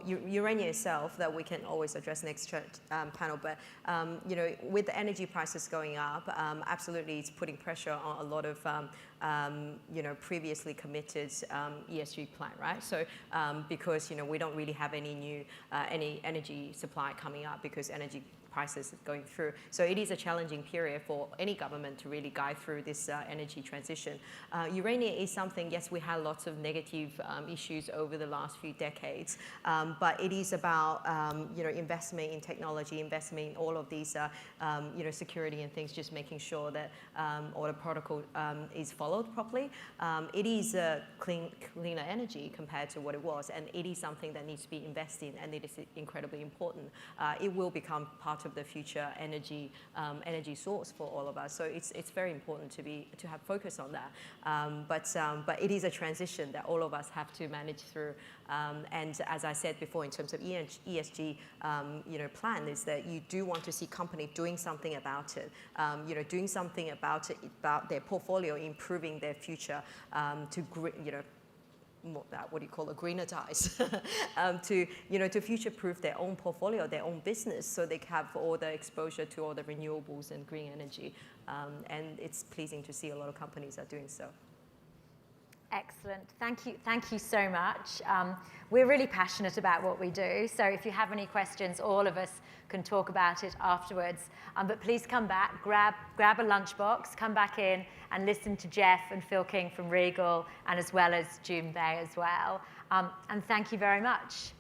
uranium itself, that we can always address next panel, but you know, with the energy prices going up, absolutely it's putting pressure on a lot of you know, previously committed ESG plan, right? So because, you know, we don't really have any new any energy supply coming up because energy prices going through. So it is a challenging period for any government to really guide through this energy transition. Uranium is something, yes, we had lots of negative issues over the last few decades, but it is about, you know, investment in technology, investment in all of these, you know, security and things, just making sure that all the protocol is followed properly. It is cleaner energy compared to what it was, and it is something that needs to be invested in, and it is incredibly important. It will become part of the future energy source for all of us. So it's very important to have focus on that. But it is a transition that all of us have to manage through. And as I said before, in terms of ESG, you know, plan is that you do want to see company doing something about it. You know, doing something about it, about their portfolio, improving their future to, you know, what do you call it, greenertize, to, you know, to future-proof their own portfolio, their own business, so they have all the exposure to all the renewables and green energy. And it's pleasing to see a lot of companies are doing so. Excellent. Thank you so much. We're really passionate about what we do, so if you have any questions, all of us can talk about it afterwards. But please come back, grab a lunchbox, come back in and listen to Geoff and Phil King from Regal, and as well as June Bay as well. And thank you very much.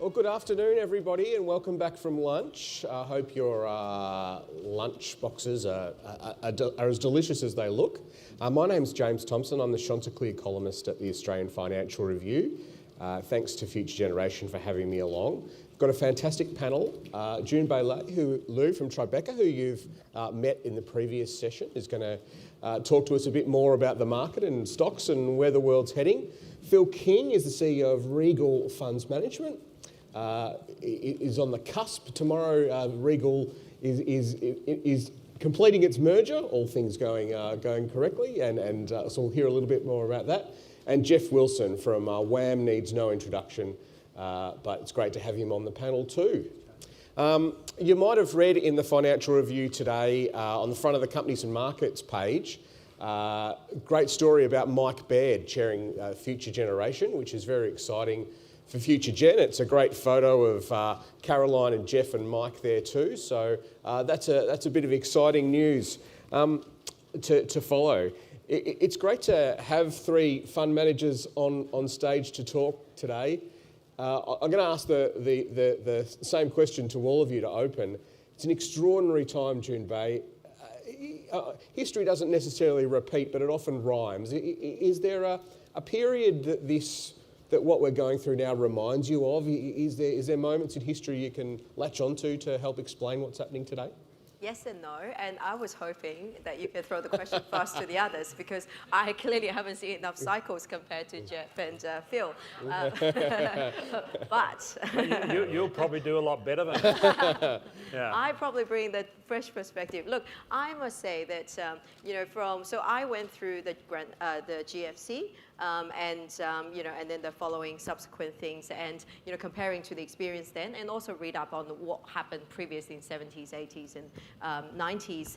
Well, good afternoon, everybody, and welcome back from lunch. I hope your lunch boxes are as delicious as they look. My name's James Thomson. I'm the Chanticleer columnist at the Australian Financial Review. Thanks to Future Generation for having me along. Got a fantastic panel. June Lou from Tribeca, who you've met in the previous session, is going to talk to us a bit more about the market and stocks and where the world's heading. Phil King is the CEO of Regal Funds Management. Is on the cusp. Tomorrow, Regal is completing its merger, all things going correctly, and so we'll hear a little bit more about that. And Geoff Wilson from WAM needs no introduction, but it's great to have him on the panel too. You might have read in the Financial Review today, on the front of the Companies and Markets page, great story about Mike Baird chairing Future Generation, which is very exciting for Future Gen. It's a great photo of Caroline and Geoff and Mike there too. So that's a bit of exciting news to follow. It's great to have three fund managers on stage to talk today. I'm going to ask the same question to all of you to open. It's an extraordinary time, June Bay. History doesn't necessarily repeat, but it often rhymes. Is there a period that what we're going through now reminds you of? Is there moments in history you can latch onto to help explain what's happening today? Yes and no, and I was hoping that you could throw the question first to the others because I clearly haven't seen enough cycles compared to Geoff and Phil. But you'll probably do a lot better than that. Yeah. I probably bring that fresh perspective. Look, I must say that so I went through the GFC. And then the following subsequent things, and comparing to the experience then, and also read up on what happened previously in 70s, 80s, and 90s.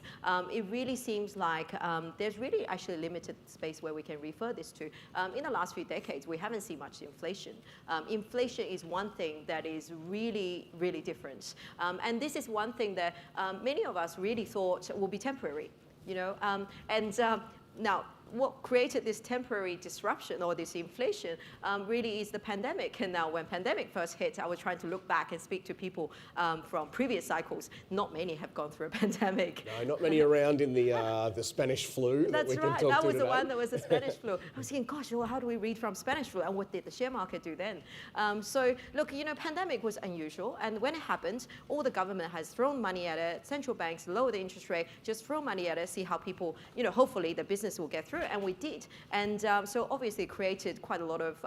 It really seems like there's really actually limited space where we can refer this to. In the last few decades, we haven't seen much inflation. Inflation is one thing that is really, really different, and this is one thing that many of us really thought will be temporary. Now, what created this temporary disruption or this inflation really is the pandemic. And now when pandemic first hit, I was trying to look back and speak to people from previous cycles. Not many have gone through a pandemic. No, not many around in the Spanish flu. That's right. That was the one that was the Spanish flu. I was thinking, gosh, well, how do we read from Spanish flu? And what did the share market do then? So look, pandemic was unusual. And when it happened, all the government has thrown money at it. Central banks lower the interest rate, just throw money at it, see how people, hopefully the business will get through. And we did. And so obviously created quite a lot of,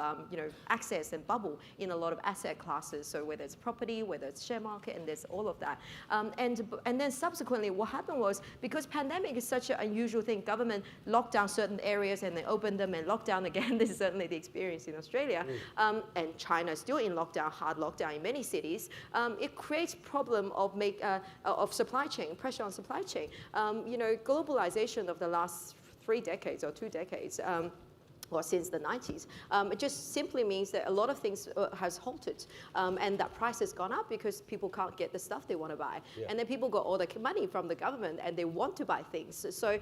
access and bubble in a lot of asset classes. So whether it's property, whether it's share market, and there's all of that. And then subsequently what happened was, because pandemic is such an unusual thing, government locked down certain areas and then opened them and locked down again. This is certainly the experience in Australia. And China is still in lockdown, hard lockdown in many cities. It creates problem of supply chain, pressure on supply chain. Globalization of the last 3 decades or 2 decades, or since the 90s. It just simply means that a lot of things has halted, and that price has gone up because people can't get the stuff they want to buy. Yeah. And then people got all the money from the government and they want to buy things. So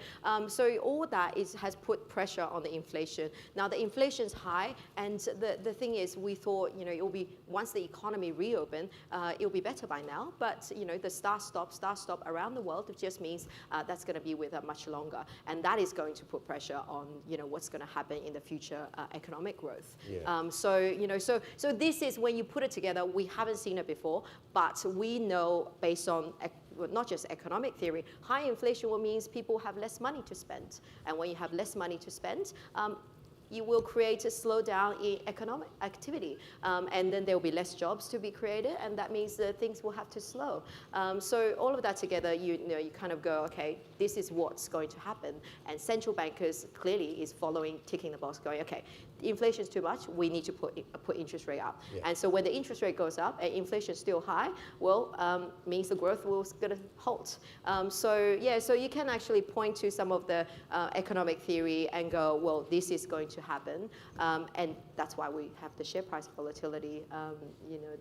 all that has put pressure on the inflation. Now the inflation's high, and the thing is, we thought, it will be, once the economy reopen, it'll be better by now. But, the start-stop around the world, it just means that's going to be with us much longer. And that is going to put pressure on, what's going to happen in the future economic growth. Yeah. So this is, when you put it together, we haven't seen it before, but we know based on not just economic theory, high inflation means people have less money to spend. And when you have less money to spend, you will create a slowdown in economic activity, and then there will be less jobs to be created, and that means that things will have to slow. So all of that together, you kind of go, okay, this is what's going to happen, and central bankers clearly is following, ticking the box, going, okay, inflation is too much, we need to put interest rate up. Yeah. And so when the interest rate goes up and inflation is still high, well, means the growth will going to halt. So you can actually point to some of the economic theory and go, well, this is going to happen, and that's why we have the share price volatility,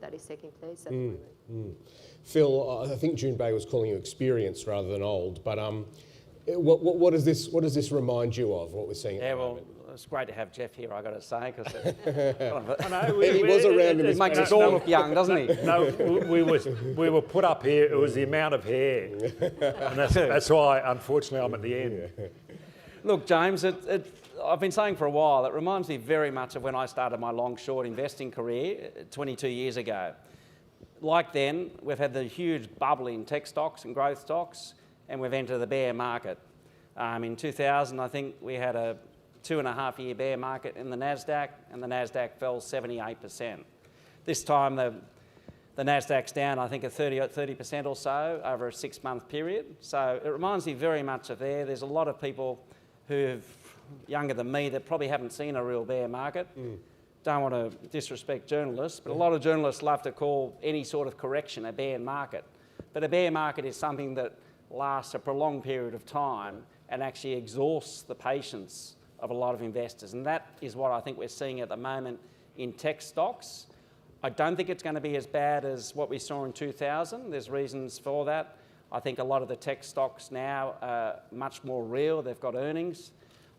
that is taking place at the moment. Phil, I think June Bay was calling you experienced rather than old, but what does this remind you of, what we're seeing at the moment? it's great to have Geoff here, I've got to say, because he was around in it makes us all look young, doesn't he? No, we were put up here, it was the amount of hair. And that's why, unfortunately, I'm at the end. Look, James, I've been saying for a while, it reminds me very much of when I started my long-short investing career 22 years ago. Like then, we've had the huge bubble in tech stocks and growth stocks, and we've entered the bear market. In 2000, I think we had a 2.5-year bear market in the NASDAQ, and the NASDAQ fell 78%. This time, the NASDAQ's down, I think, 30% or so over a 6-month period. So it reminds me very much of there. There's a lot of people who've younger than me that probably haven't seen a real bear market. Don't want to disrespect journalists, but a lot of journalists love to call any sort of correction a bear market. But a bear market is something that lasts a prolonged period of time and actually exhausts the patience of a lot of investors. And that is what I think we're seeing at the moment in tech stocks. I don't think it's going to be as bad as what we saw in 2000. There's reasons for that. I think a lot of the tech stocks now are much more real. They've got earnings.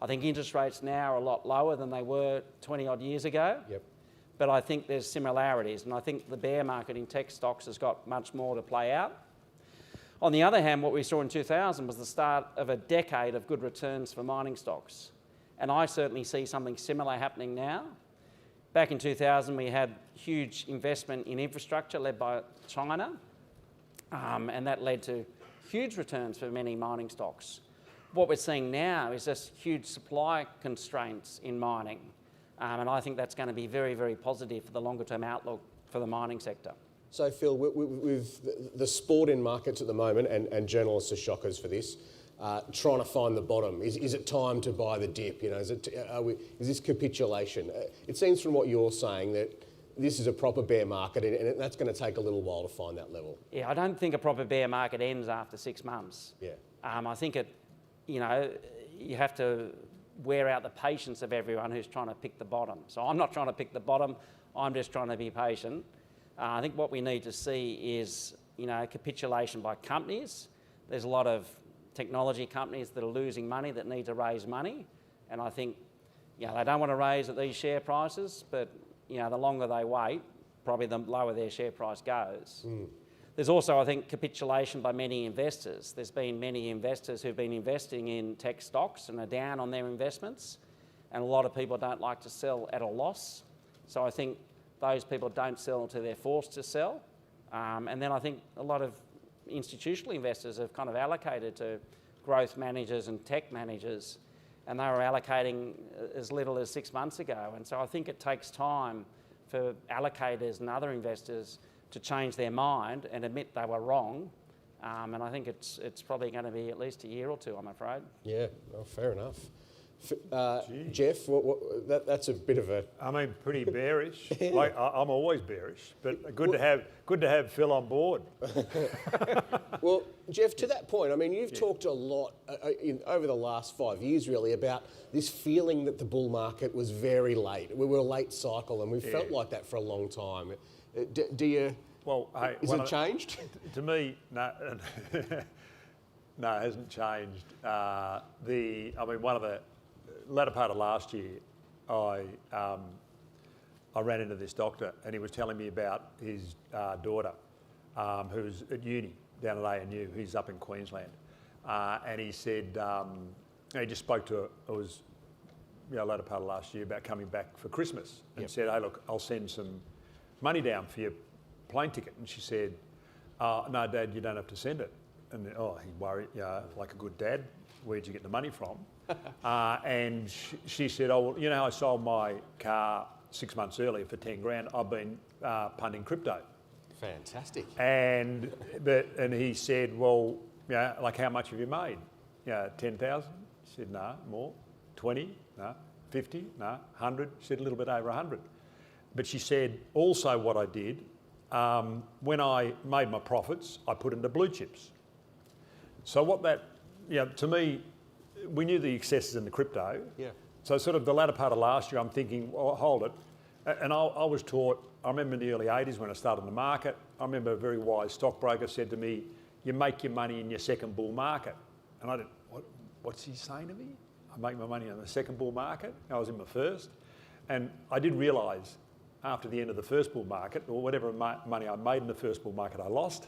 I think interest rates now are a lot lower than they were 20 odd years ago. Yep. But I think there's similarities, and I think the bear market in tech stocks has got much more to play out. On the other hand, what we saw in 2000 was the start of a decade of good returns for mining stocks. And I certainly see something similar happening now. Back in 2000, we had huge investment in infrastructure led by China, and that led to huge returns for many mining stocks. What we're seeing now is just huge supply constraints in mining, and I think that's going to be very, very positive for the longer-term outlook for the mining sector. So, Phil, with the sport in markets at the moment, and journalists are shockers for this, trying to find the bottom. Is it time to buy the dip? You know, is this capitulation? It seems from what you're saying that this is a proper bear market, and that's going to take a little while to find that level. Yeah, I don't think a proper bear market ends after 6 months. Yeah. I think you have to wear out the patience of everyone who's trying to pick the bottom. So I'm not trying to pick the bottom. I'm just trying to be patient. I think what we need to see is, capitulation by companies. There's a lot of technology companies that are losing money that need to raise money. And I think, they don't want to raise at these share prices, but, the longer they wait, probably the lower their share price goes. There's also, I think, capitulation by many investors. There's been many investors who've been investing in tech stocks and are down on their investments. And a lot of people don't like to sell at a loss. So I think those people don't sell until they're forced to sell. And then I think a lot of institutional investors have kind of allocated to growth managers and tech managers, and they were allocating as little as 6 months ago. And so I think it takes time for allocators and other investors to change their mind and admit they were wrong. And I think it's probably going to be at least a year or two, I'm afraid. Yeah, well, fair enough. Geoff, that's a bit of a... I mean, pretty bearish. Like I'm always bearish, but good to have Phil on board. Well, Geoff, to that point, I mean, you've talked a lot over the last 5 years, really, about this feeling that the bull market was very late. We were a late cycle, and we felt like that for a long time. Do you? Well, hey, is it changed? To me, no. No, it hasn't changed. One of the latter part of last year, I ran into this doctor, and he was telling me about his daughter, who's at uni down at ANU. He's up in Queensland, and he said he just spoke to her. It was latter part of last year about coming back for Christmas, and said, "Hey, look, I'll send some money down for your plane ticket." And she said, "No, Dad, you don't have to send it." And he worried, like a good dad, where'd you get the money from? And she said, "Oh, well, I sold my car 6 months earlier for 10 grand. I've been punting crypto." Fantastic. And he said, "Well, like how much have you made?" 10,000. She said, "No, more. 20? No. 50? No. 100? She said, "A little bit over 100. But she said, "Also what I did, when I made my profits, I put into blue chips." So what that, to me, we knew the excesses in the crypto. Yeah. So sort of the latter part of last year, I'm thinking, well, hold it. And I was taught, I remember in the early 80s when I started in the market, I remember a very wise stockbroker said to me, "You make your money in your second bull market." And I didn't, what's he saying to me? I make my money on the second bull market. I was in my first. And I did realise after the end of the first bull market, or whatever money I made in the first bull market, I lost.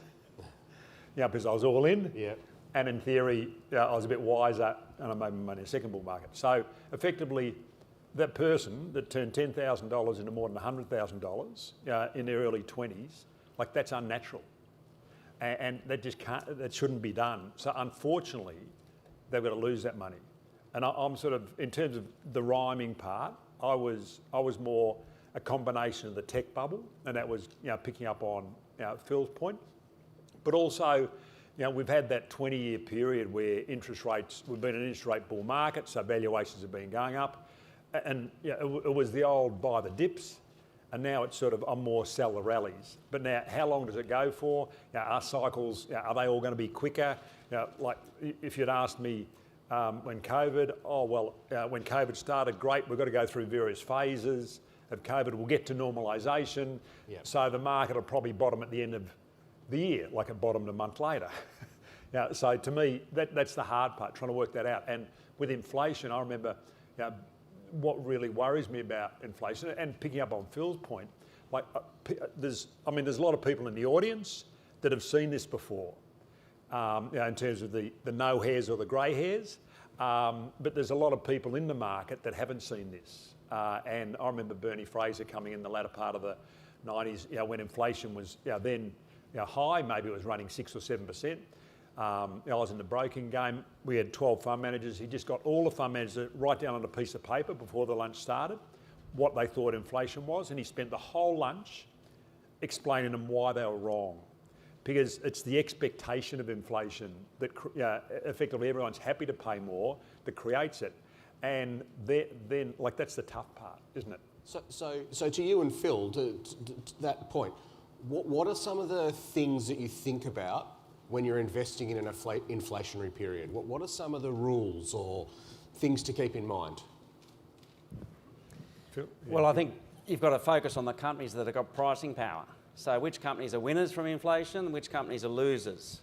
Because I was all in. Yeah. And in theory, I was a bit wiser and I made my money in the second bull market. So effectively, that person that turned $10,000 into more than $100,000 in their early 20s, like that's unnatural. And that just can't, that shouldn't be done. So unfortunately, they've got to lose that money. And I'm sort of, in terms of the rhyming part, I was more a combination of the tech bubble, and that was picking up on Phil's point. But also, we've had that 20-year period where interest rates, we've been in an interest rate bull market, so valuations have been going up. And it was the old buy the dips, and now it's sort of, I'm more sell the rallies. But now, how long does it go for? Are cycles, are they all going to be quicker? Like if you'd asked me when COVID, when COVID started, great, we've got to go through various phases of COVID, we'll get to normalisation. Yep. So the market will probably bottom at the end of the year, like it bottomed a month later. So to me, that's the hard part, trying to work that out. And with inflation, I remember what really worries me about inflation, and picking up on Phil's point, like there's a lot of people in the audience that have seen this before, in terms of the no hairs or the grey hairs, but there's a lot of people in the market that haven't seen this. And I remember Bernie Fraser coming in the latter part of the 90s, when inflation was then high, maybe it was running 6 or 7%. I was in the broking game. We had 12 fund managers. He just got all the fund managers to write down on a piece of paper before the lunch started what they thought inflation was, and he spent the whole lunch explaining to them why they were wrong. Because it's the expectation of inflation that effectively everyone's happy to pay more that creates it. And then like that's the tough part, isn't it? So to you and Phil, to that point, what are some of the things that you think about when you're investing in an inflationary period? What are some of the rules or things to keep in mind? Phil? Well, I think you've got to focus on the companies that have got pricing power. So which companies are winners from inflation, which companies are losers.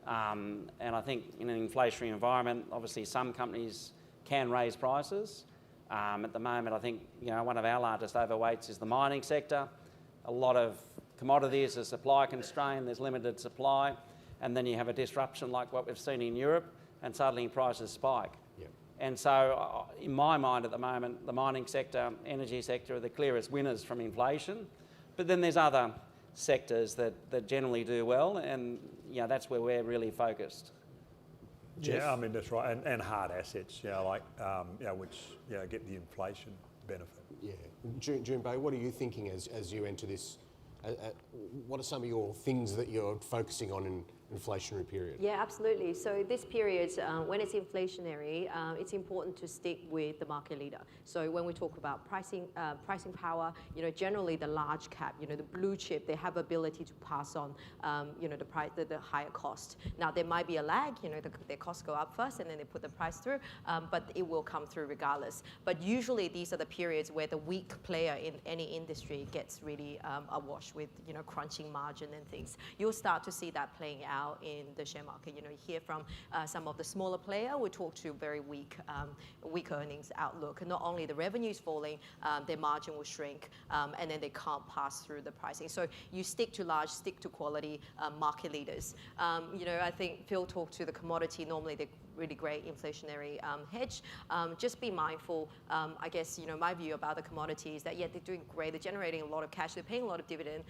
And I think in an inflationary environment, obviously some companies can raise prices. At the moment, I think one of our largest overweights is the mining sector. A lot of commodities are supply constrained, there's limited supply, and then you have a disruption like what we've seen in Europe, and suddenly prices spike. Yep. And so in my mind at the moment, the mining sector, energy sector are the clearest winners from inflation. But then there's other sectors that generally do well, and that's where we're really focused. Geoff? Yeah, I mean, that's right, and hard assets, which get the inflation benefit. Yeah. June Bay, what are you thinking as you enter this? What are some of your things that you're focusing on in inflationary period? Yeah, absolutely. So this period, when it's inflationary, it's important to stick with the market leader. So when we talk about pricing power, generally the large cap, the blue chip, they have ability to pass on, the price, the higher cost. Now there might be a lag, their costs go up first and then they put the price through, but it will come through regardless. But usually these are the periods where the weak player in any industry gets really awash with, crunching margin and things. You'll start to see that playing out in the share market. You hear from some of the smaller player, we talk to very weak earnings outlook. Not only the revenue's falling, their margin will shrink, and then they can't pass through the pricing. So you stick to large, stick to quality market leaders. I think Phil talked to the commodity. Normally they're really great inflationary hedge. Just be mindful. I guess my view about the commodity is that they're doing great. They're generating a lot of cash. They're paying a lot of dividend.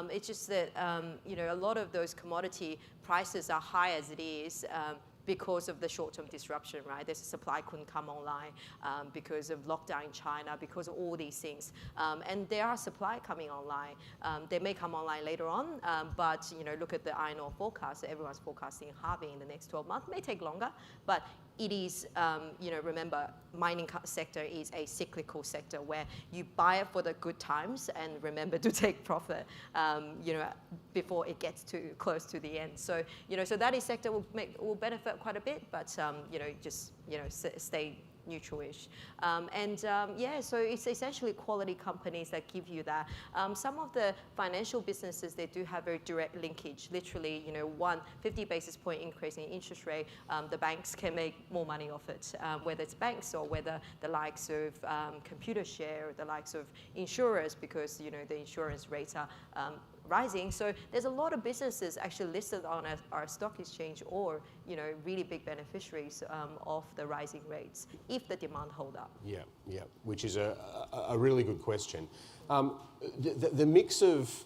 It's just that a lot of those commodity prices are high as it is. Because of the short-term disruption, right? There's a supply couldn't come online because of lockdown in China, because of all these things. And there are supply coming online. They may come online later on, but look at the iron ore forecast. Everyone's forecasting halving in the next 12 months. It may take longer, but it is, remember, mining sector is a cyclical sector where you buy it for the good times and remember to take profit, before it gets too close to the end. So, so that is sector will benefit quite a bit, but just stay neutral-ish. So it's essentially quality companies that give you that. Some of the financial businesses, they do have very direct linkage. Literally, 50 basis point increase in interest rate, the banks can make more money off it, whether it's banks or whether the likes of Computershare or the likes of insurers, because the insurance rates are rising. So there's a lot of businesses actually listed on our stock exchange, or really big beneficiaries of the rising rates if the demand hold up. Yeah, which is a really good question. The mix of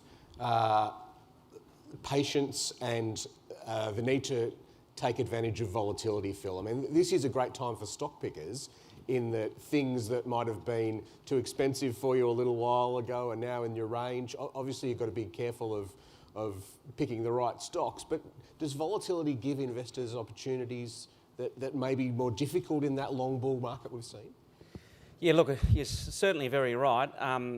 patience and the need to take advantage of volatility, Phil. I mean, this is a great time for stock pickers, in that things that might have been too expensive for you a little while ago are now in your range. Obviously, you've got to be careful of picking the right stocks, but does volatility give investors opportunities that may be more difficult in that long bull market we've seen? Yeah, look, you're certainly very right.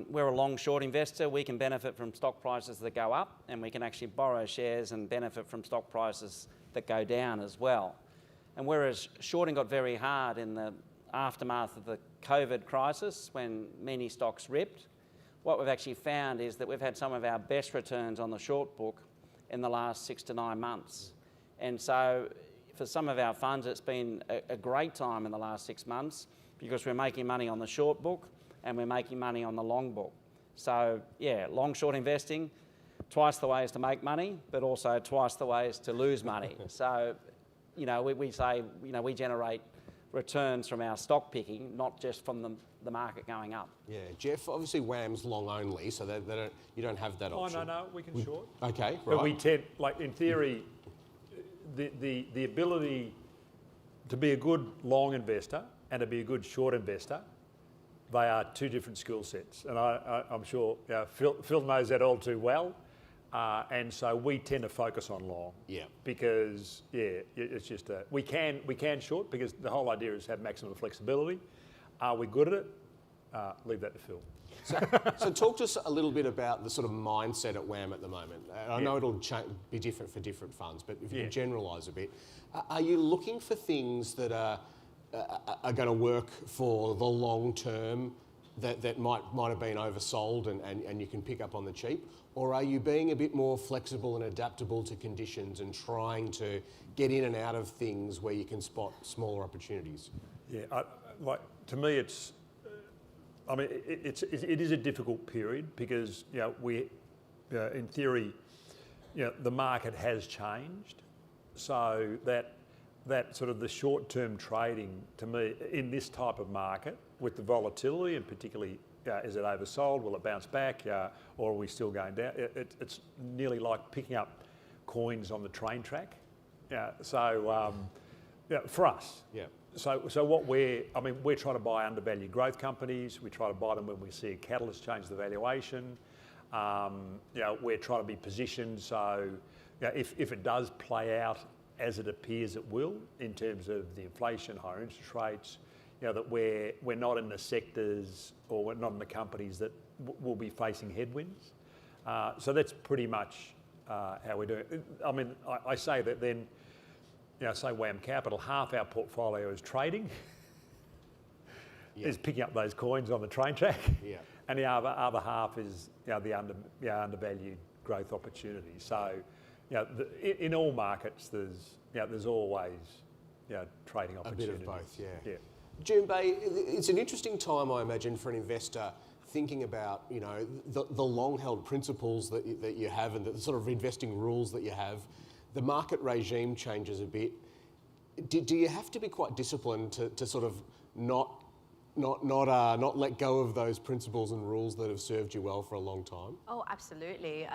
We're a long-short investor. We can benefit from stock prices that go up, and we can actually borrow shares and benefit from stock prices that go down as well. And whereas shorting got very hard in the aftermath of the COVID crisis, when many stocks ripped, what we've actually found is that we've had some of our best returns on the short book in the last 6 to 9 months. And so for some of our funds, it's been a great time in the last 6 months, because we're making money on the short book and we're making money on the long book. So yeah, long short investing, twice the ways to make money, but also twice the ways to lose money. So, we say, we generate returns from our stock picking, not just from the market going up. Yeah, Geoff, obviously WAM's long only, so you don't have that option. Oh, no, we can short. Okay, right. But we tend, in theory, the ability to be a good long investor and to be a good short investor, they are two different skill sets. And I'm sure Phil knows that all too well. And so we tend to focus on long. Yeah. Because, it's just we can short, because the whole idea is have maximum flexibility. Are we good at it? Leave that to Phil. So talk to us a little bit about the sort of mindset at WAM at the moment. I know it'll be different for different funds, but if you can generalise a bit, are you looking for things that are going to work for the long term, that might have been oversold and you can pick up on the cheap? Or are you being a bit more flexible and adaptable to conditions and trying to get in and out of things where you can spot smaller opportunities? Yeah, to me, it is a difficult period, because in theory, the market has changed, so that sort of the short-term trading, to me, in this type of market, with the volatility, and particularly, is it oversold? Will it bounce back? Or are we still going down? It's nearly like picking up coins on the train track. So for us. Yeah. So what we're trying to buy undervalued growth companies. We try to buy them when we see a catalyst change the valuation. We're trying to be positioned so if it does play out as it appears it will, in terms of the inflation, higher interest rates, that we're not in the sectors, or we're not in the companies that will be facing headwinds. So that's pretty much how we do it. I say that then, say WAM Capital, half our portfolio is trading, is picking up those coins on the train track, and the other half is the undervalued growth opportunities. So, in all markets, there's always trading opportunities. A bit of both, yeah. June Bay, it's an interesting time, I imagine, for an investor thinking about the long-held principles that you have, and the sort of investing rules that you have. The market regime changes a bit. Do you have to be quite disciplined to sort of not let go of those principles and rules that have served you well for a long time? Oh, absolutely.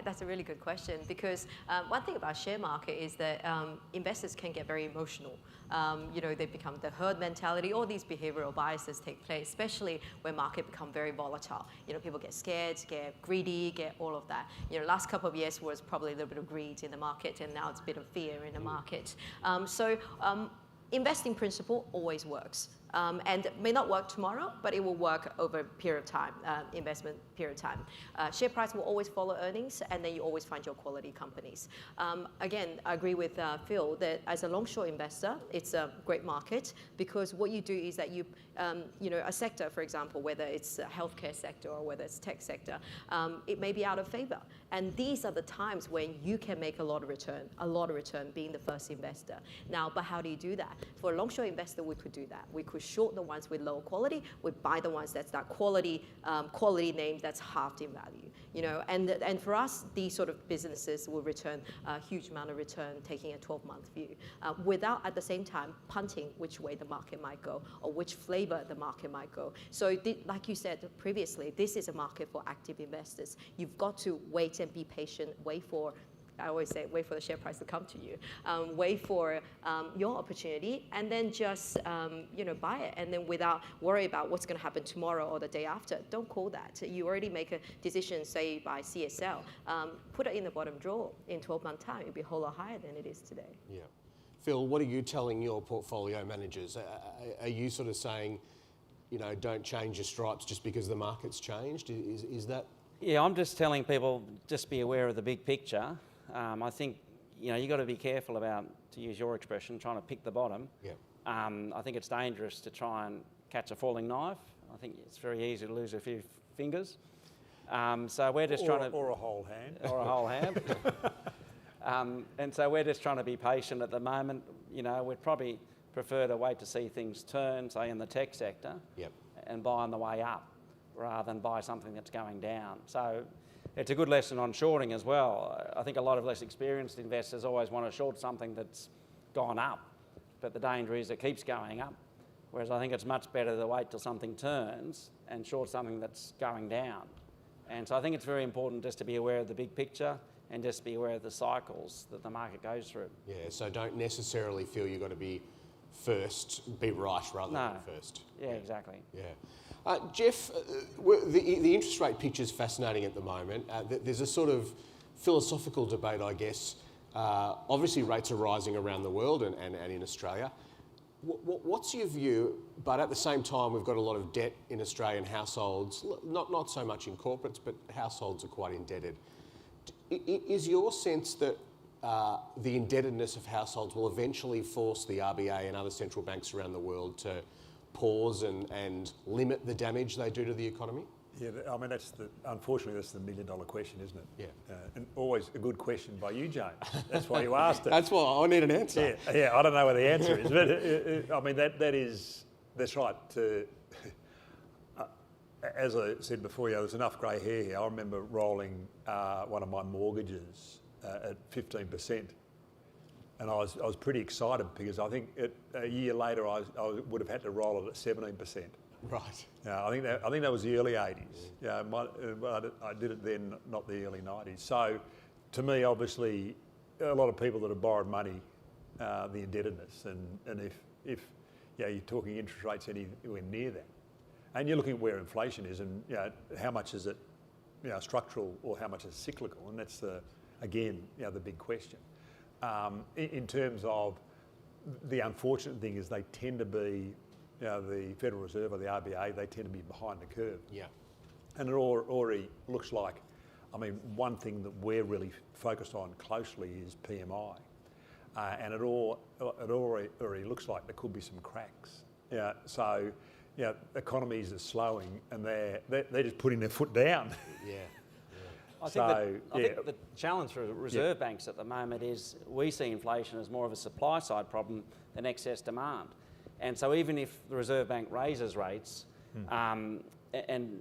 That's a really good question, because one thing about share market is that investors can get very emotional. They become the herd mentality. All these behavioral biases take place, especially when market become very volatile. People get scared, get greedy, get all of that. Last couple of years was probably a little bit of greed in the market, and now it's a bit of fear in the market. Investing principle always works. And it may not work tomorrow, but it will work over a period of time, investment period of time. Share price will always follow earnings, and then you always find your quality companies. Again, I agree with Phil that as a long-short investor, it's a great market because what you do is that you know, a sector, for example, whether it's a healthcare sector or whether it's tech sector, it may be out of favor. And these are the times when you can make a lot of return being the first investor. Now, but how do you do that? For a long-short investor, we could do that. We could short the ones with lower quality, we buy the ones that's that quality name that's halved in value. You know, and for us, these sort of businesses will return a huge amount of return taking a 12-month view, without at the same time punting which way the market might go or which flavor the market might go. So like you said previously, this is a market for active investors. You've got to wait and be patient, I always say, wait for the share price to come to you. Wait for your opportunity, and then just you know, buy it, and then without worry about what's going to happen tomorrow or the day after. Don't call that. You already make a decision, say by CSL, put it in the bottom drawer. In 12-month time, it'll be a whole lot higher than it is today. Yeah. Phil, what are you telling your portfolio managers? Are you sort of saying, you know, don't change your stripes just because the market's changed? Is that? Yeah, I'm just telling people, just be aware of the big picture. I think, you know, you've got to be careful about, to use your expression, trying to pick the bottom. Yeah. I think it's dangerous to try and catch a falling knife. I think it's very easy to lose a few fingers. So we're just trying to... Or a whole hand. Or a whole hand. And so we're just trying to be patient at the moment. You know, we'd probably prefer to wait to see things turn, say in the tech sector, and buy on the way up, rather than buy something that's going down. So it's a good lesson on shorting as well. I think a lot of less experienced investors always want to short something that's gone up, but the danger is it keeps going up. Whereas I think it's much better to wait till something turns and short something that's going down. And so I think it's very important just to be aware of the big picture and just be aware of the cycles that the market goes through. Yeah, so don't necessarily feel you've got to be first, be right rather than first. Yeah, exactly. Yeah. Geoff, the interest rate picture is fascinating at the moment. There's a sort of philosophical debate, I guess. Obviously, rates are rising around the world and in Australia. What's your view? But at the same time, we've got a lot of debt in Australian households, not so much in corporates, but households are quite indebted. Is your sense that the indebtedness of households will eventually force the RBA and other central banks around the world to pause and limit the damage they do to the economy? Yeah, I mean, unfortunately, that's the million-dollar question, isn't it? Yeah. And always a good question by you, James. That's why you asked it. That's why I need an answer. Yeah, I don't know what the answer is, but I mean, that's right. As I said before, there's enough grey hair here. I remember rolling one of my mortgages at 15%. And I was pretty excited because I think a year later I would have had to roll it at 17%. Right. I think that was the early 80s. Yeah, I did it then, not the early 90s. So, to me, obviously, a lot of people that have borrowed money, the indebtedness, and if you're talking interest rates anywhere near that, and you're looking at where inflation is, and how much is it, structural or how much is cyclical, and that's the big question. In terms of the unfortunate thing is they tend to be. The Federal Reserve or the RBA, they tend to be behind the curve. Yeah. And it already looks like, one thing that we're really focused on closely is PMI. And it already looks like there could be some cracks. So, economies are slowing and they're just putting their foot down. Yeah. I think the challenge for reserve banks at the moment is we see inflation as more of a supply side problem than excess demand. And so even if the Reserve Bank raises rates and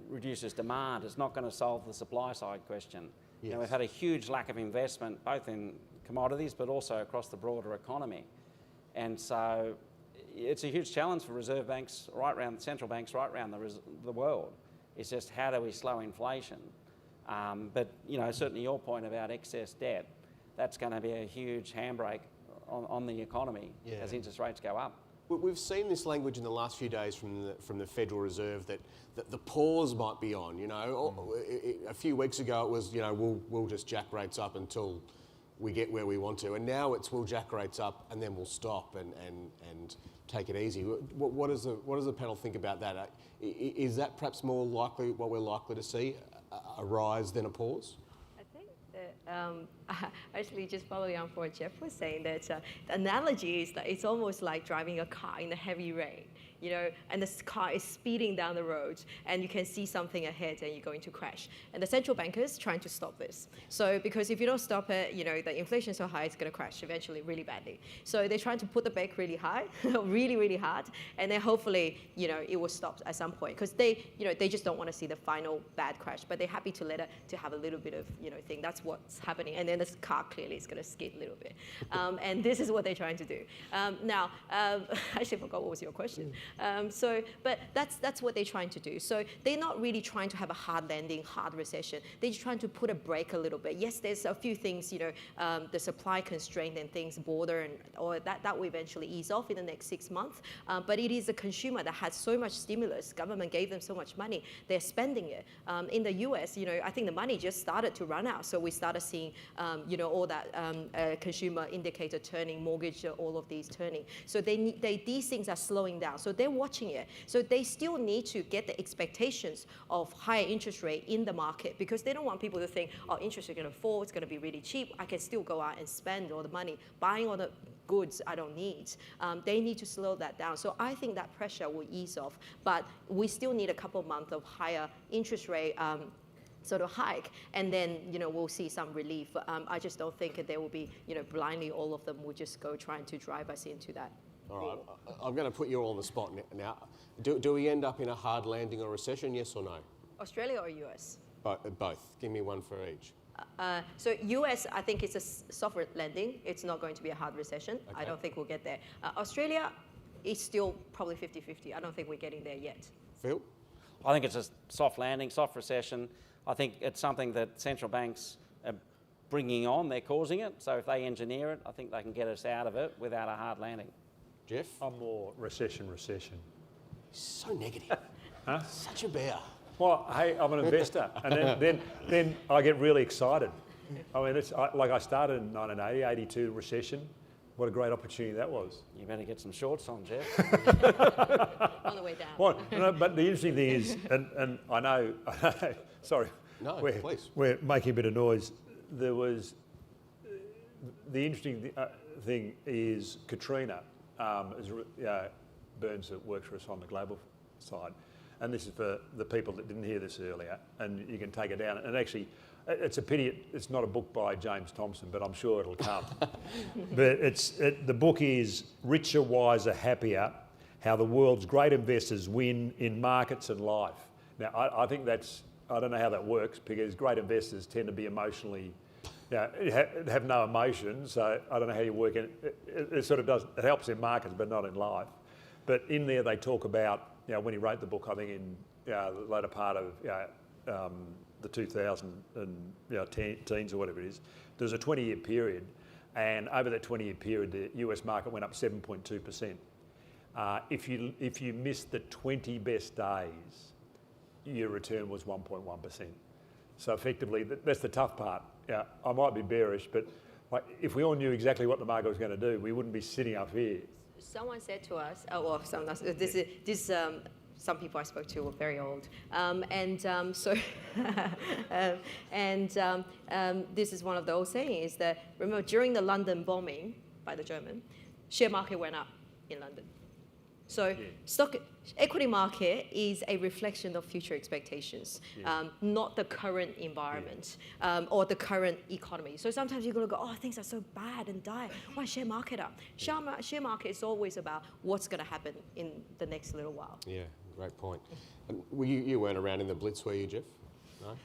reduces demand, it's not going to solve the supply side question. Yes. We've had a huge lack of investment, both in commodities, but also across the broader economy. And so it's a huge challenge for reserve banks central banks right around the world. It's just how do we slow inflation? But, certainly your point about excess debt, that's going to be a huge handbrake on the economy as interest rates go up. We've seen this language in the last few days from the Federal Reserve that the pause might be on. A few weeks ago it was we'll just jack rates up until we get where we want to. And now it's we'll jack rates up and then we'll stop and take it easy. What does the panel think about that? Is that perhaps more likely what we're likely to see, a rise than a pause? I think that actually just following on from what Geoff was saying, that the analogy is that it's almost like driving a car in the heavy rain. You know, and this car is speeding down the road and you can see something ahead and you're going to crash. And the central bankers trying to stop this. So because if you don't stop it, you know, the inflation is so high, it's going to crash eventually really badly. So they're trying to put the brake really high, really, really hard. And then hopefully, you know, it will stop at some point because they, you know, they just don't want to see the final bad crash, but they're happy to let it, to have a little bit of, you know, thing. That's what's happening. And then this car clearly is going to skid a little bit. And this is what they're trying to do. Now, I actually forgot what was your question. But that's what they're trying to do. So they're not really trying to have a hard landing, hard recession. They're just trying to put a brake a little bit. Yes, there's a few things, you know, the supply constraint and things border, or that will eventually ease off in the next 6 months. But it is a consumer that has so much stimulus. Government gave them so much money. They're spending it. In the US, you know, I think the money just started to run out. So we started seeing, you know, all that consumer indicator turning, mortgage, all of these turning. So these things are slowing down. So they're watching it. So they still need to get the expectations of higher interest rate in the market because they don't want people to think, oh, interest is going to fall, it's going to be really cheap. I can still go out and spend all the money, buying all the goods I don't need. They need to slow that down. So I think that pressure will ease off, but we still need a couple of months of higher interest rate sort of hike, and then, you know, we'll see some relief. I just don't think there will be, you know, blindly all of them will just go trying to drive us into that. All right, I'm going to put you all on the spot now. Do we end up in a hard landing or recession, yes or no? Australia or US? Both. Give me one for each. So US, I think it's a soft landing. It's not going to be a hard recession. Okay. I don't think we'll get there. Australia is still probably 50-50. I don't think we're getting there yet. Phil? I think it's a soft landing, soft recession. I think it's something that central banks are bringing on. They're causing it. So if they engineer it, I think they can get us out of it without a hard landing. Geoff? I'm more recession. So negative. Huh? Such a bear. Well, hey, I'm an investor, and then I get really excited. I mean, like I started in 1980, 82 recession. What a great opportunity that was. You better get some shorts on, Geoff. On the way down. Well, no, but the interesting thing is, and I know, sorry. No, please. We're making a bit of noise. There was, the interesting thing is Katrina, Burns that works for us on the global side. And this is for the people that didn't hear this earlier, and you can take it down. And actually, it's a pity it's not a book by James Thomson, but I'm sure it'll come. But the book is Richer, Wiser, Happier, How the World's Great Investors Win in Markets and Life. Now, I think I don't know how that works, because great investors tend to be emotionally, have no emotion, so I don't know how you work it. It sort of does, it helps in markets, but not in life. But in there they talk about, when he wrote the book, I think in the later part of the 2000 teens or whatever it is, there was a 20-year period, and over that 20-year period, the US market went up 7.2%. If you missed the 20 best days, your return was 1.1%. So effectively, that's the tough part. I might be bearish, but if we all knew exactly what the market was going to do, we wouldn't be sitting up here. Someone said to us, some people I spoke to were very old, this is one of those sayings that, remember, during the London bombing by the German, share market went up in London. So equity market is a reflection of future expectations, not the current environment or the current economy. So sometimes you're going to go, oh, things are so bad and dire. Why share market up? Share market is always about what's going to happen in the next little while. Yeah, great point. You weren't around in the Blitz, were you, Geoff? No?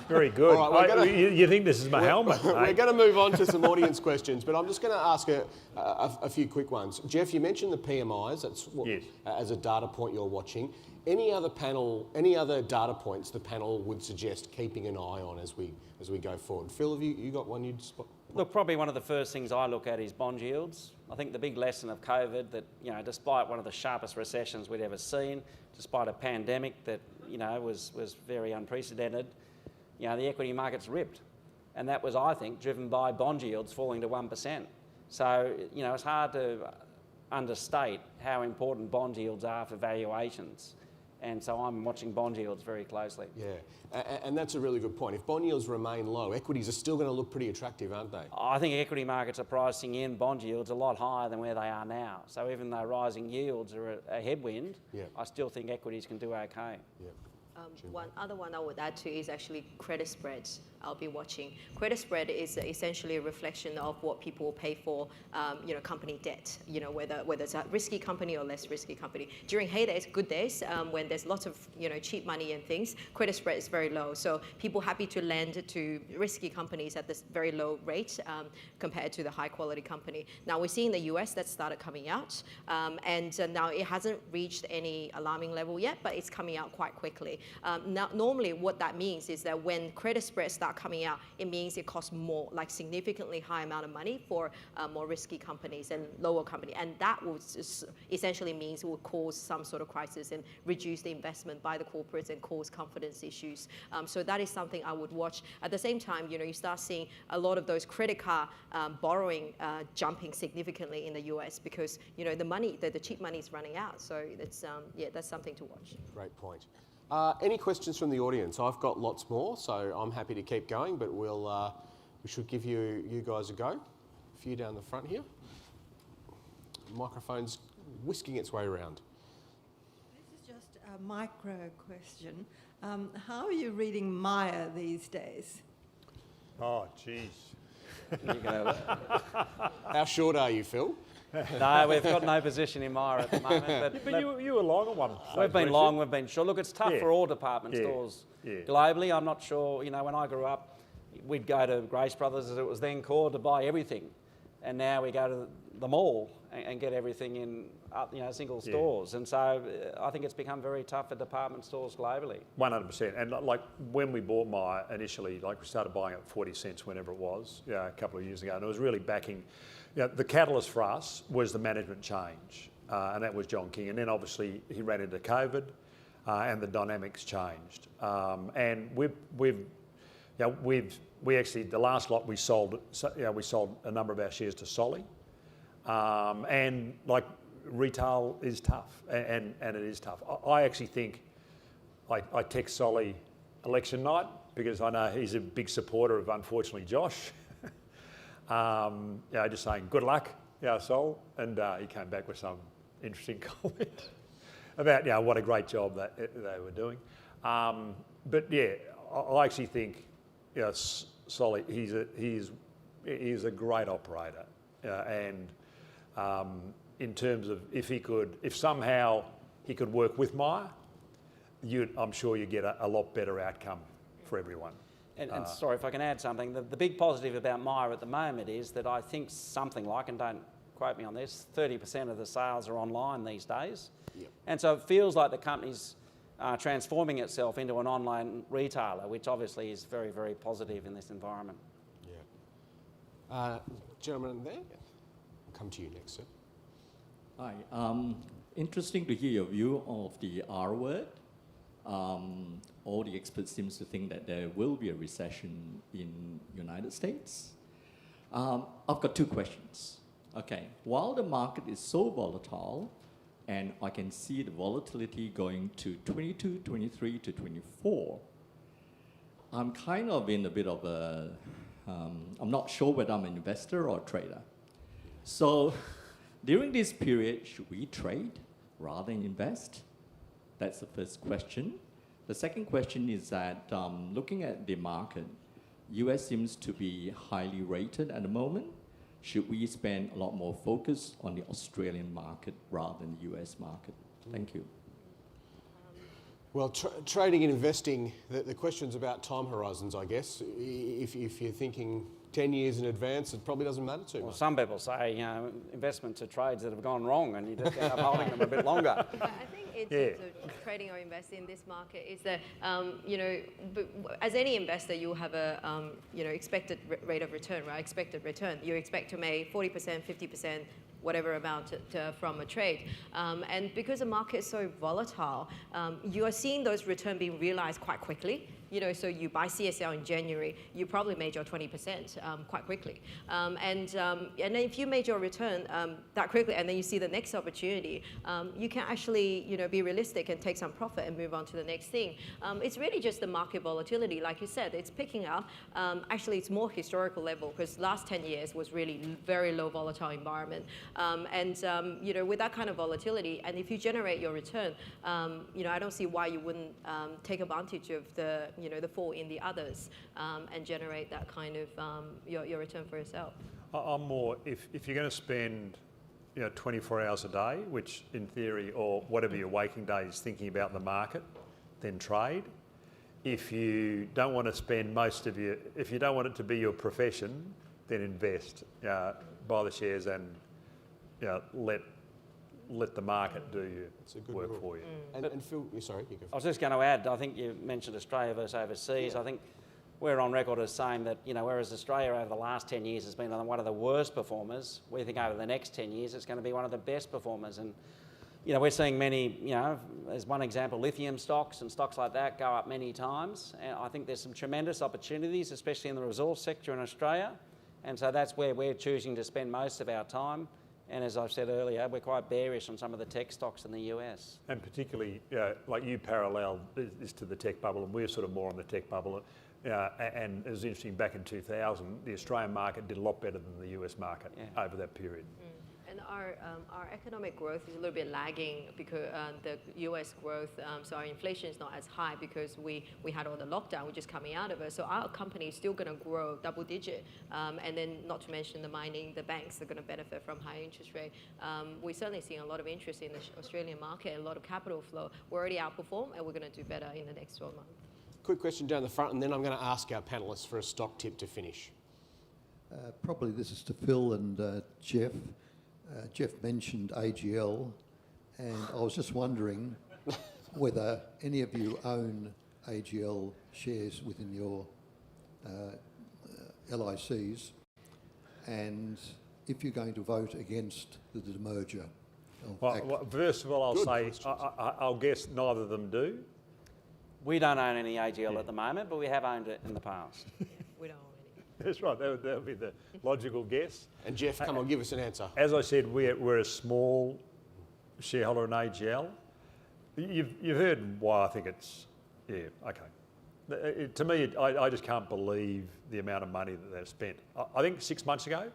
Very good. Right, you think this is my helmet? We're going to move on to some audience questions, but I'm just going to ask a few quick ones. Geoff, you mentioned the PMIs. That's as a data point you're watching. Any other data points the panel would suggest keeping an eye on as we go forward? Phil, have you got one you'd spot? Look, probably one of the first things I look at is bond yields. I think the big lesson of COVID that, despite one of the sharpest recessions we'd ever seen, despite a pandemic that, was very unprecedented, the equity market's ripped. And that was, I think, driven by bond yields falling to 1%. So, you know, it's hard to understate how important bond yields are for valuations. And so I'm watching bond yields very closely. Yeah, and that's a really good point. If bond yields remain low, equities are still going to look pretty attractive, aren't they? I think equity markets are pricing in bond yields a lot higher than where they are now. So even though rising yields are a headwind, I still think equities can do okay. One other one I would add to is actually credit spreads. I'll be watching. Credit spread is essentially a reflection of what people pay for, company debt. You know, whether it's a risky company or less risky company. During heydays, good days, when there's lots of cheap money and things, credit spread is very low. So people happy to lend to risky companies at this very low rate compared to the high quality company. Now we see in the US that started coming out, and now it hasn't reached any alarming level yet, but it's coming out quite quickly. Now, normally what that means is that when credit spreads start coming out, it means it costs more, like significantly high amount of money for more risky companies and lower company. And that will essentially means it will cause some sort of crisis and reduce the investment by the corporates and cause confidence issues. So that is something I would watch. At the same time, you start seeing a lot of those credit card borrowing jumping significantly in the US because, the money, the cheap money is running out. So it's, that's something to watch. Great point. Any questions from the audience? I've got lots more, so I'm happy to keep going, but we should give you guys a go. A few down the front here. The microphone's whisking its way around. This is just a micro question. How are you reading Myer these days? Oh, jeez. How short are you, Phil? No, we've got no position in Myer at the moment. But you were long on one. We've been long, we've been short. Look, it's tough for all department stores globally. I'm not sure, when I grew up, we'd go to Grace Brothers, as it was then called, to buy everything. And now we go to the mall and get everything in single stores. And so I think it's become very tough for department stores globally. 100%. And like when we bought Myer initially, like we started buying it at 40 cents whenever it was, a couple of years ago, and it was really backing. The catalyst for us was the management change, and that was John King. And then obviously he ran into COVID, and the dynamics changed. And we actually, the last lot we sold a number of our shares to Solly, and like retail is tough, and it is tough. I actually think I text Solly election night because I know he's a big supporter of, unfortunately, Josh. Just saying good luck, Sol, and he came back with some interesting comment about what a great job that they were doing. But I actually think Solly, he's a great operator, and in terms of if somehow he could work with Myer, I'm sure you get a lot better outcome for everyone. And sorry if I can add something, the big positive about Myer at the moment is that I think something like, and don't quote me on this, 30% of the sales are online these days. Yep. And so it feels like the company's transforming itself into an online retailer, which obviously is very, very positive in this environment. Yeah. Gentleman there, I'll come to you next, sir. Hi. Interesting to hear your view of the R word. All the experts seem to think that there will be a recession in United States. I've got two questions. Okay, while the market is so volatile, and I can see the volatility going to 22, 23 to 24, I'm kind of in a bit of a, I'm not sure whether I'm an investor or a trader. So during this period, should we trade rather than invest? That's the first question. The second question is that looking at the market, US seems to be highly rated at the moment. Should we spend a lot more focus on the Australian market rather than the US market? Thank you. Well, trading and investing, the question's about time horizons, I guess. If you're thinking 10 years in advance, it probably doesn't matter too much. Well, some people say, investments are trades that have gone wrong and you just end up holding them a bit longer. I think in terms of trading or investing in this market is that, as any investor, you have a, expected rate of return, right? Expected return. You expect to make 40%, 50%, whatever amount from a trade. And because the market is so volatile, you are seeing those returns being realized quite quickly. so you buy CSL in January, you probably made your 20% quite quickly. And then if you made your return that quickly, and then you see the next opportunity, you can actually, be realistic and take some profit and move on to the next thing. It's really just the market volatility, like you said, it's picking up. Actually, it's more historical level because last 10 years was really very low volatile environment. With that kind of volatility, and if you generate your return, I don't see why you wouldn't take advantage of the fall in the others and generate that kind of your return for yourself. I'm more, if you're going to spend 24 hours a day, which in theory, or whatever your waking day is thinking about the market, then trade. If you don't want to spend if you don't want it to be your profession, then invest, buy the shares and let the market do your work for you. And Phil, sorry, you go. I was just going to add, I think you mentioned Australia versus overseas. Yeah. I think we're on record as saying that, whereas Australia over the last 10 years has been one of the worst performers, we think over the next 10 years it's going to be one of the best performers. And, we're seeing many, as one example, lithium stocks and stocks like that go up many times. And I think there's some tremendous opportunities, especially in the resource sector in Australia. And so that's where we're choosing to spend most of our time. And as I've said earlier, we're quite bearish on some of the tech stocks in the US. And particularly, like you parallel this to the tech bubble, and we're sort of more on the tech bubble. And it was interesting, back in 2000, the Australian market did a lot better than the US market over that period. And our economic growth is a little bit lagging because the US growth, so our inflation is not as high because we had all the lockdown, we're just coming out of it. So our company is still going to grow double digit. And then not to mention the mining, the banks are going to benefit from high interest rate. We're certainly seeing a lot of interest in the Australian market, a lot of capital flow. We're already outperformed and we're going to do better in the next 12 months. Quick question down the front, and then I'm going to ask our panellists for a stock tip to finish. Probably this is to Phil and Geoff. Geoff mentioned AGL, and I was just wondering whether any of you own AGL shares within your LICs, and if you're going to vote against the demerger. Well, first of all, I'll guess neither of them do. We don't own any AGL at the moment, but we have owned it in the past. We don't. That's right, that would be the logical guess. And Geoff, come on, give us an answer. As I said, we're a small shareholder in AGL. You've heard why I think it's, okay. To me, I just can't believe the amount of money that they've spent. I think 6 months ago,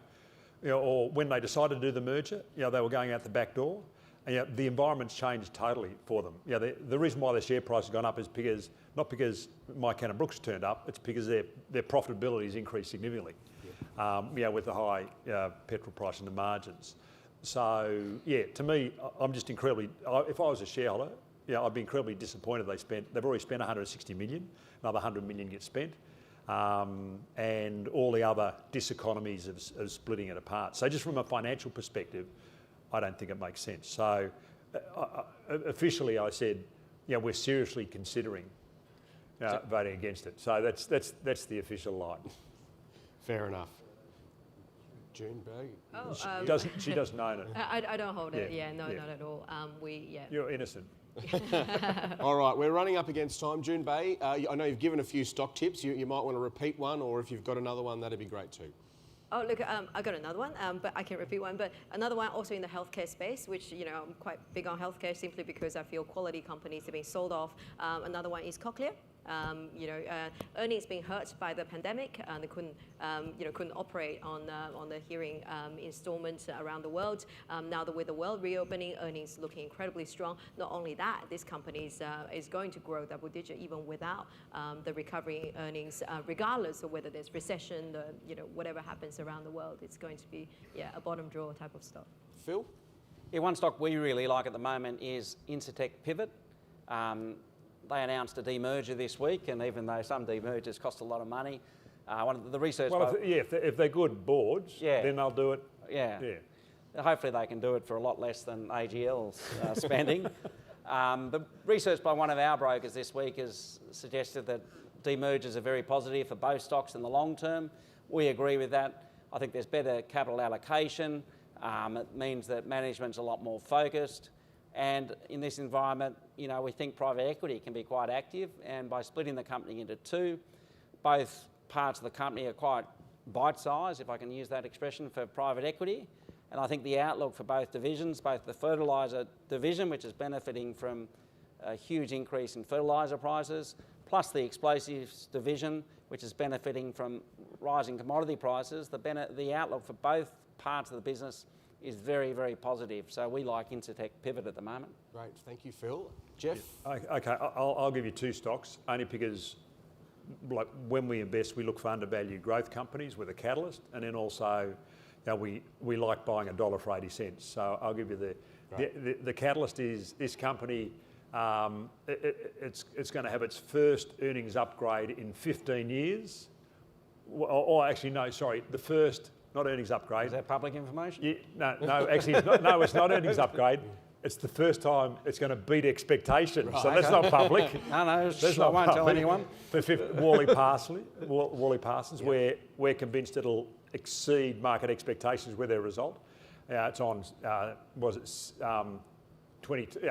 or when they decided to do the merger, they were going out the back door. And, the environment's changed totally for them. The reason why their share price has gone up is not because Mike Cannon-Brookes turned up, it's because their profitability has increased significantly, with the high petrol price and the margins. So, to me, I'm just incredibly, if I was a shareholder, I'd be incredibly disappointed they've already spent 160 million, another 100 million gets spent, and all the other diseconomies of splitting it apart. So just from a financial perspective, I don't think it makes sense. So officially I said, we're seriously considering voting against it. So that's the official line. Fair enough. June Bay? She doesn't own it. I don't hold it, not at all. You're innocent. All right, we're running up against time. June Bay, I know you've given a few stock tips. You might want to repeat one, or if you've got another one, that'd be great too. Oh, look, I got another one, but I can repeat one. But another one also in the healthcare space, which, I'm quite big on healthcare simply because I feel quality companies are being sold off. Another one is Cochlear. Earnings being hurt by the pandemic. They couldn't operate on the hearing installments around the world. Now that with the world reopening, earnings looking incredibly strong. Not only that, this company is going to grow double digit even without the recovery earnings, regardless of whether there's recession, whatever happens around the world. It's going to be a bottom drawer type of stock. Phil? Yeah, one stock we really like at the moment is Incitec Pivot. They announced a demerger this week, and even though some demergers cost a lot of money, one of the research... Well, if they're good boards, then they'll do it. Yeah. Hopefully they can do it for a lot less than AGL's spending. The research by one of our brokers this week has suggested that demergers are very positive for both stocks in the long term. We agree with that. I think there's better capital allocation. It means that management's a lot more focused. And in this environment, you know, we think private equity can be quite active, and by splitting the company into two, both parts of the company are quite bite-sized, if I can use that expression, for private equity. And I think the outlook for both divisions, both the fertiliser division, which is benefiting from a huge increase in fertiliser prices, plus the explosives division, which is benefiting from rising commodity prices, the outlook for both parts of the business is very, very positive. So we like Incitec Pivot at the moment. Great, thank you, Phil. Geoff? Okay, I'll give you two stocks, only because like when we invest, we look for undervalued growth companies with a catalyst, and then also, you know, we like buying a dollar for 80 cents. So I'll give you the catalyst is this company. It's going to have its first earnings upgrade in 15 years. Or actually, no, sorry, the first, not earnings upgrade. Is that public information? Yeah, no, actually, it's not earnings upgrade. It's the first time it's going to beat expectations. Right, so that's not public. No, I won't tell anyone. For Worley Parsons, yeah. We're convinced it'll exceed market expectations with their result. It's on,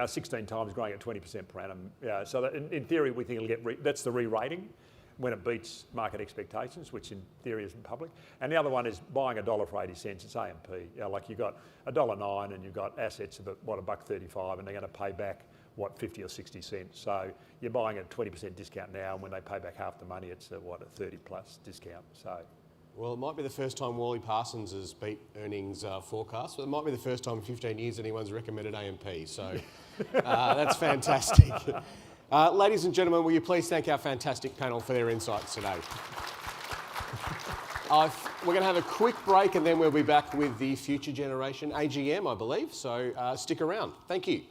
16 times growing at 20% per annum. So that in theory, we think it'll get, that's the re-rating when it beats market expectations, which in theory isn't public. And the other one is buying a dollar for 80 cents, it's AMP. Like you've got $1.09 and you've got assets of $1.35 and they're going to pay back, 50 or 60 cents. So you're buying at a 20% discount now, and when they pay back half the money, it's a 30 plus discount. So. Well, it might be the first time Worley Parsons has beat earnings forecasts, but it might be the first time in 15 years anyone's recommended AMP. So that's fantastic. Ladies and gentlemen, will you please thank our fantastic panel for their insights today. We're going to have a quick break and then we'll be back with the Future Generation AGM, I believe. So stick around. Thank you.